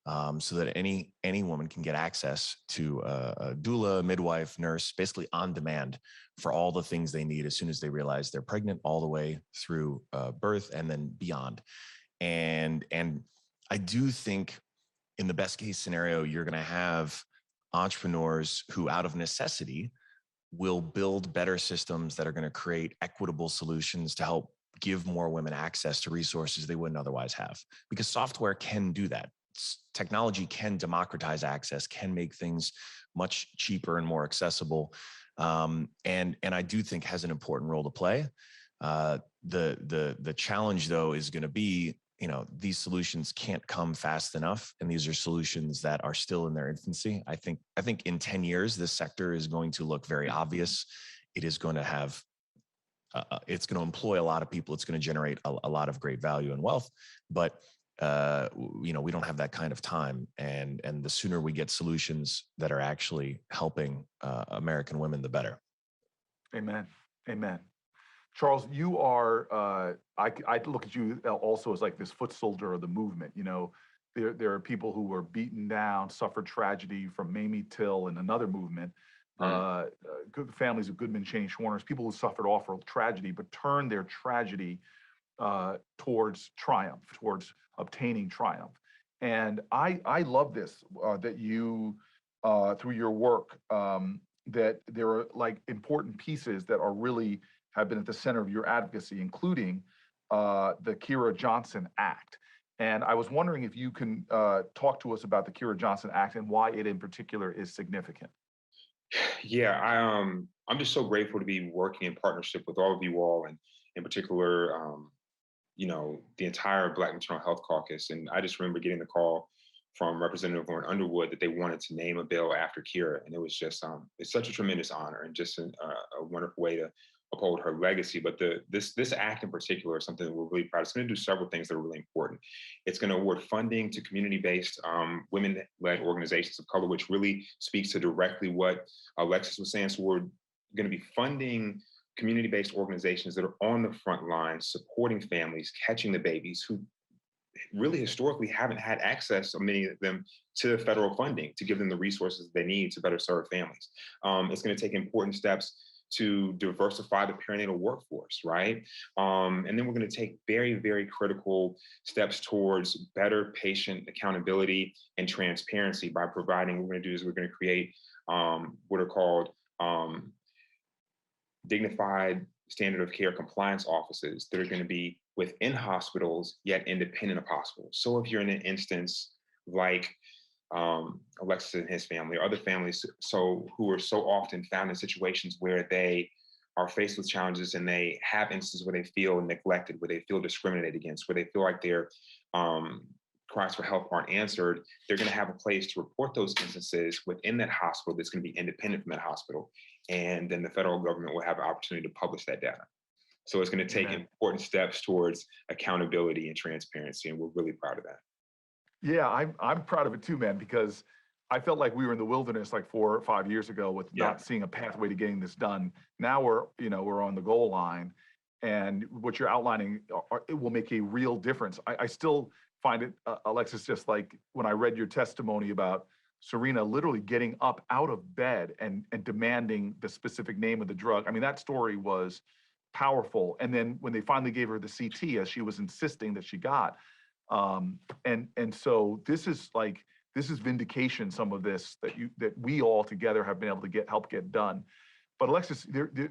so that any woman can get access to a doula, midwife, nurse, basically on demand for all the things they need as soon as they realize they're pregnant, all the way through birth and then beyond. And I do think in the best case scenario, you're going to have entrepreneurs who, out of necessity, will build better systems that are going to create equitable solutions to help give more women access to resources they wouldn't otherwise have. Because software can do that. Technology can democratize access, can make things much cheaper and more accessible, and I do think has an important role to play. The challenge, though, is going to be, these solutions can't come fast enough, and these are solutions that are still in their infancy. I think in 10 years, this sector is going to look very obvious. It is going to have, it's going to employ a lot of people. It's going to generate a lot of great value and wealth, but we don't have that kind of time. And the sooner we get solutions that are actually helping American women, the better. Amen. Amen. Charles, you are, I look at you also as like this foot soldier of the movement. There are people who were beaten down, suffered tragedy from Mamie Till and another movement, good families of Goodman, Cheney, Schwarners, people who suffered awful tragedy, but turned their tragedy towards triumph, towards obtaining triumph. And I love this, that you, through your work, that there are like important pieces that are really have been at the center of your advocacy, including the Kira Johnson Act. And I was wondering if you can talk to us about the Kira Johnson Act and why it in particular is significant. Yeah, I'm just so grateful to be working in partnership with all of you all, and in particular, the entire Black Maternal Health Caucus. And I just remember getting the call from Representative Lauren Underwood that they wanted to name a bill after Kira. And it was just, it's such a tremendous honor and just a wonderful way to uphold her legacy. But this act in particular is something that we're really proud of. It's going to do several things that are really important. It's going to award funding to community-based women-led organizations of color, which really speaks to directly what Alexis was saying. So we're going to be funding community-based organizations that are on the front lines, supporting families, catching the babies who really historically haven't had access, many of them, to federal funding to give them the resources they need to better serve families. It's going to take important steps to diversify the perinatal workforce, right? And then we're going to take very, very critical steps towards better patient accountability and transparency by providing, what we're going to do is we're going to create what are called dignified standard of care compliance offices that are going to be within hospitals, yet independent of hospitals. So if you're in an instance like Alexis and his family, or other families who are so often found in situations where they are faced with challenges and they have instances where they feel neglected, where they feel discriminated against, where they feel like their cries for help aren't answered, they're going to have a place to report those instances within that hospital that's going to be independent from that hospital. And then the federal government will have an opportunity to publish that data. So it's going to take important steps towards accountability and transparency, and we're really proud of that. Yeah, I'm proud of it too, man, because I felt like we were in the wilderness like 4 or 5 years ago with not seeing a pathway to getting this done. Now we're on the goal line, and what you're outlining, it will make a real difference. I still find it, Alexis, just like when I read your testimony about Serena literally getting up out of bed and demanding the specific name of the drug. I mean, that story was powerful. And then when they finally gave her the CT, as she was insisting that she got, and so this is vindication, some of this that we all together have been able to help get done. But Alexis,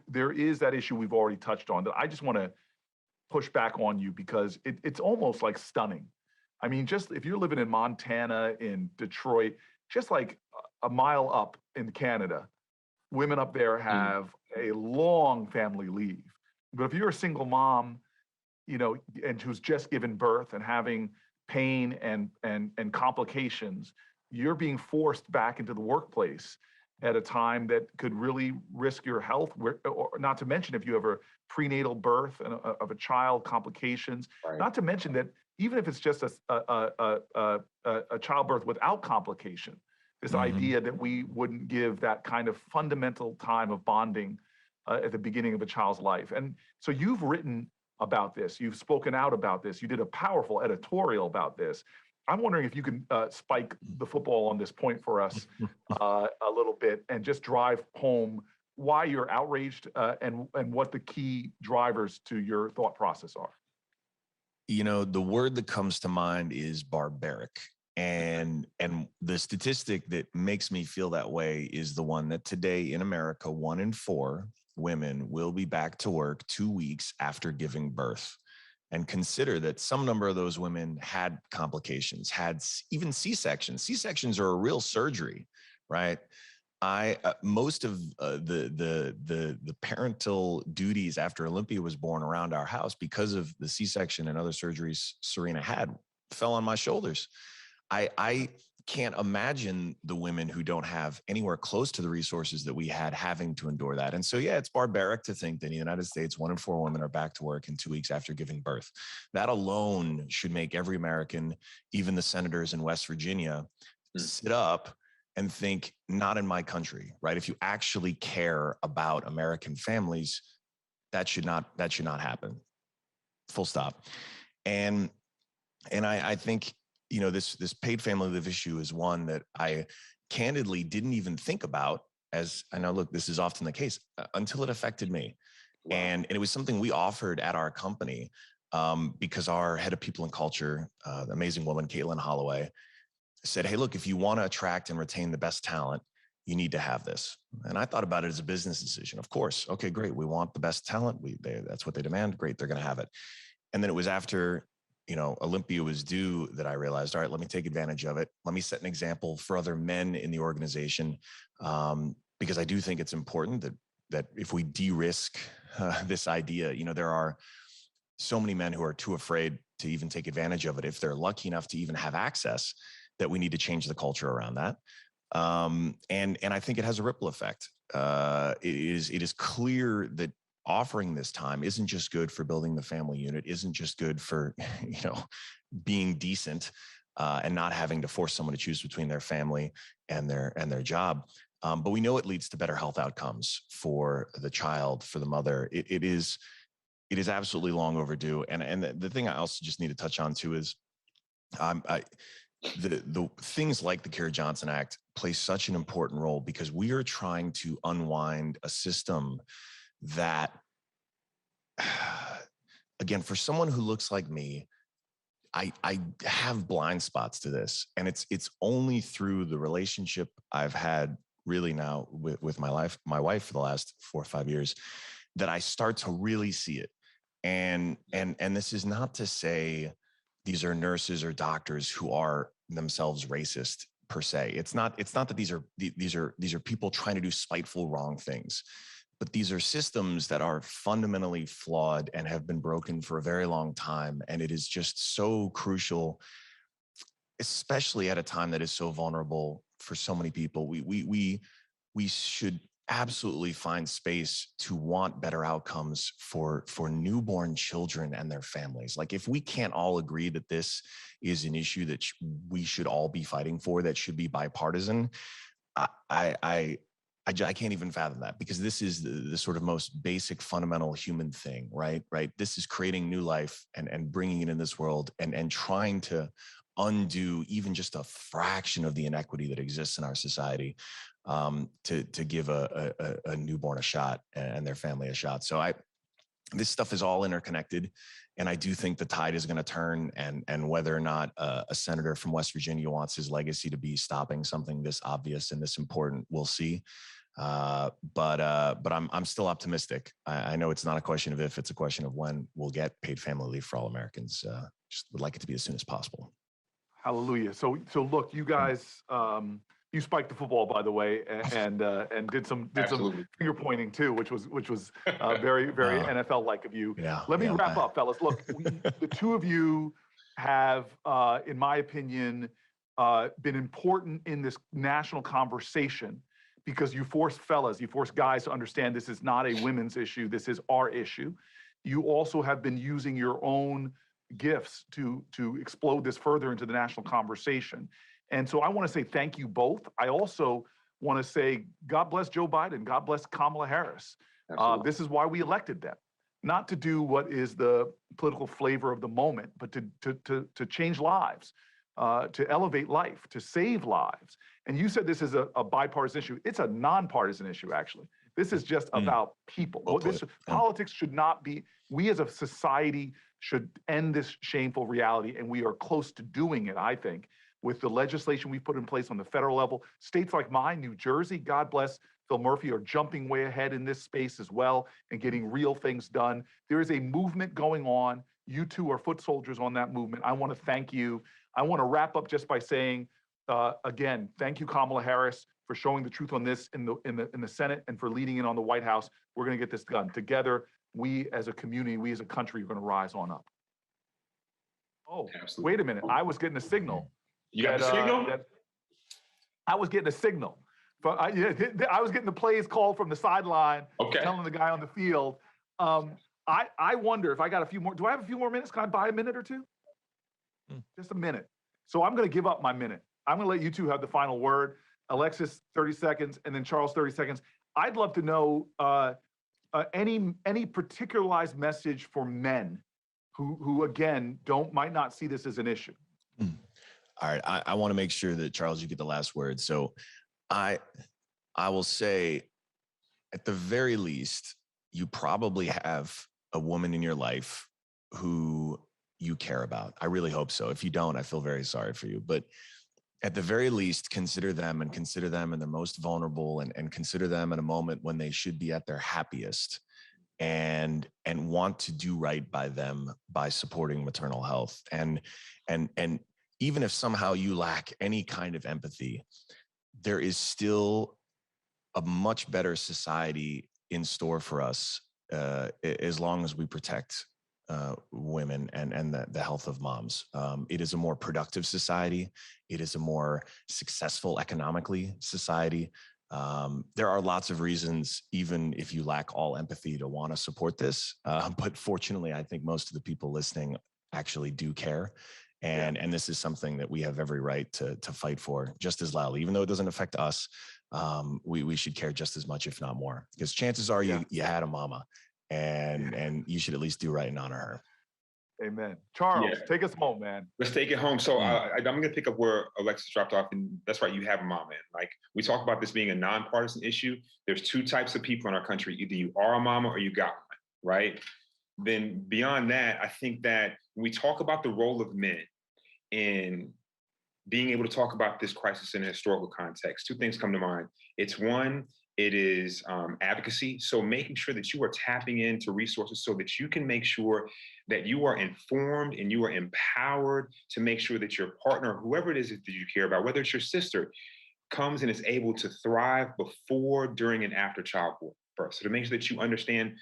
there is that issue we've already touched on that I just want to push back on you, because it's almost like stunning. I mean, just if you're living in Montana, in Detroit, just like a mile up in Canada, women up there have a long family leave. But if you're a single mom, and who's just given birth and having pain and complications, you're being forced back into the workplace at a time that could really risk your health, or not to mention if you have a prenatal birth of a child, complications, not to mention that even if it's just a childbirth without complication, this idea that we wouldn't give that kind of fundamental time of bonding at the beginning of a child's life. And so you've written about this, you've spoken out about this, you did a powerful editorial about this. I'm wondering if you can spike the football on this point for us a little bit and just drive home why you're outraged and what the key drivers to your thought process are. You know, the word that comes to mind is barbaric. And the statistic that makes me feel that way is the one that today in America, 1 in 4 women will be back to work 2 weeks after giving birth. And consider that some number of those women had complications, had even C-sections. C-sections are a real surgery, right? Most of the parental duties after Olympia was born around our house because of the C-section and other surgeries Serena had fell on my shoulders. I can't imagine the women who don't have anywhere close to the resources that we had having to endure that. And so, yeah, it's barbaric to think that in the United States, 1 in 4 women are back to work in 2 weeks after giving birth. That alone should make every American, even the senators in West Virginia, sit up and think, not in my country, right? If you actually care about American families, that should not happen. Full stop. And I think, you know, this paid family leave issue is one that I candidly didn't even think about, as I know, look, this is often the case, until it affected me. Wow. And it was something we offered at our company because our head of people and culture, the amazing woman, Caitlin Holloway, said, hey, look, if you want to attract and retain the best talent, you need to have this. And I thought about it as a business decision. Of course. Okay, great. We want the best talent. That's what they demand. Great. They're going to have it. And then it was after, you know, Olympia was due that I realized, all right, let me take advantage of it. Let me set an example for other men in the organization, because I do think it's important that if we de-risk this idea, you know, there are so many men who are too afraid to even take advantage of it if they're lucky enough to even have access, that we need to change the culture around that. And I think it has a ripple effect. It is clear that offering this time isn't just good for building the family unit, isn't just good for, you know, being decent and not having to force someone to choose between their family and their job. But we know it leads to better health outcomes for the child, for the mother. It is absolutely long overdue. And the thing I also just need to touch on too is the things like the Kara Johnson Act play such an important role because we are trying to unwind a system that, again, for someone who looks like me, I have blind spots to this. And it's only through the relationship I've had really now with my wife for the last 4 or 5 years that I start to really see it. And this is not to say these are nurses or doctors who are themselves racist per se. It's not that these are people trying to do spiteful, wrong things, but these are systems that are fundamentally flawed and have been broken for a very long time. And it is just so crucial, especially at a time that is so vulnerable for so many people. We should absolutely find space to want better outcomes for newborn children and their families. Like, if we can't all agree that this is an issue that we should all be fighting for, that should be bipartisan, I can't even fathom that, because this is the sort of most basic fundamental human thing, right? This is creating new life and bringing it in this world and trying to undo even just a fraction of the inequity that exists in our society, to give a newborn a shot and their family a shot. So this stuff is all interconnected, and I do think the tide is going to turn. And whether or not a senator from West Virginia wants his legacy to be stopping something this obvious and this important, we'll see. But I'm still optimistic. I know it's not a question of if, it's a question of when we'll get paid family leave for all Americans. Just would like it to be as soon as possible. Hallelujah. So look, you guys, you spiked the football, by the way, and did some finger pointing too, which was very NFL like of you. Yeah, Let me wrap up, fellas. Look, the two of you have, in my opinion, been important in this national conversation because you force guys to understand this is not a women's issue. This is our issue. You also have been using your own gifts to explode this further into the national conversation. And so I want to say thank you both. I also want to say God bless Joe Biden. God bless Kamala Harris. This is why we elected them. Not to do what is the political flavor of the moment, but to change lives. to elevate life, to save lives. And you said this is a bipartisan issue. It's a nonpartisan issue, actually. This is just about people. Politics should not be, we as a society should end this shameful reality, and we are close to doing it, I think, with the legislation we put in place on the federal level. States like mine, New Jersey, God bless Phil Murphy, are jumping way ahead in this space as well and getting real things done. There is a movement going on. You two are foot soldiers on that movement. I want to thank you. I want to wrap up just by saying, again, thank you, Kamala Harris, for showing the truth on this in the Senate and for leading in on the White House. We're going to get this done together. We as a community, we as a country are going to rise on up. Oh, absolutely. Wait a minute. I was getting a signal. You got the signal? I was getting a signal. I was getting the plays called from the sideline, telling the guy on the field. I wonder if I got a few more. Do I have a few more minutes? Can I buy a minute or two? Just a minute. So I'm going to give up my minute. I'm going to let you two have the final word. Alexis, 30 seconds, and then Charles, 30 seconds. I'd love to know any particularized message for men who again, might not see this as an issue. All right, I want to make sure that, Charles, you get the last word. So I will say, at the very least, you probably have a woman in your life who you care about. I really hope so. If you don't, I feel very sorry for you. But at the very least, consider them in their most vulnerable, and consider them in a moment when they should be at their happiest, and want to do right by them by supporting maternal health. And even if somehow you lack any kind of empathy, there is still a much better society in store for us as long as we protect women and the health of moms. It is a more productive society. It is a more successful economically society. There are lots of reasons, even if you lack all empathy, to want to support this. But fortunately, I think most of the people listening actually do care. And this is something that we have every right to fight for just as loudly. Even though it doesn't affect us, we should care just as much, if not more. Because chances are you had a mama, and you should at least do right and honor her. Amen. Charles, take us home, man. Let's take it home. So I'm going to pick up where Alexis dropped off, and that's right, you have a mom, man. Like, we talk about this being a nonpartisan issue. There's two types of people in our country. Either you are a mama or you got one, right? Then beyond that, I think that when we talk about the role of men in being able to talk about this crisis in a historical context, two things come to mind. It's one, it is advocacy. So making sure that you are tapping into resources so that you can make sure that you are informed and you are empowered to make sure that your partner, whoever it is that you care about, whether it's your sister, comes and is able to thrive before, during, and after childbirth. So to make sure that you understand,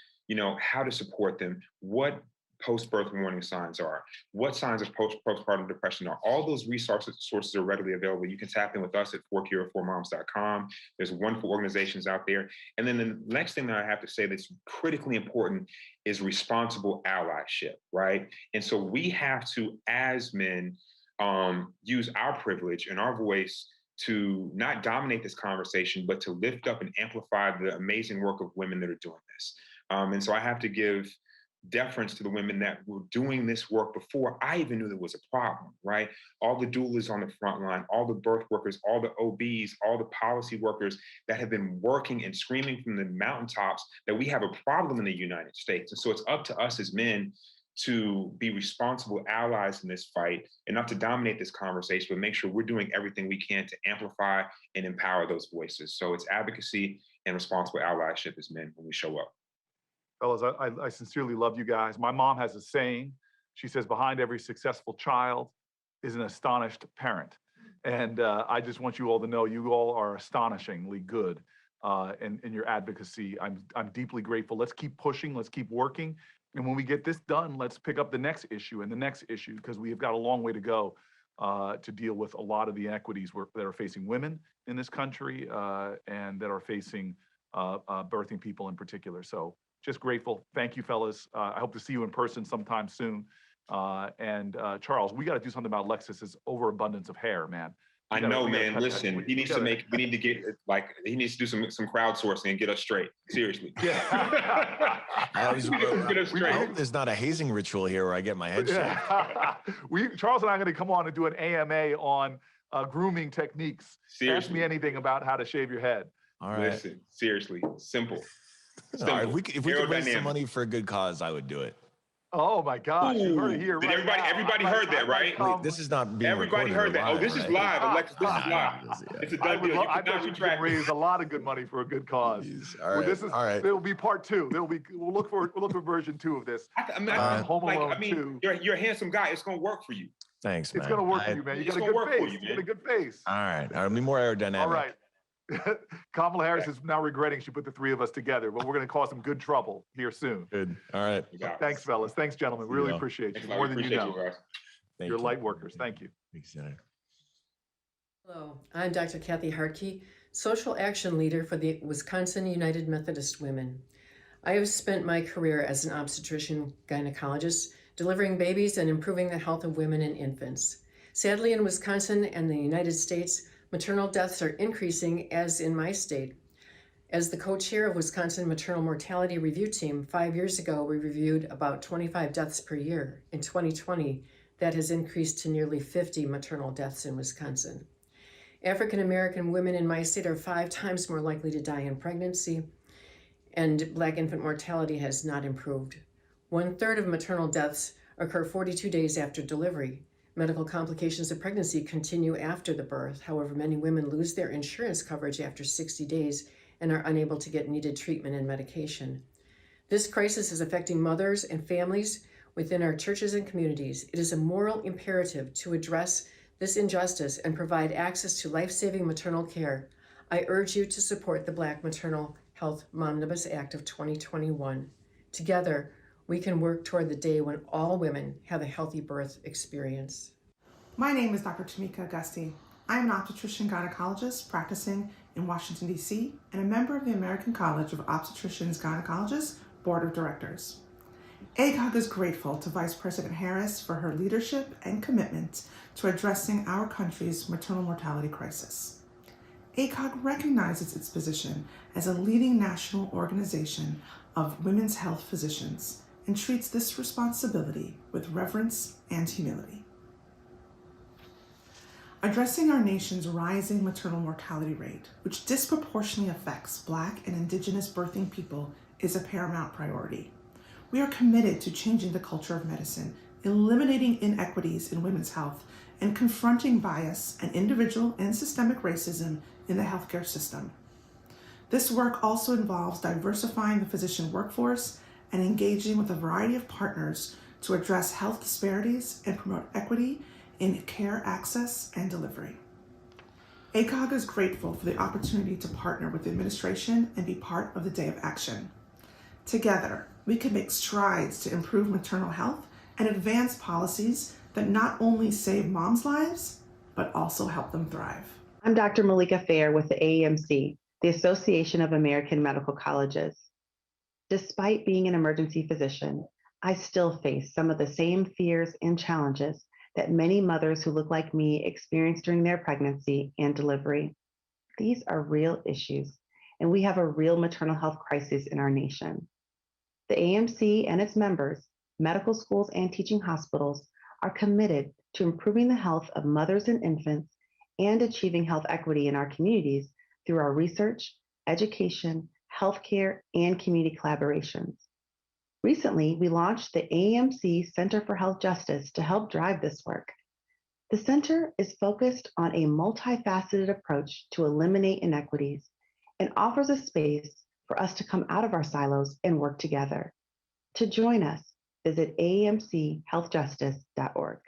how to support them, what post-birth warning signs are, what signs of postpartum depression are. All those sources are readily available. You can tap in with us at forcure4moms.com. There's wonderful organizations out there. And then the next thing that I have to say that's critically important is responsible allyship, right? And so we have to, as men, use our privilege and our voice to not dominate this conversation, but to lift up and amplify the amazing work of women that are doing this. And so I have to give deference to the women that were doing this work before I even knew there was a problem, right? All the doulas on the front line, all the birth workers, all the OBs, all the policy workers that have been working and screaming from the mountaintops that we have a problem in the United States. And so it's up to us as men to be responsible allies in this fight, and not to dominate this conversation, but make sure we're doing everything we can to amplify and empower those voices. So it's advocacy and responsible allyship as men when we show up. Fellas, I sincerely love you guys. My mom has a saying. She says, behind every successful child is an astonished parent. And I just want you all to know you all are astonishingly good in your advocacy. I'm deeply grateful. Let's keep pushing. Let's keep working. And when we get this done, let's pick up the next issue and the next issue, because we have got a long way to go to deal with a lot of the inequities that are facing women in this country and that are facing birthing people in particular. So just grateful. Thank you, fellas. I hope to see you in person sometime soon. And Charles, we got to do something about Alexis's overabundance of hair, man. I know, man. Listen, he needs to make. We need to get he needs to do some crowdsourcing and get us straight. Seriously. I hope there's not a hazing ritual here where I get my head shaved. Charles and I are going to come on and do an AMA on grooming techniques. Seriously. Ask me anything about how to shave your head. All right. Listen, seriously, simple. All right, if we could raise some money for a good cause, I would do it. Oh my gosh, you heard it here. Did everybody heard that, right? Wait, this is not being Everybody heard that. live, Oh, this is right? live, Alexis. This is live. It's a done deal. I bet you can raise a lot of good money for a good cause. All right. All right. There will be part 2. We'll look for version 2 of this. Home Alone 2. You're a handsome guy. It's gonna work for you. Thanks, man. It's gonna work for you, man. You got a good face. You got a good face. All right. I'll be more aerodynamic. All right. Kamala Harris is now regretting she put the 3 of us together, but we're going to cause some good trouble here soon. Good. All right. Thanks, fellas. Thanks, gentlemen. Really appreciate you. More than you know. Thank You're you. light workers. Thank you. Hello, I'm Dr. Kathy Hartke, Social Action Leader for the Wisconsin United Methodist Women. I have spent my career as an obstetrician gynecologist, delivering babies and improving the health of women and infants. Sadly, in Wisconsin and the United States, maternal deaths are increasing, as in my state. As the co-chair of Wisconsin Maternal Mortality Review Team, 5 years ago, we reviewed about 25 deaths per year. In 2020, that has increased to nearly 50 maternal deaths in Wisconsin. African American women in my state are 5 times more likely to die in pregnancy, and Black infant mortality has not improved. 1/3 of maternal deaths occur 42 days after delivery. Medical complications of pregnancy continue after the birth. However, many women lose their insurance coverage after 60 days and are unable to get needed treatment and medication. This crisis is affecting mothers and families within our churches and communities. It is a moral imperative to address this injustice and provide access to life-saving maternal care. I urge you to support the Black Maternal Health Momnibus Act of 2021. Together, we can work toward the day when all women have a healthy birth experience. My name is Dr. Tamika Augusti. I am an obstetrician gynecologist practicing in Washington, D.C., and a member of the American College of Obstetricians Gynecologists Board of Directors. ACOG is grateful to Vice President Harris for her leadership and commitment to addressing our country's maternal mortality crisis. ACOG recognizes its position as a leading national organization of women's health physicians and treats this responsibility with reverence and humility. Addressing our nation's rising maternal mortality rate, which disproportionately affects Black and Indigenous birthing people, is a paramount priority. We are committed to changing the culture of medicine, eliminating inequities in women's health, and confronting bias and individual and systemic racism in the healthcare system. This work also involves diversifying the physician workforce and engaging with a variety of partners to address health disparities and promote equity in care access and delivery. ACOG is grateful for the opportunity to partner with the administration and be part of the Day of Action. Together, we can make strides to improve maternal health and advance policies that not only save moms' lives, but also help them thrive. I'm Dr. Malika Fair with the AAMC, the Association of American Medical Colleges. Despite being an emergency physician, I still face some of the same fears and challenges that many mothers who look like me experience during their pregnancy and delivery. These are real issues, and we have a real maternal health crisis in our nation. The AMC and its members, medical schools and teaching hospitals, are committed to improving the health of mothers and infants and achieving health equity in our communities through our research, education, healthcare, and community collaborations. Recently, we launched the AMC Center for Health Justice to help drive this work. The center is focused on a multifaceted approach to eliminate inequities and offers a space for us to come out of our silos and work together. To join us, visit aamchealthjustice.org.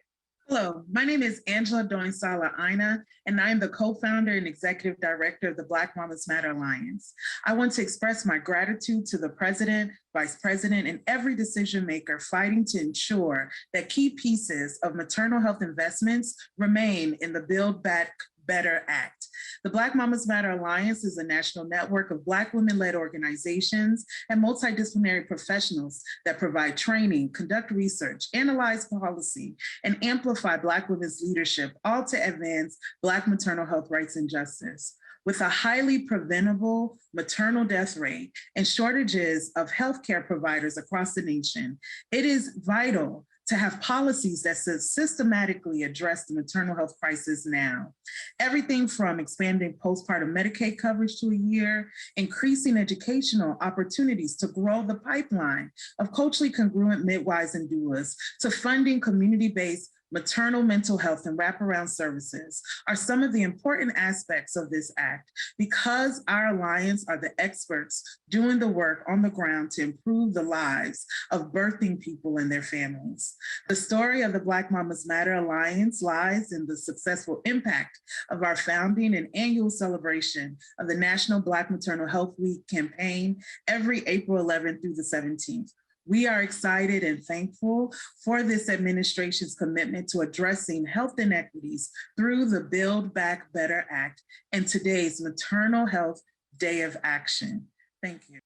Hello, my name is Angela Doinsala Aina, and I am the co-founder and executive director of the Black Mamas Matter Alliance. I want to express my gratitude to the president, vice president, and every decision maker fighting to ensure that key pieces of maternal health investments remain in the Build Back Better Act. The Black Mamas Matter Alliance is a national network of Black women-led organizations and multidisciplinary professionals that provide training, conduct research, analyze policy, and amplify Black women's leadership, all to advance Black maternal health rights and justice. With a highly preventable maternal death rate and shortages of healthcare providers across the nation, it is vital to have policies that systematically address the maternal health crisis now. Everything from expanding postpartum Medicaid coverage to a year, increasing educational opportunities to grow the pipeline of culturally congruent midwives and doulas, to funding community-based maternal mental health and wraparound services are some of the important aspects of this act, because our alliance are the experts doing the work on the ground to improve the lives of birthing people and their families. The story of the Black Mamas Matter Alliance lies in the successful impact of our founding and annual celebration of the National Black Maternal Health Week campaign every April 11th through the 17th. We are excited and thankful for this administration's commitment to addressing health inequities through the Build Back Better Act and today's Maternal Health Day of Action. Thank you.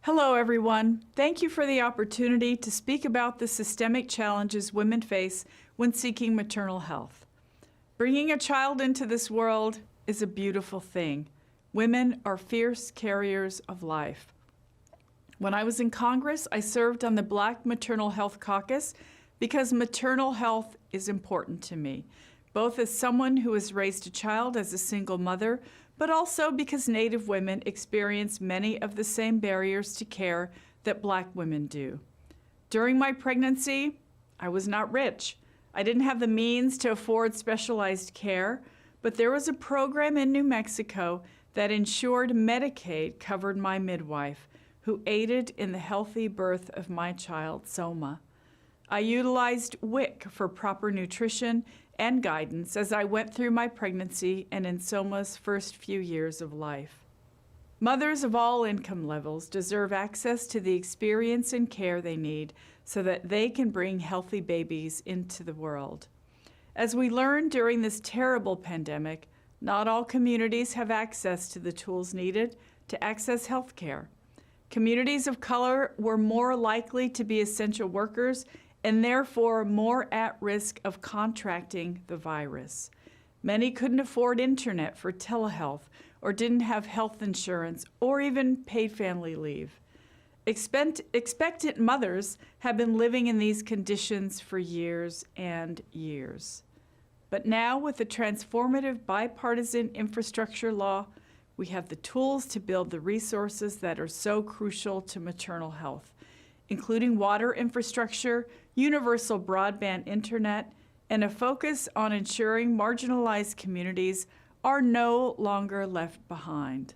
Hello, everyone. Thank you for the opportunity to speak about the systemic challenges women face when seeking maternal health. Bringing a child into this world is a beautiful thing. Women are fierce carriers of life. When I was in Congress, I served on the Black Maternal Health Caucus because maternal health is important to me, both as someone who has raised a child as a single mother, but also because Native women experience many of the same barriers to care that Black women do. During my pregnancy, I was not rich. I didn't have the means to afford specialized care, but there was a program in New Mexico that ensured Medicaid covered my midwife, who aided in the healthy birth of my child, Soma. I utilized WIC for proper nutrition and guidance as I went through my pregnancy and in Soma's first few years of life. Mothers of all income levels deserve access to the experience and care they need so that they can bring healthy babies into the world. As we learned during this terrible pandemic, not all communities have access to the tools needed to access health care. Communities of color were more likely to be essential workers and therefore more at risk of contracting the virus. Many couldn't afford internet for telehealth or didn't have health insurance or even paid family leave. Expectant mothers have been living in these conditions for years and years. But now, with the transformative bipartisan infrastructure law, we have the tools to build the resources that are so crucial to maternal health, including water infrastructure, universal broadband internet, and a focus on ensuring marginalized communities are no longer left behind.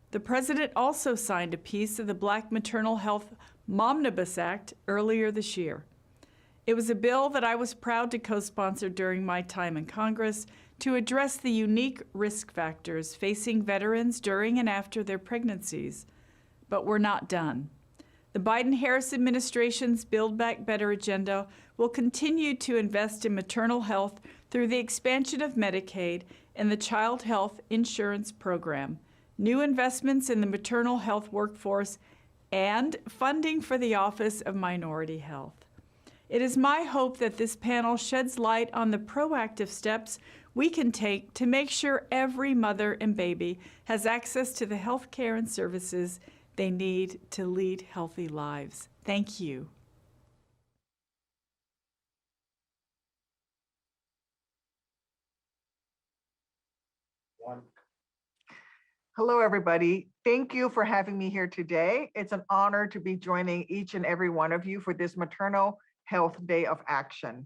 The President also signed a piece of the Black Maternal Health Momnibus Act earlier this year. It was a bill that I was proud to co-sponsor during my time in Congress to address the unique risk factors facing veterans during and after their pregnancies. But we're not done. The Biden-Harris administration's Build Back Better agenda will continue to invest in maternal health through the expansion of Medicaid and the Child Health Insurance Program, new investments in the maternal health workforce, and funding for the Office of Minority Health. It is my hope that this panel sheds light on the proactive steps we can take to make sure every mother and baby has access to the health care and services they need to lead healthy lives. Thank you. Hello, everybody. Thank you for having me here today. It's an honor to be joining each and every one of you for this Maternal Health Day of Action.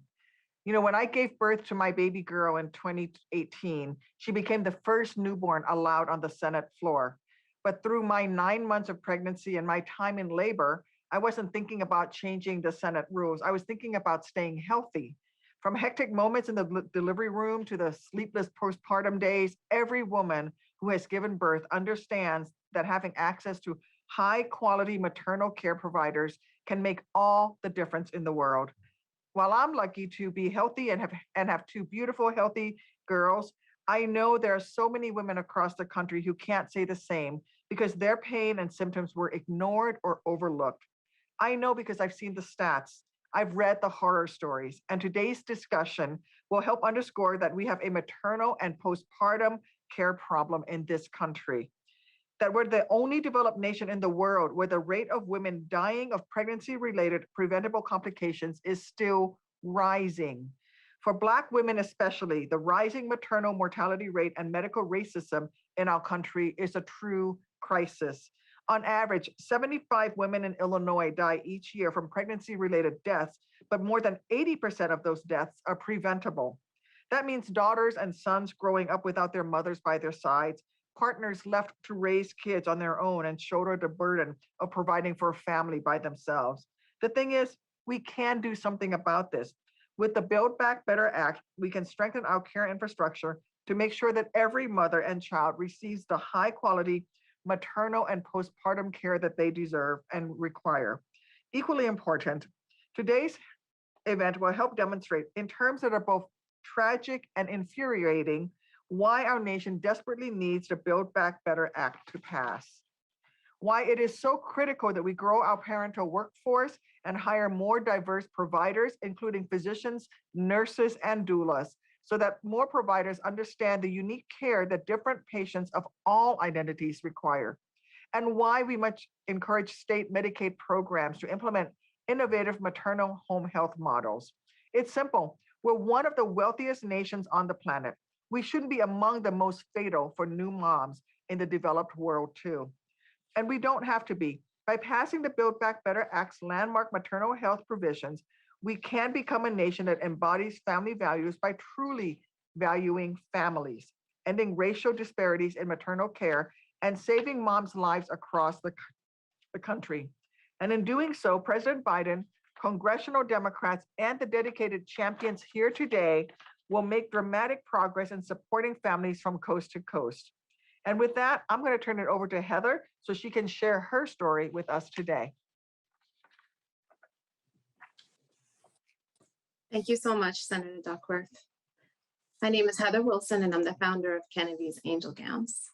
You know, when I gave birth to my baby girl in 2018, she became the first newborn allowed on the Senate floor. But through my 9 months of pregnancy and my time in labor, I wasn't thinking about changing the Senate rules. I was thinking about staying healthy. From hectic moments in the delivery room to the sleepless postpartum days, every woman who has given birth understands that having access to high quality maternal care providers can make all the difference in the world. while I'm lucky to be healthy and have two beautiful, healthy girls, I know there are so many women across the country who can't say the same because their pain and symptoms were ignored or overlooked. I know because I've seen the stats, I've read the horror stories, and today's discussion will help underscore that we have a maternal and postpartum care problem in this country. That we're the only developed nation in the world where the rate of women dying of pregnancy-related preventable complications is still rising. For Black women especially, the rising maternal mortality rate and medical racism in our country is a true crisis. On average, 75 women in Illinois die each year from pregnancy-related deaths, but more than 80% of those deaths are preventable. That means daughters and sons growing up without their mothers by their sides, partners left to raise kids on their own and shoulder the burden of providing for a family by themselves. The thing is, we can do something about this. With the Build Back Better Act, we can strengthen our care infrastructure to make sure that every mother and child receives the high quality maternal and postpartum care that they deserve and require. Equally important, today's event will help demonstrate in terms that are both tragic and infuriating why our nation desperately needs the Build Back Better Act to pass. Why it is so critical that we grow our parental workforce and hire more diverse providers, including physicians, nurses, and doulas, so that more providers understand the unique care that different patients of all identities require. And why we must encourage state Medicaid programs to implement innovative maternal home health models. It's simple. We're one of the wealthiest nations on the planet. We shouldn't be among the most fatal for new moms in the developed world too. And we don't have to be. By passing the Build Back Better Act's landmark maternal health provisions, we can become a nation that embodies family values by truly valuing families, ending racial disparities in maternal care, and saving moms' lives across the country. And in doing so, President Biden, congressional Democrats, and the dedicated champions here today will make dramatic progress in supporting families from coast to coast. And with that, I'm going to turn it over to Heather so she can share her story with us today. Thank you so much, Senator Duckworth. My name is Heather Wilson, and I'm the founder of Kennedy's Angel Gowns.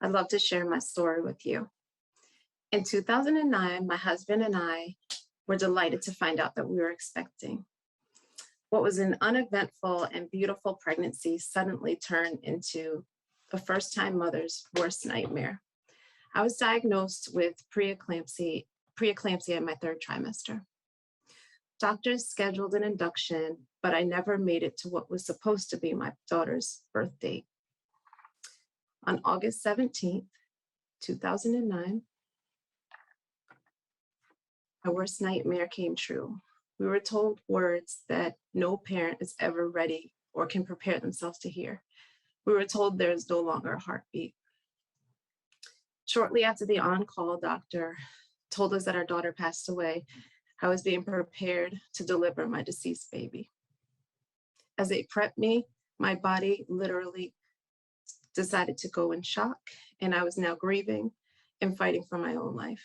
I'd love to share my story with you. In 2009, my husband and I were delighted to find out that we were expecting. What was an uneventful and beautiful pregnancy suddenly turned into a first-time mother's worst nightmare. I was diagnosed with preeclampsia in my third trimester. Doctors scheduled an induction, but I never made it to what was supposed to be my daughter's birth date. On August 17th, 2009, my worst nightmare came true. We were told words that no parent is ever ready or can prepare themselves to hear. We were told there is no longer a heartbeat. Shortly after the on-call doctor told us that our daughter passed away, I was being prepared to deliver my deceased baby. As they prepped me, my body literally decided to go in shock, and I was now grieving and fighting for my own life.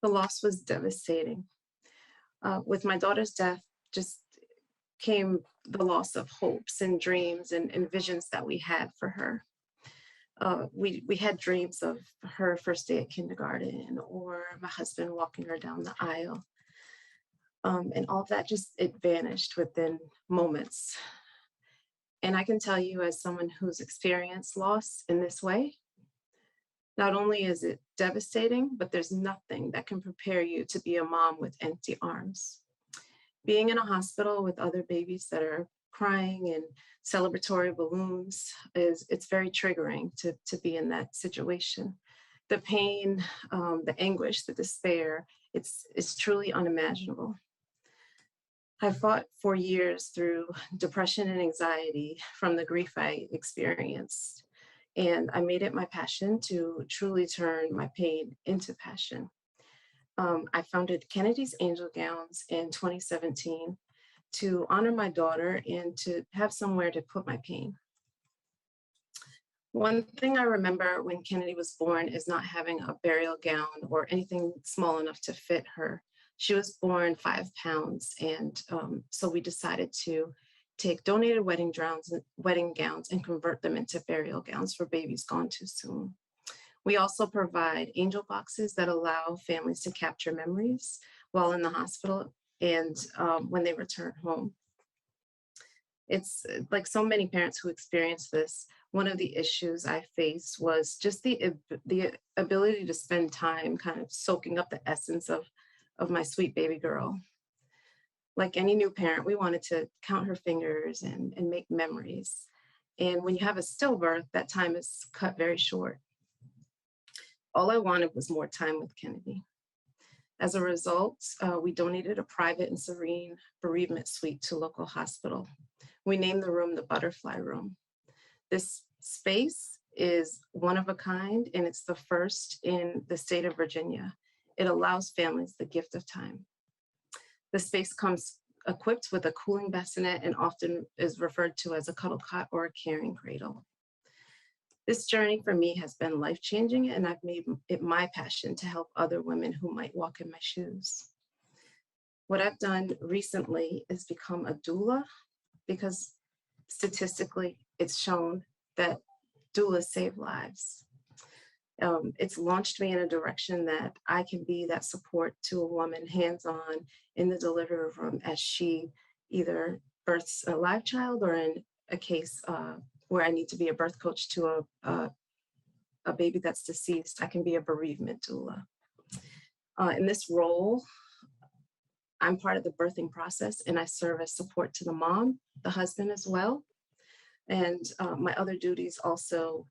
The loss was devastating. With my daughter's death, just came the loss of hopes and dreams and visions that we had for her. We had dreams of her first day at kindergarten or my husband walking her down the aisle. And all of that it vanished within moments. And I can tell you, as someone who's experienced loss in this way, not only is it devastating, but there's nothing that can prepare you to be a mom with empty arms. Being in a hospital with other babies that are crying and celebratory balloons it's very triggering to be in that situation. The pain, the anguish, the despair, it's truly unimaginable. I fought for years through depression and anxiety from the grief I experienced. And I made it my passion to truly turn my pain into passion. I founded Kennedy's Angel Gowns in 2017 to honor my daughter and to have somewhere to put my pain. One thing I remember when Kennedy was born is not having a burial gown or anything small enough to fit her She was born 5 pounds, and so we decided to take donated wedding gowns and convert them into burial gowns for babies gone too soon. We also provide angel boxes that allow families to capture memories while in the hospital and when they return home. It's like so many parents who experience this, one of the issues I faced was just the ability to spend time kind of soaking up the essence of my sweet baby girl. Like any new parent, we wanted to count her fingers and make memories. And when you have a stillbirth, that time is cut very short. All I wanted was more time with Kennedy. As a result, we donated a private and serene bereavement suite to local hospital. We named the room the Butterfly Room. This space is one of a kind, and it's the first in the state of Virginia. It allows families the gift of time. The space comes equipped with a cooling bassinet and often is referred to as a cuddle cot or a carrying cradle. This journey for me has been life-changing, and I've made it my passion to help other women who might walk in my shoes. What I've done recently is become a doula, because statistically it's shown that doulas save lives. It's launched me in a direction that I can be that support to a woman hands-on in the delivery room as she either births a live child, or in a case where I need to be a birth coach to a baby that's deceased, I can be a bereavement doula. In this role, I'm part of the birthing process, and I serve as support to the mom, the husband as well. And my other duties also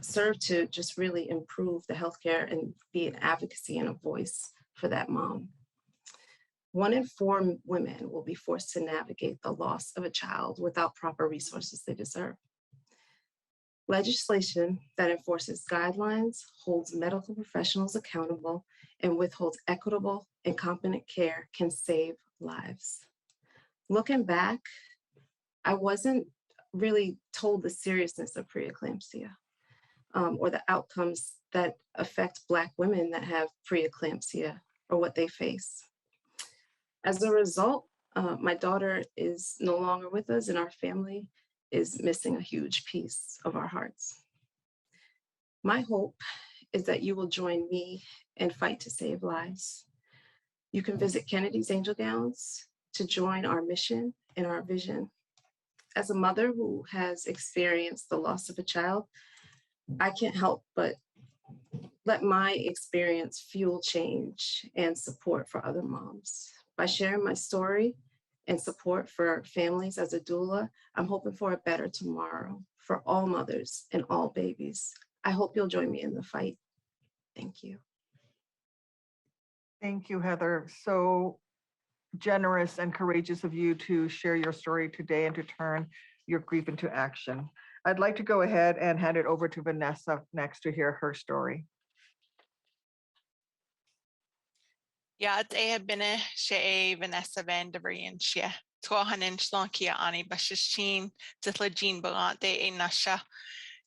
serve to just really improve the healthcare and be an advocacy and a voice for that mom. 1 in 4 women will be forced to navigate the loss of a child without proper resources they deserve. Legislation that enforces guidelines, holds medical professionals accountable, and withholds equitable and competent care can save lives. Looking back, I wasn't really told the seriousness of preeclampsia or the outcomes that affect Black women that have preeclampsia or what they face. As a result, my daughter is no longer with us, and our family is missing a huge piece of our hearts. My hope is that you will join me and fight to save lives. You can visit Kennedy's Angel Gowns to join our mission and our vision. As a mother who has experienced the loss of a child, I can't help but let my experience fuel change and support for other moms. By sharing my story and support for families as a doula, I'm hoping for a better tomorrow for all mothers and all babies. I hope you'll join me in the fight. Thank you. Thank you, Heather. So generous and courageous of you to share your story today and to turn your grief into action. I'd like to go ahead and hand it over to Vanessa next to hear her story. Ja, het binne she Vanessa van der Brien she. Twahanin slankia ani bashashin titlajin balante e nasha.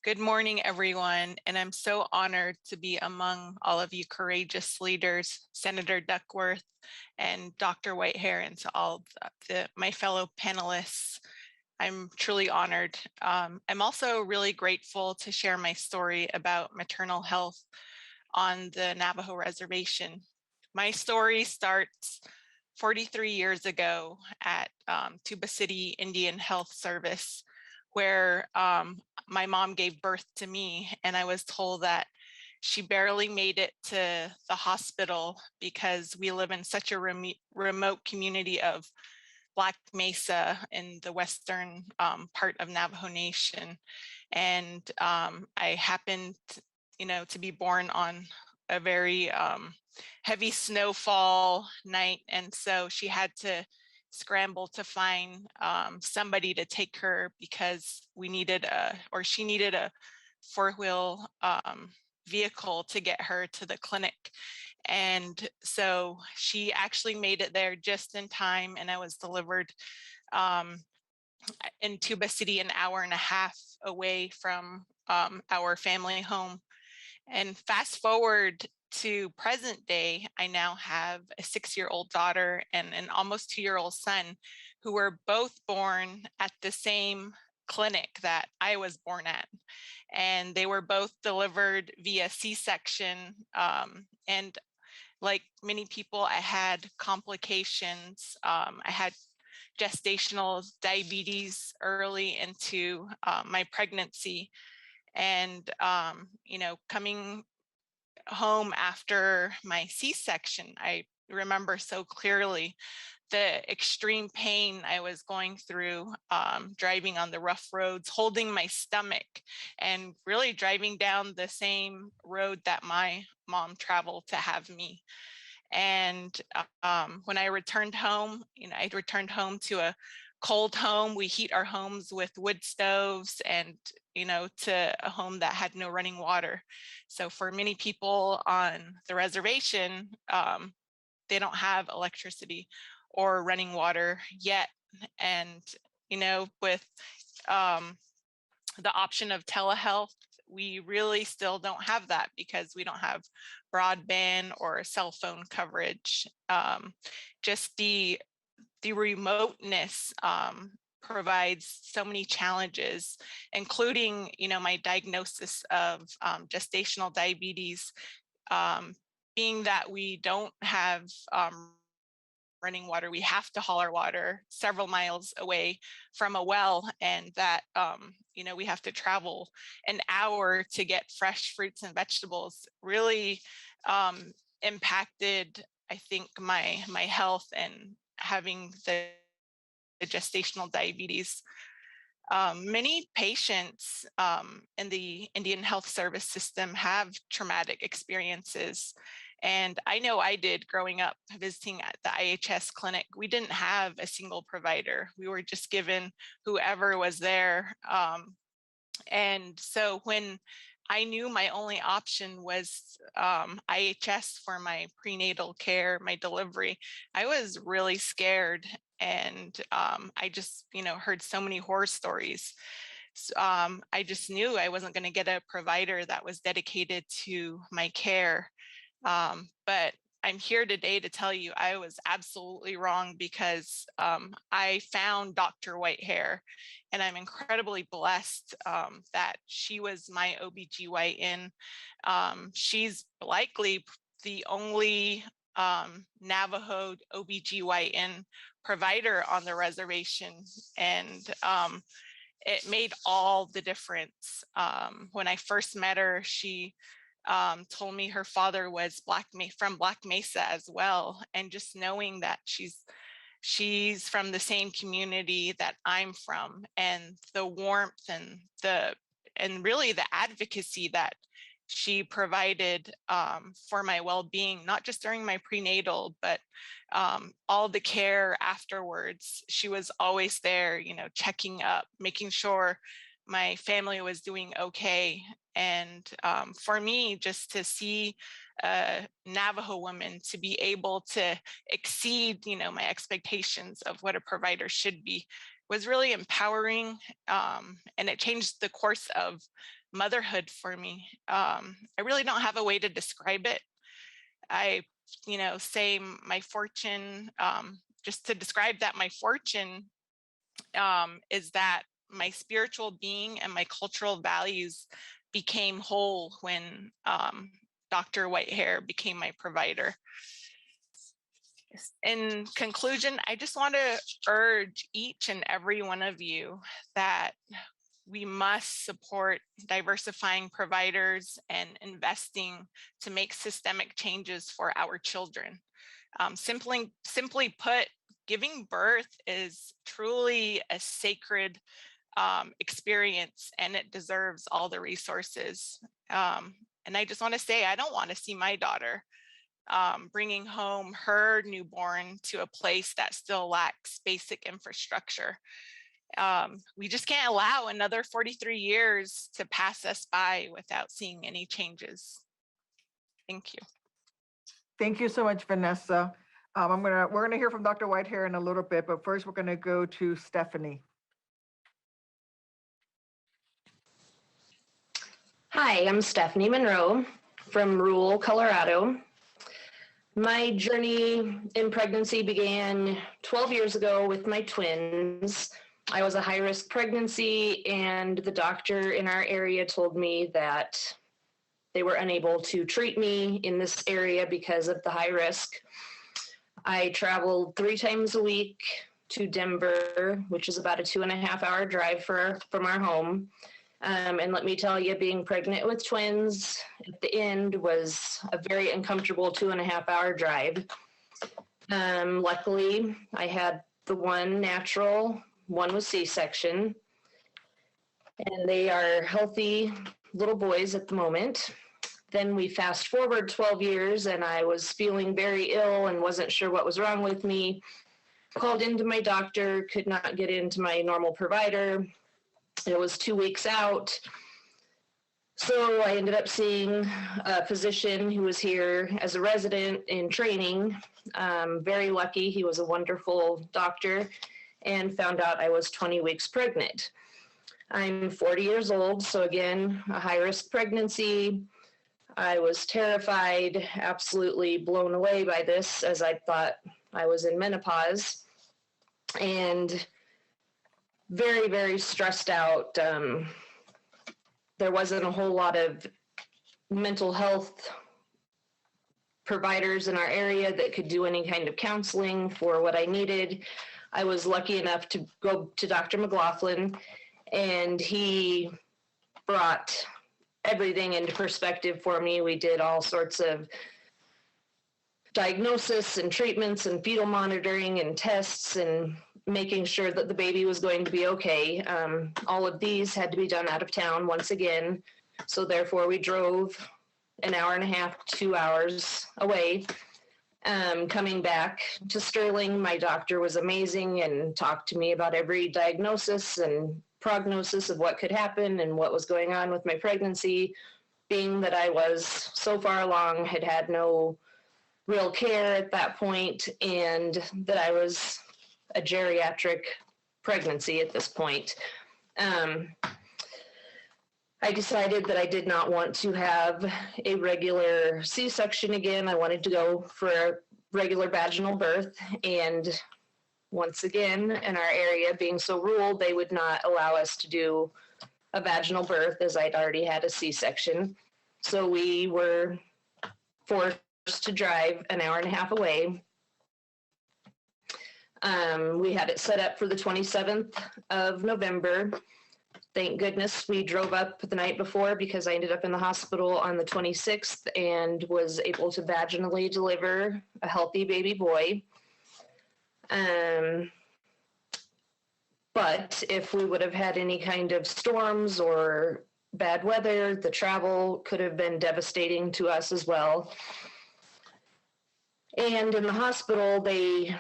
Good morning, everyone, and I'm so honored to be among all of you courageous leaders, Senator Duckworth and Dr. Whitehair, and to all my fellow panelists. I'm truly honored. I'm also really grateful to share my story about maternal health on the Navajo Reservation. My story starts 43 years ago at Tuba City Indian Health Service, where my mom gave birth to me, and I was told that she barely made it to the hospital because we live in such a remote community of Black Mesa in the western part of Navajo Nation. And I happened, to be born on a very heavy snowfall night. And so she had to scramble to find somebody to take her because she needed a 4-wheel vehicle to get her to the clinic. And so she actually made it there just in time, and I was delivered in Tuba City, an hour and a half away from our family home. And fast forward to present day, I now have a 6-year-old daughter and an almost 2-year-old son who were both born at the same clinic that I was born at. And they were both delivered via C-section. And like many people, I had complications. I had gestational diabetes early into my pregnancy. And, coming home after my C-section, I remember so clearly the extreme pain I was going through, driving on the rough roads, holding my stomach, and really driving down the same road that my mom traveled to have me. And when I returned home, I returned home to a cold home. We heat our homes with wood stoves and, to a home that had no running water. So for many people on the reservation, they don't have electricity or running water yet. And, with the option of telehealth, we really still don't have that because we don't have broadband or cell phone coverage. Just the remoteness provides so many challenges, including, my diagnosis of gestational diabetes, being that we don't have running water. We have to haul our water several miles away from a well, and that we have to travel an hour to get fresh fruits and vegetables. Really impacted, I think, my health and having the gestational diabetes. Many patients in the Indian health service system have traumatic experiences. And I know I did growing up visiting at the IHS clinic. We didn't have a single provider. We were just given whoever was there. And so when I knew my only option was IHS for my prenatal care, my delivery, I was really scared. And I just, heard so many horror stories. So, I just knew I wasn't going to get a provider that was dedicated to my care. But I'm here today to tell you I was absolutely wrong because I found Dr. Whitehair, and I'm incredibly blessed that she was my OBGYN. She's likely the only Navajo OBGYN provider on the reservation. And it made all the difference. When I first met her, she told me her father was from Black Mesa as well. And just knowing that she's from the same community that I'm from, and the warmth and really the advocacy that she provided for my well-being, not just during my prenatal, but all the care afterwards. She was always there, checking up, making sure my family was doing okay. And for me, just to see a Navajo woman to be able to exceed, my expectations of what a provider should be was really empowering. And it changed the course of motherhood for me. I really don't have a way to describe it. I, say my fortune, just to describe that, my fortune is that my spiritual being and my cultural values became whole when Dr. Whitehair became my provider. In conclusion, I just want to urge each and every one of you that we must support diversifying providers and investing to make systemic changes for our children. Simply put, giving birth is truly a sacred experience, and it deserves all the resources. And I just want to say, I don't want to see my daughter bringing home her newborn to a place that still lacks basic infrastructure. We just can't allow another 43 years to pass us by without seeing any changes. Thank you. Thank you so much, Vanessa. We're gonna hear from Dr. Whitehair in a little bit, but first we're gonna go to Stephanie. Hi, I'm Stephanie Monroe from rural Colorado. My journey in pregnancy began 12 years ago with my twins. I was a high-risk pregnancy, and the doctor in our area told me that they were unable to treat me in this area because of the high risk. I traveled 3 times a week to Denver, which is about a 2.5-hour drive from our home. And let me tell you, being pregnant with twins at the end was a very uncomfortable 2.5-hour drive. Luckily, I had the one natural, one was C-section, and they are healthy little boys at the moment. Then we fast forward 12 years, and I was feeling very ill and wasn't sure what was wrong with me. Called into my doctor, could not get into my normal provider. It was 2 weeks out. So I ended up seeing a physician who was here as a resident in training. Very lucky, he was a wonderful doctor, and found out I was 20 weeks pregnant. I'm 40 years old, so again, a high-risk pregnancy. I was terrified, absolutely blown away by this, as I thought I was in menopause, and very, very stressed out. There wasn't a whole lot of mental health providers in our area that could do any kind of counseling for what I needed. I was lucky enough to go to Dr. McLaughlin, and he brought everything into perspective for me. We did all sorts of diagnosis and treatments and fetal monitoring and tests and making sure that the baby was going to be okay. All of these had to be done out of town once again. So therefore we drove 1.5 hours, 2 hours away. Coming back to Sterling, my doctor was amazing and talked to me about every diagnosis and prognosis of what could happen and what was going on with my pregnancy, being that I was so far along, had had no real care at that point, and that I was a geriatric pregnancy at this point. I decided that I did not want to have a regular C-section again. I wanted to go for a regular vaginal birth, and once again, in our area being so rural, they would not allow us to do a vaginal birth, as I'd already had a C-section. So we were forced to drive 1.5 hours away. We had it set up for the 27th of November. Thank goodness we drove up the night before, because I ended up in the hospital on the 26th and was able to vaginally deliver a healthy baby boy. But if we would have had any kind of storms or bad weather, the travel could have been devastating to us as well. And in the hospital, they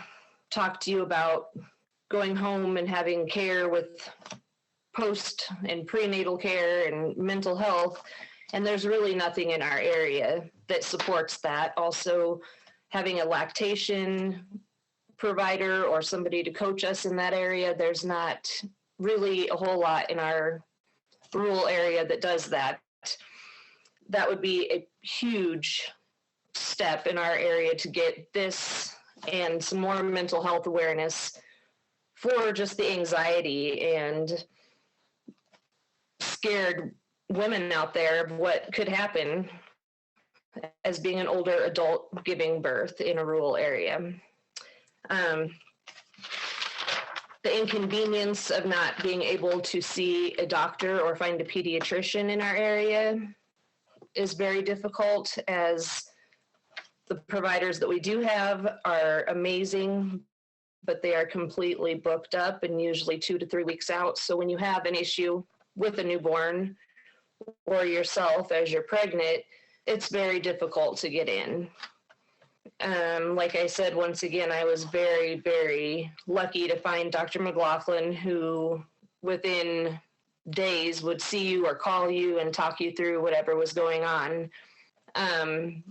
talk to you about going home and having care with post and prenatal care and mental health, and there's really nothing in our area that supports that. Also, having a lactation provider or somebody to coach us in that area, there's not really a whole lot in our rural area that does that. That would be a huge step in our area to get this and some more mental health awareness for just the anxiety and scared women out there of what could happen as being an older adult giving birth in a rural area. The inconvenience of not being able to see a doctor or find a pediatrician in our area is very difficult, as the providers that we do have are amazing, but they are completely booked up and usually 2 to 3 weeks out. So when you have an issue with a newborn or yourself as you're pregnant, it's very difficult to get in. Like I said, once again, I was very, very lucky to find Dr. McLaughlin, who within days would see you or call you and talk you through whatever was going on.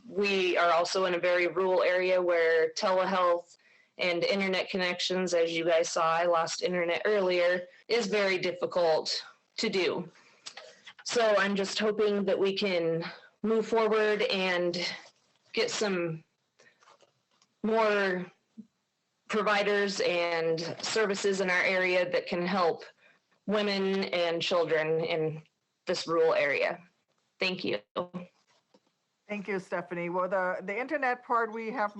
We are also in a very rural area where telehealth and internet connections, as you guys saw, I lost internet earlier, is very difficult to do. So I'm just hoping that we can move forward and get some more providers and services in our area that can help women and children in this rural area. Thank you. Thank you, Stephanie. Well, the internet part we have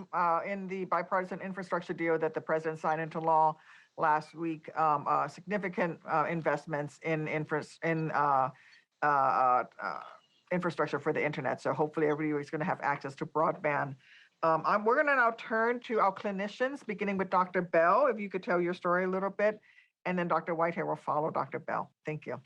in the bipartisan infrastructure deal that the president signed into law last week, significant investments in infrastructure for the internet. So hopefully everybody is going to have access to broadband. We're going to now turn to our clinicians, beginning with Dr. Bell. If you could tell your story a little bit, and then Dr. Whitehair will follow Dr. Bell. Thank you.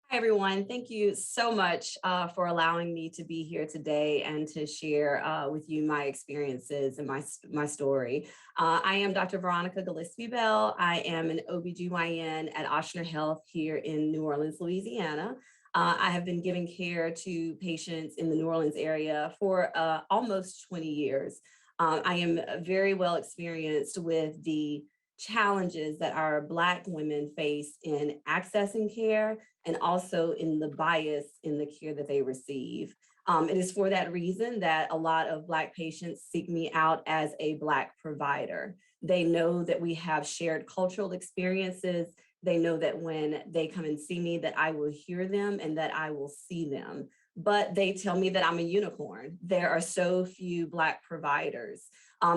Hi, everyone. Thank you so much for allowing me to be here today and to share with you my experiences and my story. I am Dr. Veronica Gillespie Bell. I am an OBGYN at Ochsner Health here in New Orleans, Louisiana. I have been giving care to patients in the New Orleans area for almost 20 years. I am very well experienced with the challenges that our Black women face in accessing care and also in the bias in the care that they receive. It is for that reason that a lot of Black patients seek me out as a Black provider. They know that we have shared cultural experiences. They know that when they come and see me that I will hear them and that I will see them. But they tell me that I'm a unicorn. There are so few Black providers.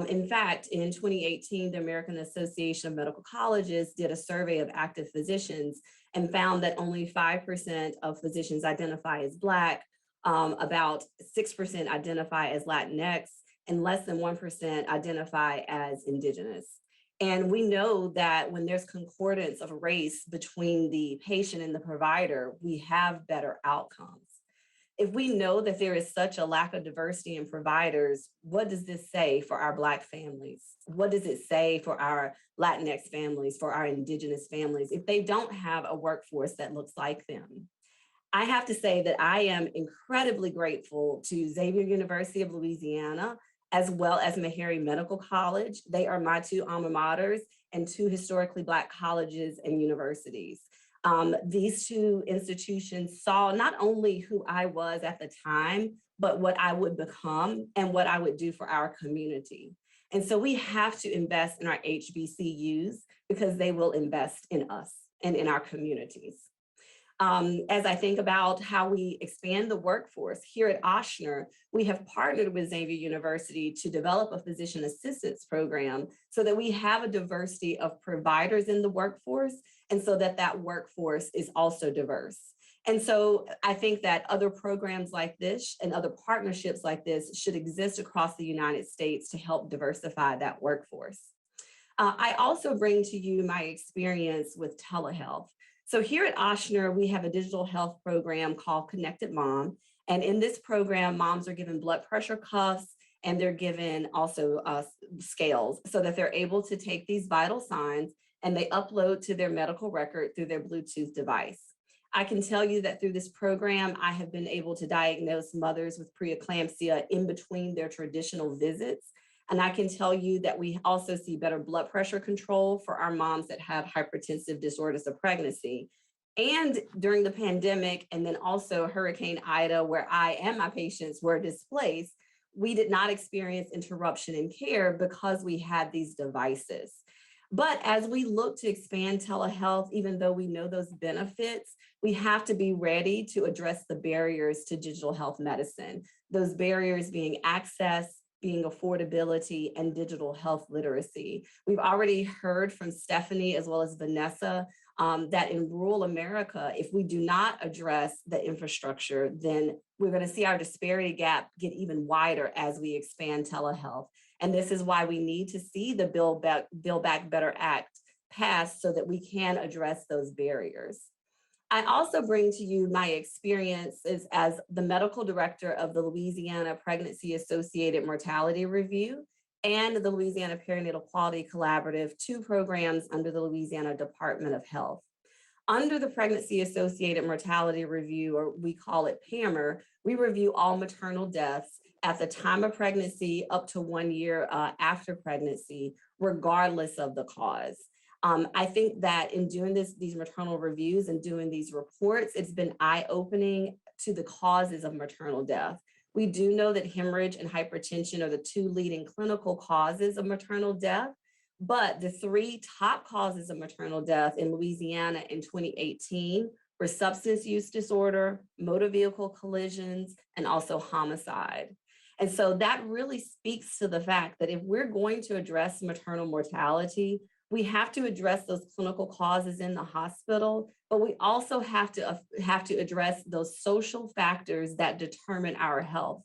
In fact, in 2018, the American Association of Medical Colleges did a survey of active physicians and found that only 5% of physicians identify as Black, about 6% identify as Latinx, and less than 1% identify as Indigenous. And we know that when there's concordance of race between the patient and the provider, we have better outcomes. If we know that there is such a lack of diversity in providers, what does this say for our Black families? What does it say for our Latinx families, for our Indigenous families, if they don't have a workforce that looks like them? I have to say that I am incredibly grateful to Xavier University of Louisiana, as well as Meharry Medical College. They are my two alma maters and two historically Black colleges and universities. These two institutions saw not only who I was at the time, but what I would become and what I would do for our community. And so we have to invest in our HBCUs because they will invest in us and in our communities. As I think about how we expand the workforce here at Ochsner, we have partnered with Xavier University to develop a physician assistance program so that we have a diversity of providers in the workforce and so that that workforce is also diverse. And so I think that other programs like this and other partnerships like this should exist across the United States to help diversify that workforce. I also bring to you my experience with telehealth. So here at Ochsner, we have a digital health program called Connected Mom. And in this program, moms are given blood pressure cuffs and they're given also scales so that they're able to take these vital signs and they upload to their medical record through their Bluetooth device. I can tell you that through this program, I have been able to diagnose mothers with preeclampsia in between their traditional visits. And I can tell you that we also see better blood pressure control for our moms that have hypertensive disorders of pregnancy. And during the pandemic, and then also Hurricane Ida, where I and my patients were displaced, we did not experience interruption in care because we had these devices. But as we look to expand telehealth, even though we know those benefits, we have to be ready to address the barriers to digital health medicine. Those barriers being access, being affordability, and digital health literacy. We've already heard from Stephanie as well as Vanessa that in rural America, if we do not address the infrastructure, then we're going to see our disparity gap get even wider as we expand telehealth. And this is why we need to see the Build Back Better Act passed so that we can address those barriers. I also bring to you my experiences as the medical director of the Louisiana Pregnancy Associated Mortality Review and the Louisiana Perinatal Quality Collaborative, two programs under the Louisiana Department of Health. Under the Pregnancy Associated Mortality Review, or we call it PAMR, we review all maternal deaths at the time of pregnancy up to 1 year after pregnancy, regardless of the cause. I think that in doing these maternal reviews and doing these reports, it's been eye-opening to the causes of maternal death. We do know that hemorrhage and hypertension are the two leading clinical causes of maternal death, but the three top causes of maternal death in Louisiana in 2018 were substance use disorder, motor vehicle collisions, and also homicide. And so that really speaks to the fact that if we're going to address maternal mortality, we have to address those clinical causes in the hospital, but we also have to address those social factors that determine our health.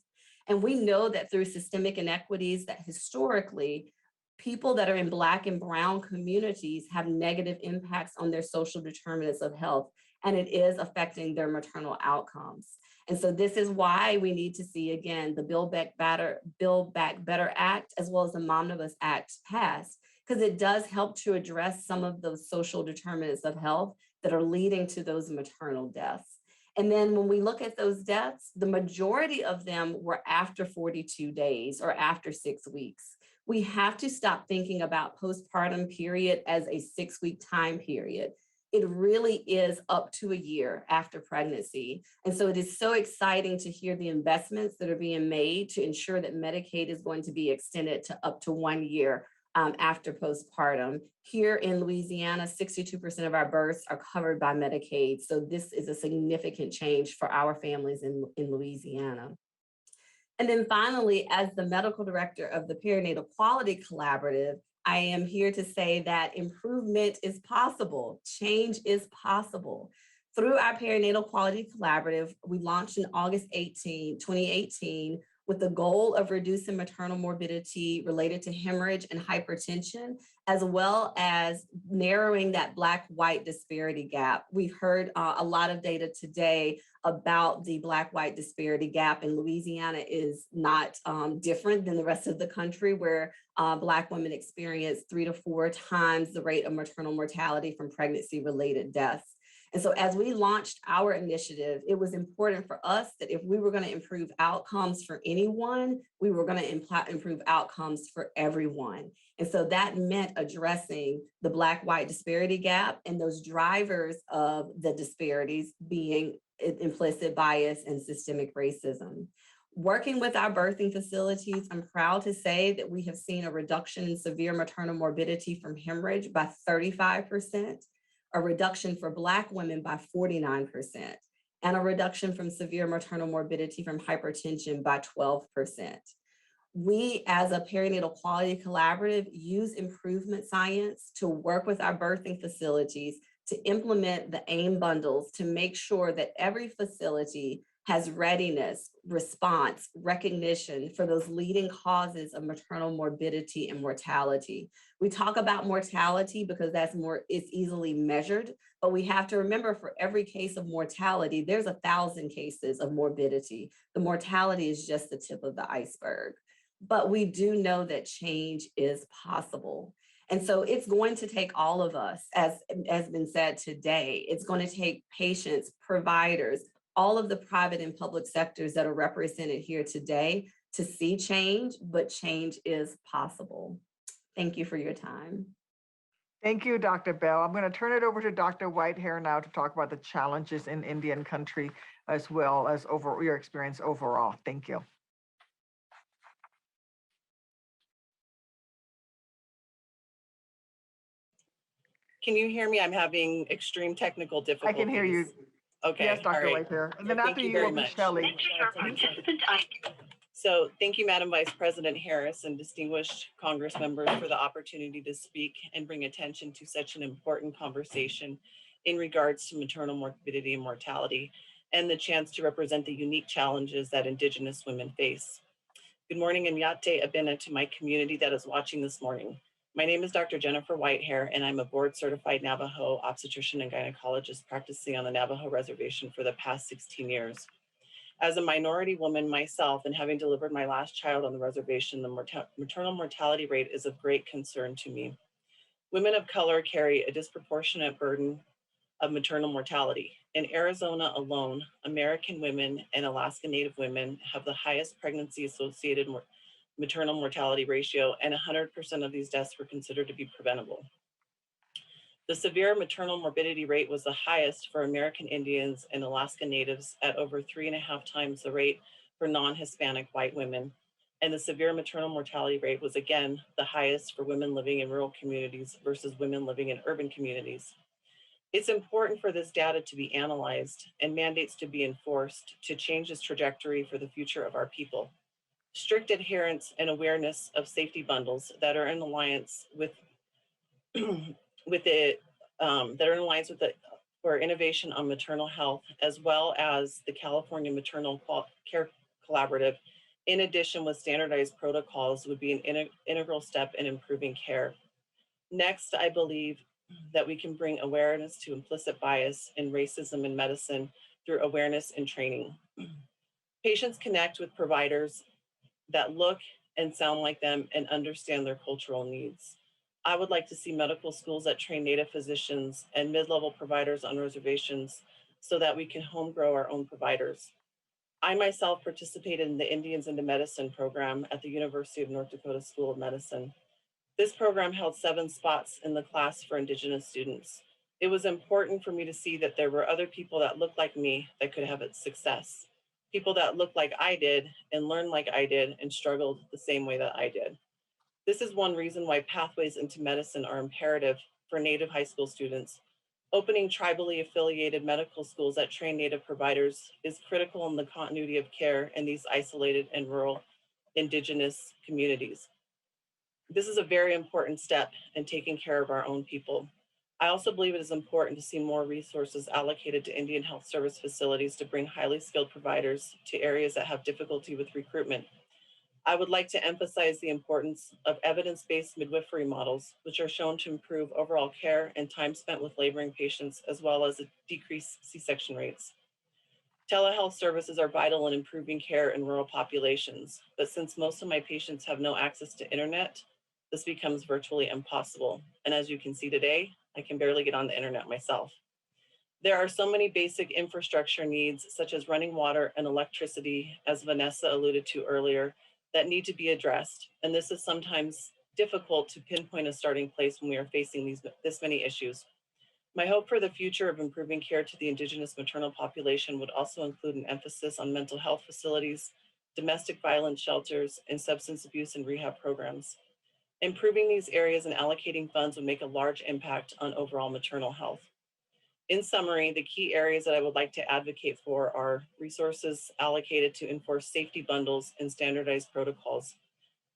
And we know that through systemic inequities that historically, people that are in Black and Brown communities have negative impacts on their social determinants of health, and it is affecting their maternal outcomes. And so this is why we need to see, again, the Build Back Better Act, as well as the Momnibus Act passed, because it does help to address some of those social determinants of health that are leading to those maternal deaths. And then when we look at those deaths, the majority of them were after 42 days or after 6 weeks. We have to stop thinking about postpartum period as a 6-week time period. It really is up to a year after pregnancy. And so it is so exciting to hear the investments that are being made to ensure that Medicaid is going to be extended to up to 1 year after postpartum. Here in Louisiana, 62% of our births are covered by Medicaid. So this is a significant change for our families in Louisiana. And then finally, as the medical director of the Perinatal Quality Collaborative, I am here to say that improvement is possible, change is possible. Through our Perinatal Quality Collaborative, we launched in August 2018, with the goal of reducing maternal morbidity related to hemorrhage and hypertension, as well as narrowing that Black-white disparity gap. We've heard a lot of data today about the Black-white disparity gap, and Louisiana is not different than the rest of the country, where Black women experience 3 to 4 times the rate of maternal mortality from pregnancy-related deaths. And so as we launched our initiative, it was important for us that if we were going to improve outcomes for anyone, we were going to improve outcomes for everyone. And so that meant addressing the Black-white disparity gap and those drivers of the disparities being implicit bias and systemic racism. Working with our birthing facilities, I'm proud to say that we have seen a reduction in severe maternal morbidity from hemorrhage by 35%. A reduction for Black women by 49%, and a reduction from severe maternal morbidity from hypertension by 12%. We, as a Perinatal Quality Collaborative, use improvement science to work with our birthing facilities to implement the AIM bundles to make sure that every facility has readiness, response, recognition for those leading causes of maternal morbidity and mortality. We talk about mortality because it's easily measured, but we have to remember for every case of mortality, there's 1,000 cases of morbidity. The mortality is just the tip of the iceberg. But we do know that change is possible. And so it's going to take all of us, as has been said today. It's going to take patients, providers, all of the private and public sectors that are represented here today to see change, but change is possible. Thank you for your time. Thank you, Dr. Bell. I'm going to turn it over to Dr. Whitehair now to talk about the challenges in Indian country, as well as your experience overall. Thank you. Can you hear me? I'm having extreme technical difficulties. I can hear you. Okay. Yes, Dr. All right. Whitehair. And then Thank after you you very will be much. Shelley. So thank you, Madam Vice President Harris and distinguished Congress members for the opportunity to speak and bring attention to such an important conversation in regards to maternal morbidity and mortality, and the chance to represent the unique challenges that Indigenous women face. Good morning and Yate Abena to my community that is watching this morning. My name is Dr. Jennifer Whitehair, and I'm a board-certified Navajo obstetrician and gynecologist practicing on the Navajo Reservation for the past 16 years. As a minority woman myself and having delivered my last child on the reservation, the maternal mortality rate is of great concern to me. Women of color carry a disproportionate burden of maternal mortality. In Arizona alone, American women and Alaska Native women have the highest pregnancy-associated maternal mortality ratio, and 100% of these deaths were considered to be preventable. The severe maternal morbidity rate was the highest for American Indians and Alaska Natives at over 3.5 times the rate for non-Hispanic white women. And the severe maternal mortality rate was again the highest for women living in rural communities versus women living in urban communities. It's important for this data to be analyzed and mandates to be enforced to change this trajectory for the future of our people. Strict adherence and awareness of safety bundles that are in alliance with for innovation on maternal health, as well as the California Maternal Care Collaborative, in addition with standardized protocols, would be an integral step in improving care. Next, I believe that we can bring awareness to implicit bias and racism in medicine through awareness and training. Patients connect with providers that look and sound like them and understand their cultural needs. I would like to see medical schools that train Native physicians and mid-level providers on reservations so that we can home grow our own providers. I myself participated in the Indians into Medicine program at the University of North Dakota School of Medicine. This program held 7 spots in the class for Indigenous students. It was important for me to see that there were other people that looked like me that could have success. People that looked like I did and learned like I did and struggled the same way that I did. This is one reason why pathways into medicine are imperative for Native high school students. Opening tribally affiliated medical schools that train Native providers is critical in the continuity of care in these isolated and rural Indigenous communities. This is a very important step in taking care of our own people. I also believe it is important to see more resources allocated to Indian Health Service facilities to bring highly skilled providers to areas that have difficulty with recruitment. I would like to emphasize the importance of evidence-based midwifery models, which are shown to improve overall care and time spent with laboring patients, as well as decrease C-section rates. Telehealth services are vital in improving care in rural populations, but since most of my patients have no access to internet, this becomes virtually impossible. And as you can see today, I can barely get on the internet myself. There are so many basic infrastructure needs, such as running water and electricity, as Vanessa alluded to earlier, that need to be addressed. And this is sometimes difficult to pinpoint a starting place when we are facing this many issues. My hope for the future of improving care to the Indigenous maternal population would also include an emphasis on mental health facilities, domestic violence shelters, and substance abuse and rehab programs. Improving these areas and allocating funds would make a large impact on overall maternal health. In summary, the key areas that I would like to advocate for are resources allocated to enforce safety bundles and standardized protocols,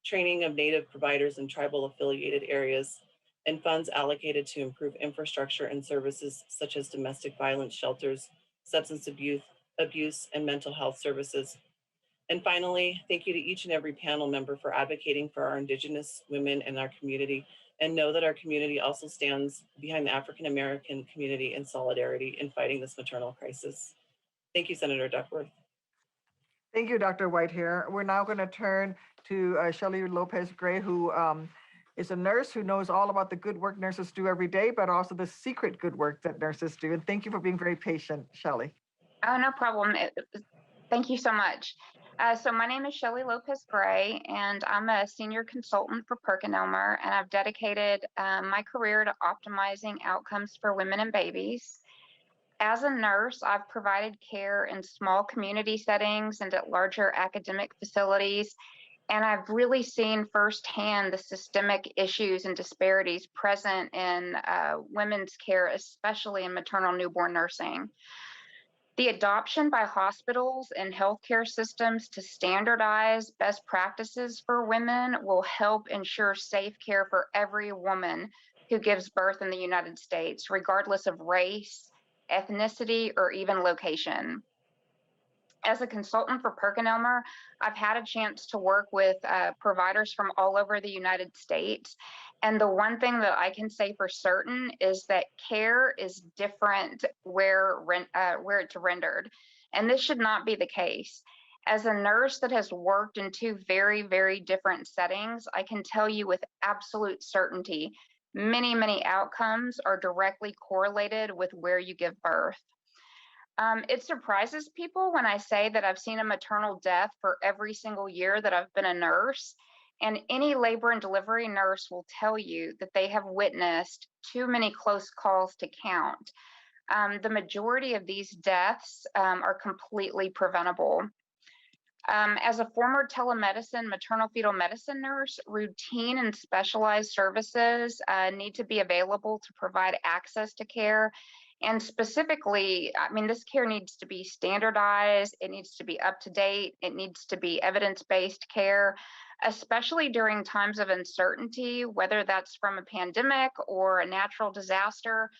training of Native providers in tribal affiliated areas, and funds allocated to improve infrastructure and services such as domestic violence shelters, substance abuse, and mental health services. And finally, thank you to each and every panel member for advocating for our Indigenous women in our community, and know that our community also stands behind the African American community in solidarity in fighting this maternal crisis. Thank you, Senator Duckworth. Thank you, Dr. Whitehair. We're now going to turn to Shelley Lopez-Gray, who is a nurse who knows all about the good work nurses do every day, but also the secret good work that nurses do. And thank you for being very patient, Shelley. Oh, no problem. Thank you so much. So my name is Shelley Lopez-Gray, and I'm a senior consultant for PerkinElmer, and I've dedicated my career to optimizing outcomes for women and babies. As a nurse, I've provided care in small community settings and at larger academic facilities, and I've really seen firsthand the systemic issues and disparities present in women's care, especially in maternal newborn nursing. The adoption by hospitals and healthcare systems to standardize best practices for women will help ensure safe care for every woman who gives birth in the United States, regardless of race, ethnicity, or even location. As a consultant for PerkinElmer, I've had a chance to work with providers from all over the United States. And the one thing that I can say for certain is that care is different where it's rendered. And this should not be the case. As a nurse that has worked in 2 very, very different settings, I can tell you with absolute certainty, many, many outcomes are directly correlated with where you give birth. It surprises people when I say that I've seen a maternal death for every single year that I've been a nurse. And any labor and delivery nurse will tell you that they have witnessed too many close calls to count. The majority of these deaths are completely preventable. As a former telemedicine maternal fetal medicine nurse, routine and specialized services need to be available to provide access to care. And specifically, I mean, this care needs to be standardized, it needs to be up to date, it needs to be evidence-based care, especially during times of uncertainty, whether that's from a pandemic or a natural disaster.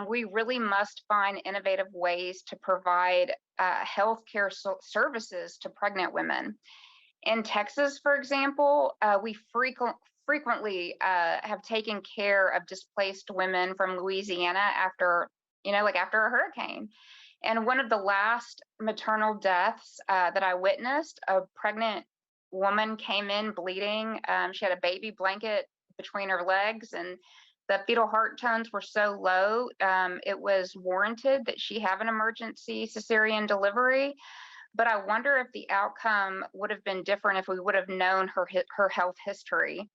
We really must find innovative ways to provide healthcare services to pregnant women. In Texas, for example, we frequently have taken care of displaced women from Louisiana after a hurricane. And one of the last maternal deaths that I witnessed, a pregnant woman came in bleeding. She had a baby blanket between her legs, and the fetal heart tones were so low, it was warranted that she have an emergency cesarean delivery. But I wonder if the outcome would have been different if we would have known her health history.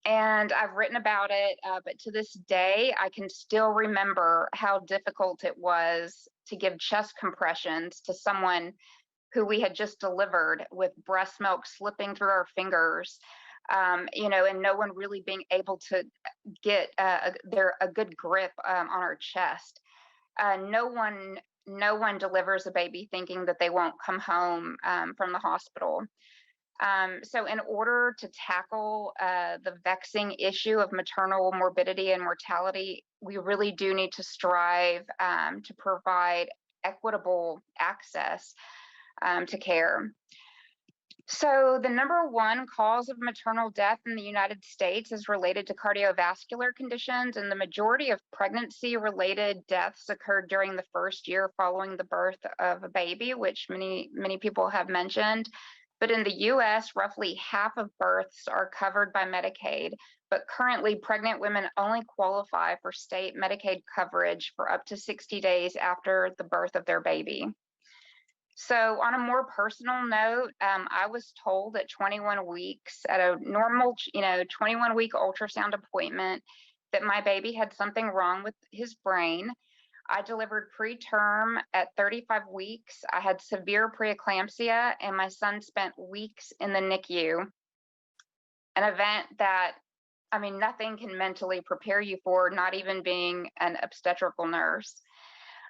And I've written about it, but to this day, I can still remember how difficult it was to give chest compressions to someone who we had just delivered with breast milk slipping through our fingers, and no one really being able to get a good grip on our chest. No one delivers a baby thinking that they won't come home from the hospital. So in order to tackle the vexing issue of maternal morbidity and mortality, we really do need to strive to provide equitable access to care. So the number one cause of maternal death in the United States is related to cardiovascular conditions, and the majority of pregnancy-related deaths occurred during the first year following the birth of a baby, which many people have mentioned. But in the US, roughly half of births are covered by Medicaid, but currently pregnant women only qualify for state Medicaid coverage for up to 60 days after the birth of their baby. So on a more personal note, I was told at 21 weeks at a normal, 21-week ultrasound appointment that my baby had something wrong with his brain. I delivered preterm at 35 weeks. I had severe preeclampsia, and my son spent weeks in the NICU. An event that, nothing can mentally prepare you for, not even being an obstetrical nurse.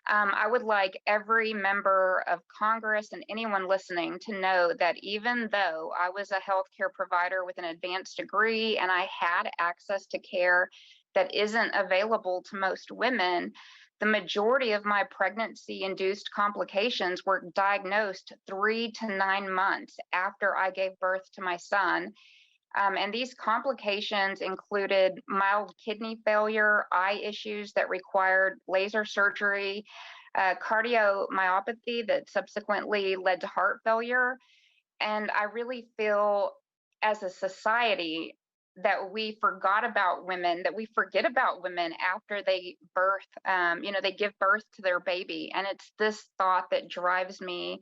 I would like every member of Congress and anyone listening to know that even though I was a healthcare provider with an advanced degree and I had access to care that isn't available to most women, the majority of my pregnancy-induced complications were diagnosed 3 to 9 months after I gave birth to my son. And these complications included mild kidney failure, eye issues that required laser surgery, cardiomyopathy that subsequently led to heart failure. And I really feel as a society that we forget about women after they birth, they give birth to their baby. And it's this thought that drives me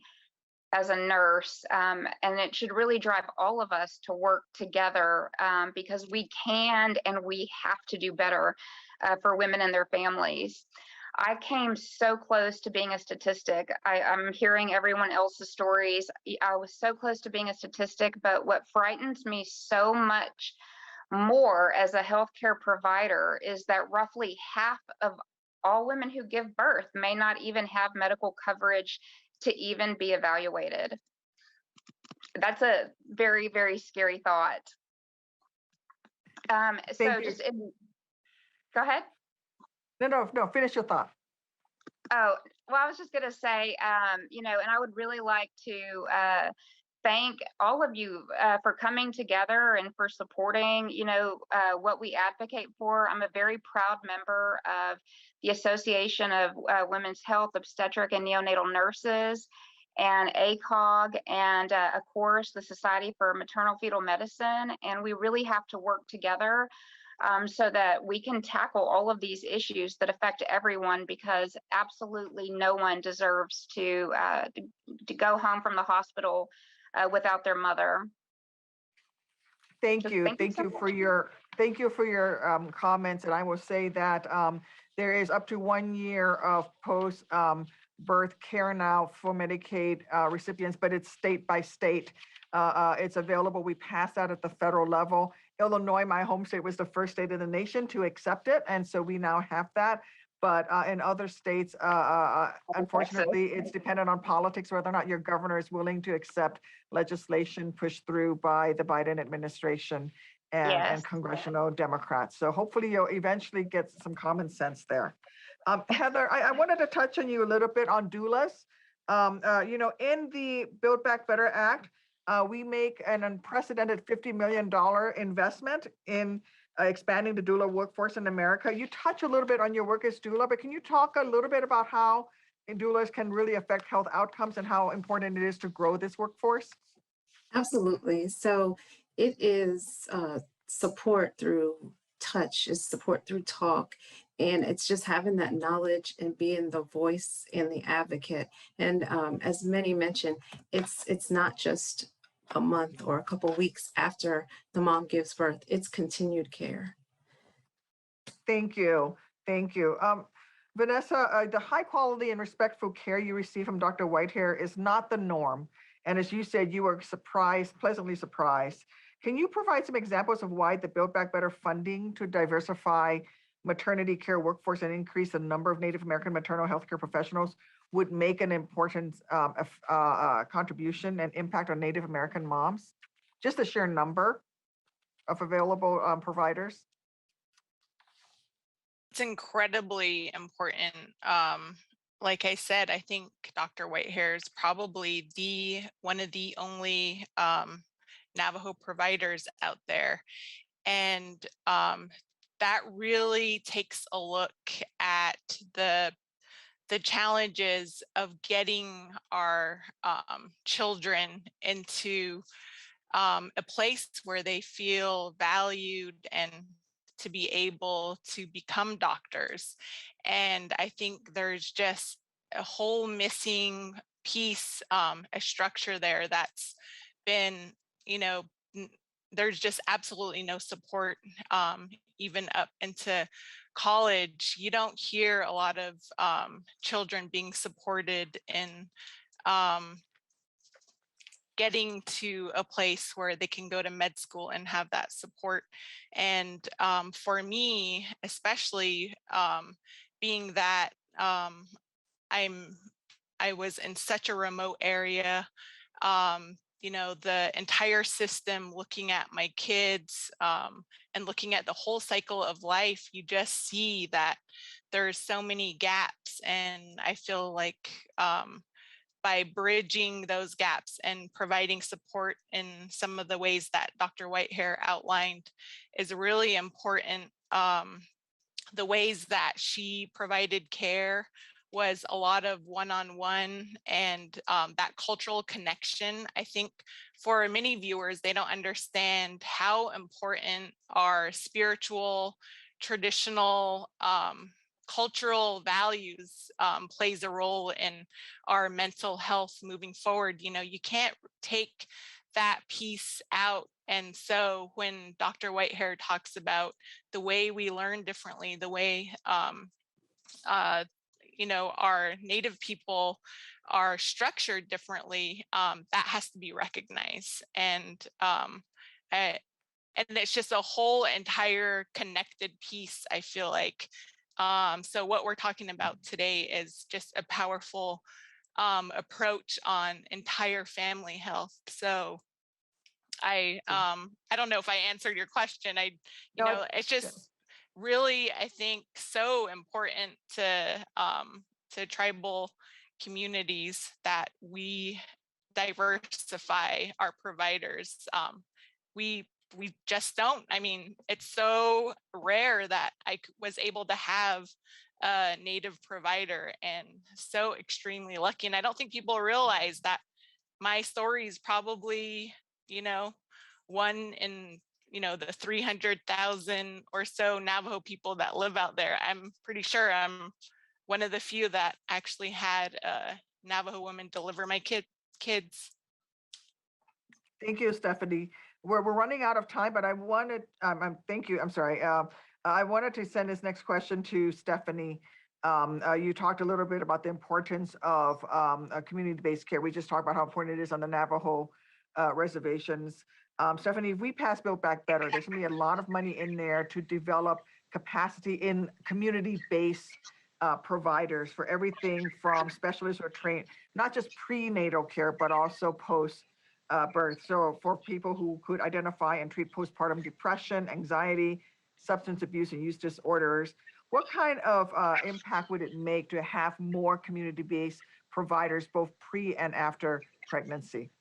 as a nurse, and it should really drive all of us to work together because we can and we have to do better for women and their families. I came so close to being a statistic. I'm hearing everyone else's stories. I was so close to being a statistic, but what frightens me so much more as a healthcare provider is that roughly half of all women who give birth may not even have medical coverage to even be evaluated. That's a very, very scary thought. Go ahead. No, finish your thought. Oh, well, I was just gonna say, and I would really like to thank all of you for coming together and for supporting, what we advocate for. I'm a very proud member of the Association of Women's Health, Obstetric and Neonatal Nurses, and ACOG, and of course, the Society for Maternal Fetal Medicine. And we really have to work together so that we can tackle all of these issues that affect everyone, because absolutely no one deserves to go home from the hospital without their mother. Thank you. Thank you so much. Thank you for your comments. And I will say that there is up to 1 year of post birth care now for Medicaid recipients, but it's state by state. It's available. We passed that at the federal level. Illinois, my home state, was the first state in the nation to accept it. And so we now have that. But in other states, unfortunately, it's dependent on politics, whether or not your governor is willing to accept legislation pushed through by the Biden administration and congressional Democrats. So hopefully you'll eventually get some common sense there. Heather, I wanted to touch on you a little bit on doulas. In the Build Back Better Act, we make an unprecedented $50 million investment in expanding the doula workforce in America. You touch a little bit on your work as doula, but can you talk a little bit about how doulas can really affect health outcomes and how important it is to grow this workforce? Absolutely. So it is support through touch, it's support through talk, and it's just having that knowledge and being the voice and the advocate. And as many mentioned, it's not just a month or a couple weeks after the mom gives birth, it's continued care. Thank you. Thank you. Vanessa, the high quality and respectful care you receive from Dr. Whitehair is not the norm. And as you said, you were pleasantly surprised. Can you provide some examples of why the Build Back Better funding to diversify maternity care workforce and increase the number of Native American maternal health care professionals would make an important contribution and impact on Native American moms? Just the sheer number of available providers. It's incredibly important. Like I said, I think Dr. Whitehair is probably one of the only Navajo providers out there. And that really takes a look at the challenges of getting our children into a place where they feel valued and to be able to become doctors. And I think there's just a whole missing piece, a structure there that's been, there's just absolutely no support, even up into college. You don't hear a lot of children being supported in getting to a place where they can go to med school and have that support. And for me, especially being that I was in such a remote area, the entire system, looking at my kids and looking at the whole cycle of life, you just see that there's so many gaps. And I feel like by bridging those gaps and providing support in some of the ways that Dr. Whitehair outlined is really important. The ways that she provided care was a lot of one-on-one and that cultural connection. I think for many viewers, they don't understand how important our spiritual, traditional, cultural values plays a role in our mental health moving forward. You can't take that piece out. And so when Dr. Whitehair talks about the way we learn differently, the way our Native people are structured differently, that has to be recognized. And it's just a whole entire connected piece, I feel like. So what we're talking about today is just a powerful approach on entire family health. So I don't know if I answered your question. It's just really, I think, so important to tribal communities that we diversify our providers. We just don't. I mean, it's so rare that I was able to have a Native provider, and so extremely lucky. And I don't think people realize that my story is probably, one in, the 300,000 or so Navajo people that live out there. I'm pretty sure I'm one of the few that actually had a Navajo woman deliver my kids. Thank you, Stephanie. We're running out of time, but I wanted, thank you, I'm sorry. I wanted to send this next question to Stephanie. You talked a little bit about the importance of community-based care. We just talked about how important it is on the Navajo reservations. Stephanie, if we pass Build Back Better, there's gonna be a lot of money in there to develop capacity in community-based providers for everything from specialists who are trained, not just prenatal care, but also post birth. So for people who could identify and treat postpartum depression, anxiety, substance abuse and use disorders, what kind of impact would it make to have more community-based providers both pre and after pregnancy?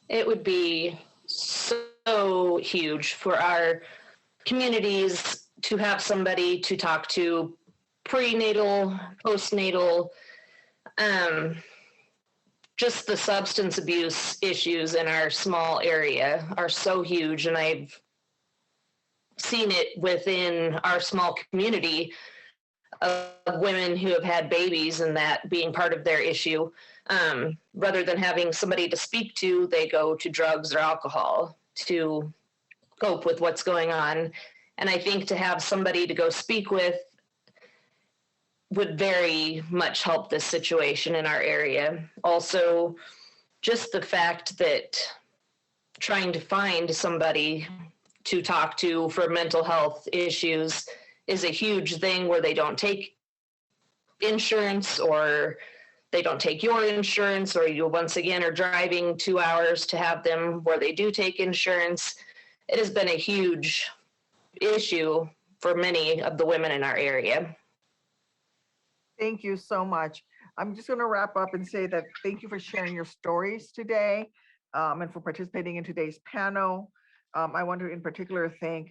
It would be so huge for our communities to have somebody to talk to prenatal, postnatal, just the substance abuse issues in our small area are so huge. And I've seen it within our small community of women who have had babies and that being part of their issue. Rather than having somebody to speak to, they go to drugs or alcohol to cope with what's going on. And I think to have somebody to go speak with would very much help this situation in our area. Also, just the fact that trying to find somebody to talk to for mental health issues is a huge thing where they don't take insurance or they don't take your insurance, or you once again are driving 2 hours to have them where they do take insurance. It has been a huge issue for many of the women in our area. Thank you so much. I'm just going to wrap up and say that thank you for sharing your stories today and for participating in today's panel. I want to in particular thank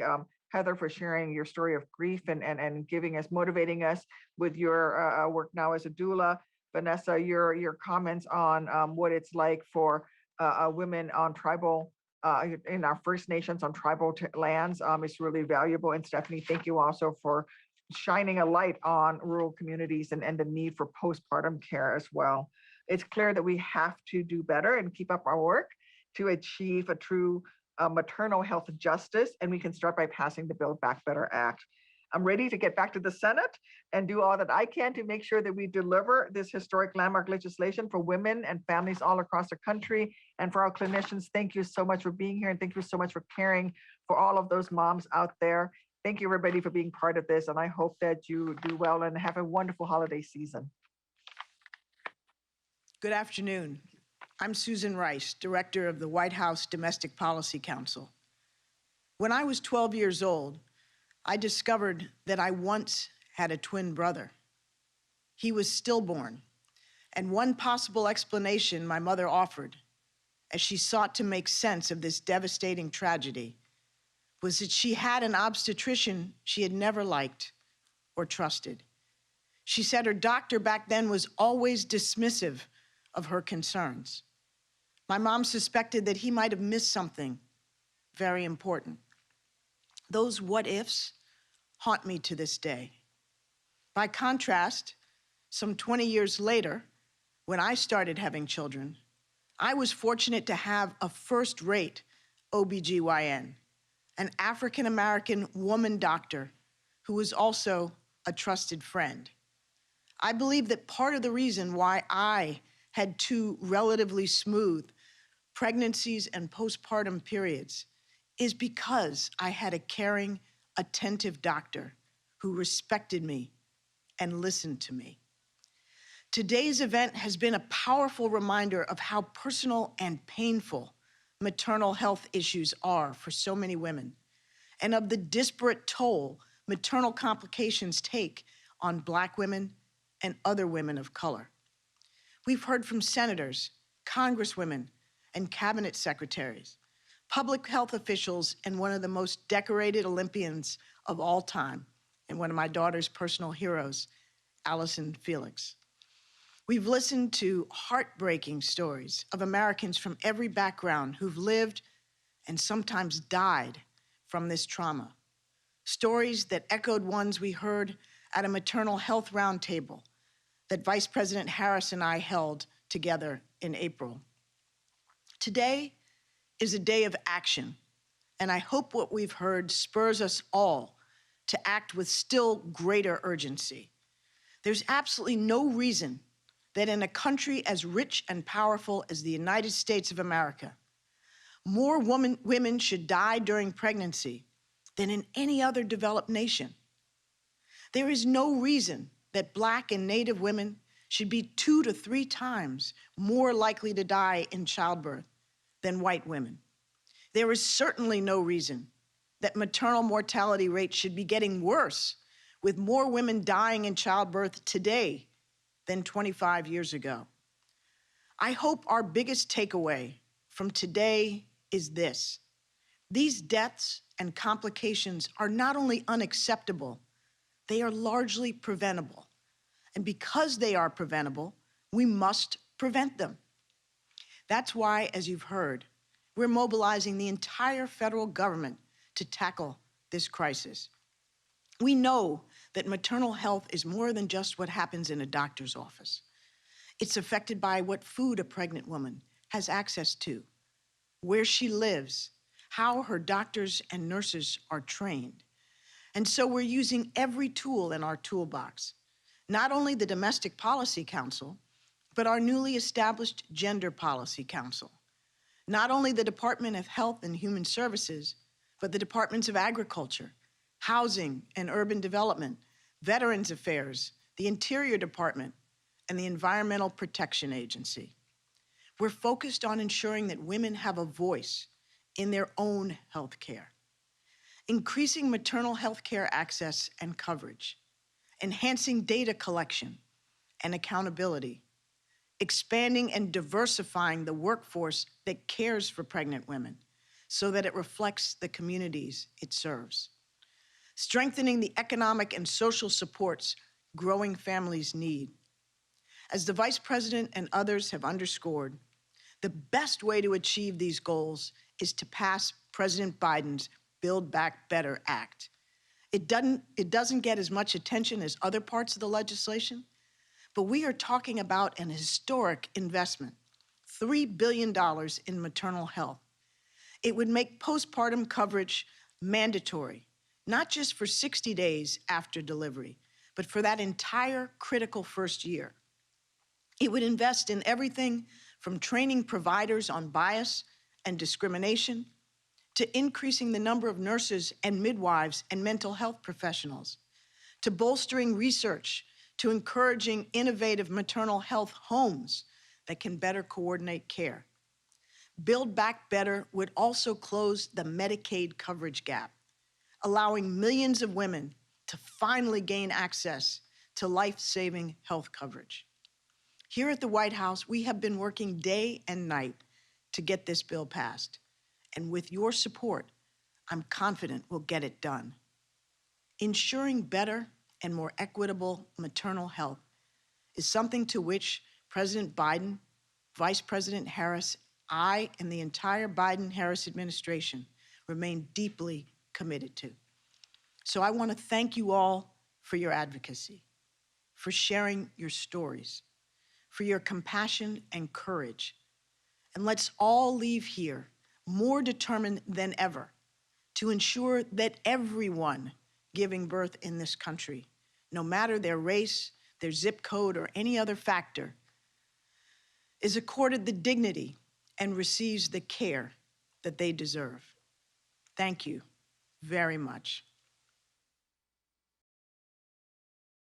Heather for sharing your story of grief and giving us, motivating us with your work now as a doula. Vanessa, your comments on what it's like for women on tribal, in our First Nations on tribal lands is really valuable. And Stephanie, thank you also for shining a light on rural communities and the need for postpartum care as well. It's clear that we have to do better and keep up our work to achieve a true maternal health justice, and we can start by passing the Build Back Better Act. I'm ready to get back to the Senate and do all that I can to make sure that we deliver this historic landmark legislation for women and families all across the country. And for our clinicians, thank you so much for being here, and thank you so much for caring for all of those moms out there. Thank you, everybody, for being part of this, and I hope that you do well and have a wonderful holiday season. Good afternoon. I'm Susan Rice, Director of the White House Domestic Policy Council. When I was 12 years old, I discovered that I once had a twin brother. He was stillborn, and one possible explanation my mother offered, as she sought to make sense of this devastating tragedy, was that she had an obstetrician she had never liked or trusted. She said her doctor back then was always dismissive of her concerns. My mom suspected that he might have missed something very important. Those what ifs haunt me to this day. By contrast, some 20 years later, when I started having children, I was fortunate to have a first-rate OBGYN, an African-American woman doctor who was also a trusted friend. I believe that part of the reason why I had two relatively smooth pregnancies and postpartum periods is because I had a caring, attentive doctor who respected me and listened to me. Today's event has been a powerful reminder of how personal and painful maternal health issues are for so many women, and of the disparate toll maternal complications take on Black women and other women of color. We've heard from senators, congresswomen, and cabinet secretaries, public health officials, and one of the most decorated Olympians of all time, and one of my daughter's personal heroes, Allison Felix. We've listened to heartbreaking stories of Americans from every background who've lived and sometimes died from this trauma. Stories that echoed ones we heard at a maternal health roundtable that Vice President Harris and I held together in April. Today is a day of action, and I hope what we've heard spurs us all to act with still greater urgency. There's absolutely no reason that in a country as rich and powerful as the United States of America, more women should die during pregnancy than in any other developed nation. There is no reason that Black and Native women should be 2 to 3 times more likely to die in childbirth than white women. There is certainly no reason that maternal mortality rates should be getting worse, with more women dying in childbirth today than 25 years ago. I hope our biggest takeaway from today is this: these deaths and complications are not only unacceptable, they are largely preventable. And because they are preventable, we must prevent them. That's why, as you've heard, we're mobilizing the entire federal government to tackle this crisis. We know that maternal health is more than just what happens in a doctor's office. It's affected by what food a pregnant woman has access to, where she lives, how her doctors and nurses are trained. And so we're using every tool in our toolbox, not only the Domestic Policy Council, but our newly established Gender Policy Council. Not only the Department of Health and Human Services, but the Departments of Agriculture, Housing and Urban Development, Veterans Affairs, the Interior Department, and the Environmental Protection Agency. We're focused on ensuring that women have a voice in their own health care, increasing maternal health care access and coverage, enhancing data collection and accountability, expanding and diversifying the workforce that cares for pregnant women so that it reflects the communities it serves, strengthening the economic and social supports growing families need. As the Vice President and others have underscored, the best way to achieve these goals is to pass President Biden's Build Back Better Act. It doesn't get as much attention as other parts of the legislation, but we are talking about an historic investment, $3 billion in maternal health. It would make postpartum coverage mandatory, not just for 60 days after delivery, but for that entire critical first year. It would invest in everything from training providers on bias and discrimination to increasing the number of nurses and midwives and mental health professionals, to bolstering research, to encouraging innovative maternal health homes that can better coordinate care. Build Back Better would also close the Medicaid coverage gap, allowing millions of women to finally gain access to life-saving health coverage. Here at the White House, we have been working day and night to get this bill passed. And with your support, I'm confident we'll get it done. Ensuring better and more equitable maternal health is something to which President Biden, Vice President Harris, I, and the entire Biden-Harris administration remain deeply committed to. So I want to thank you all for your advocacy, for sharing your stories, for your compassion and courage. And let's all leave here more determined than ever to ensure that everyone giving birth in this country, no matter their race, their zip code, or any other factor, is accorded the dignity and receives the care that they deserve. Thank you very much.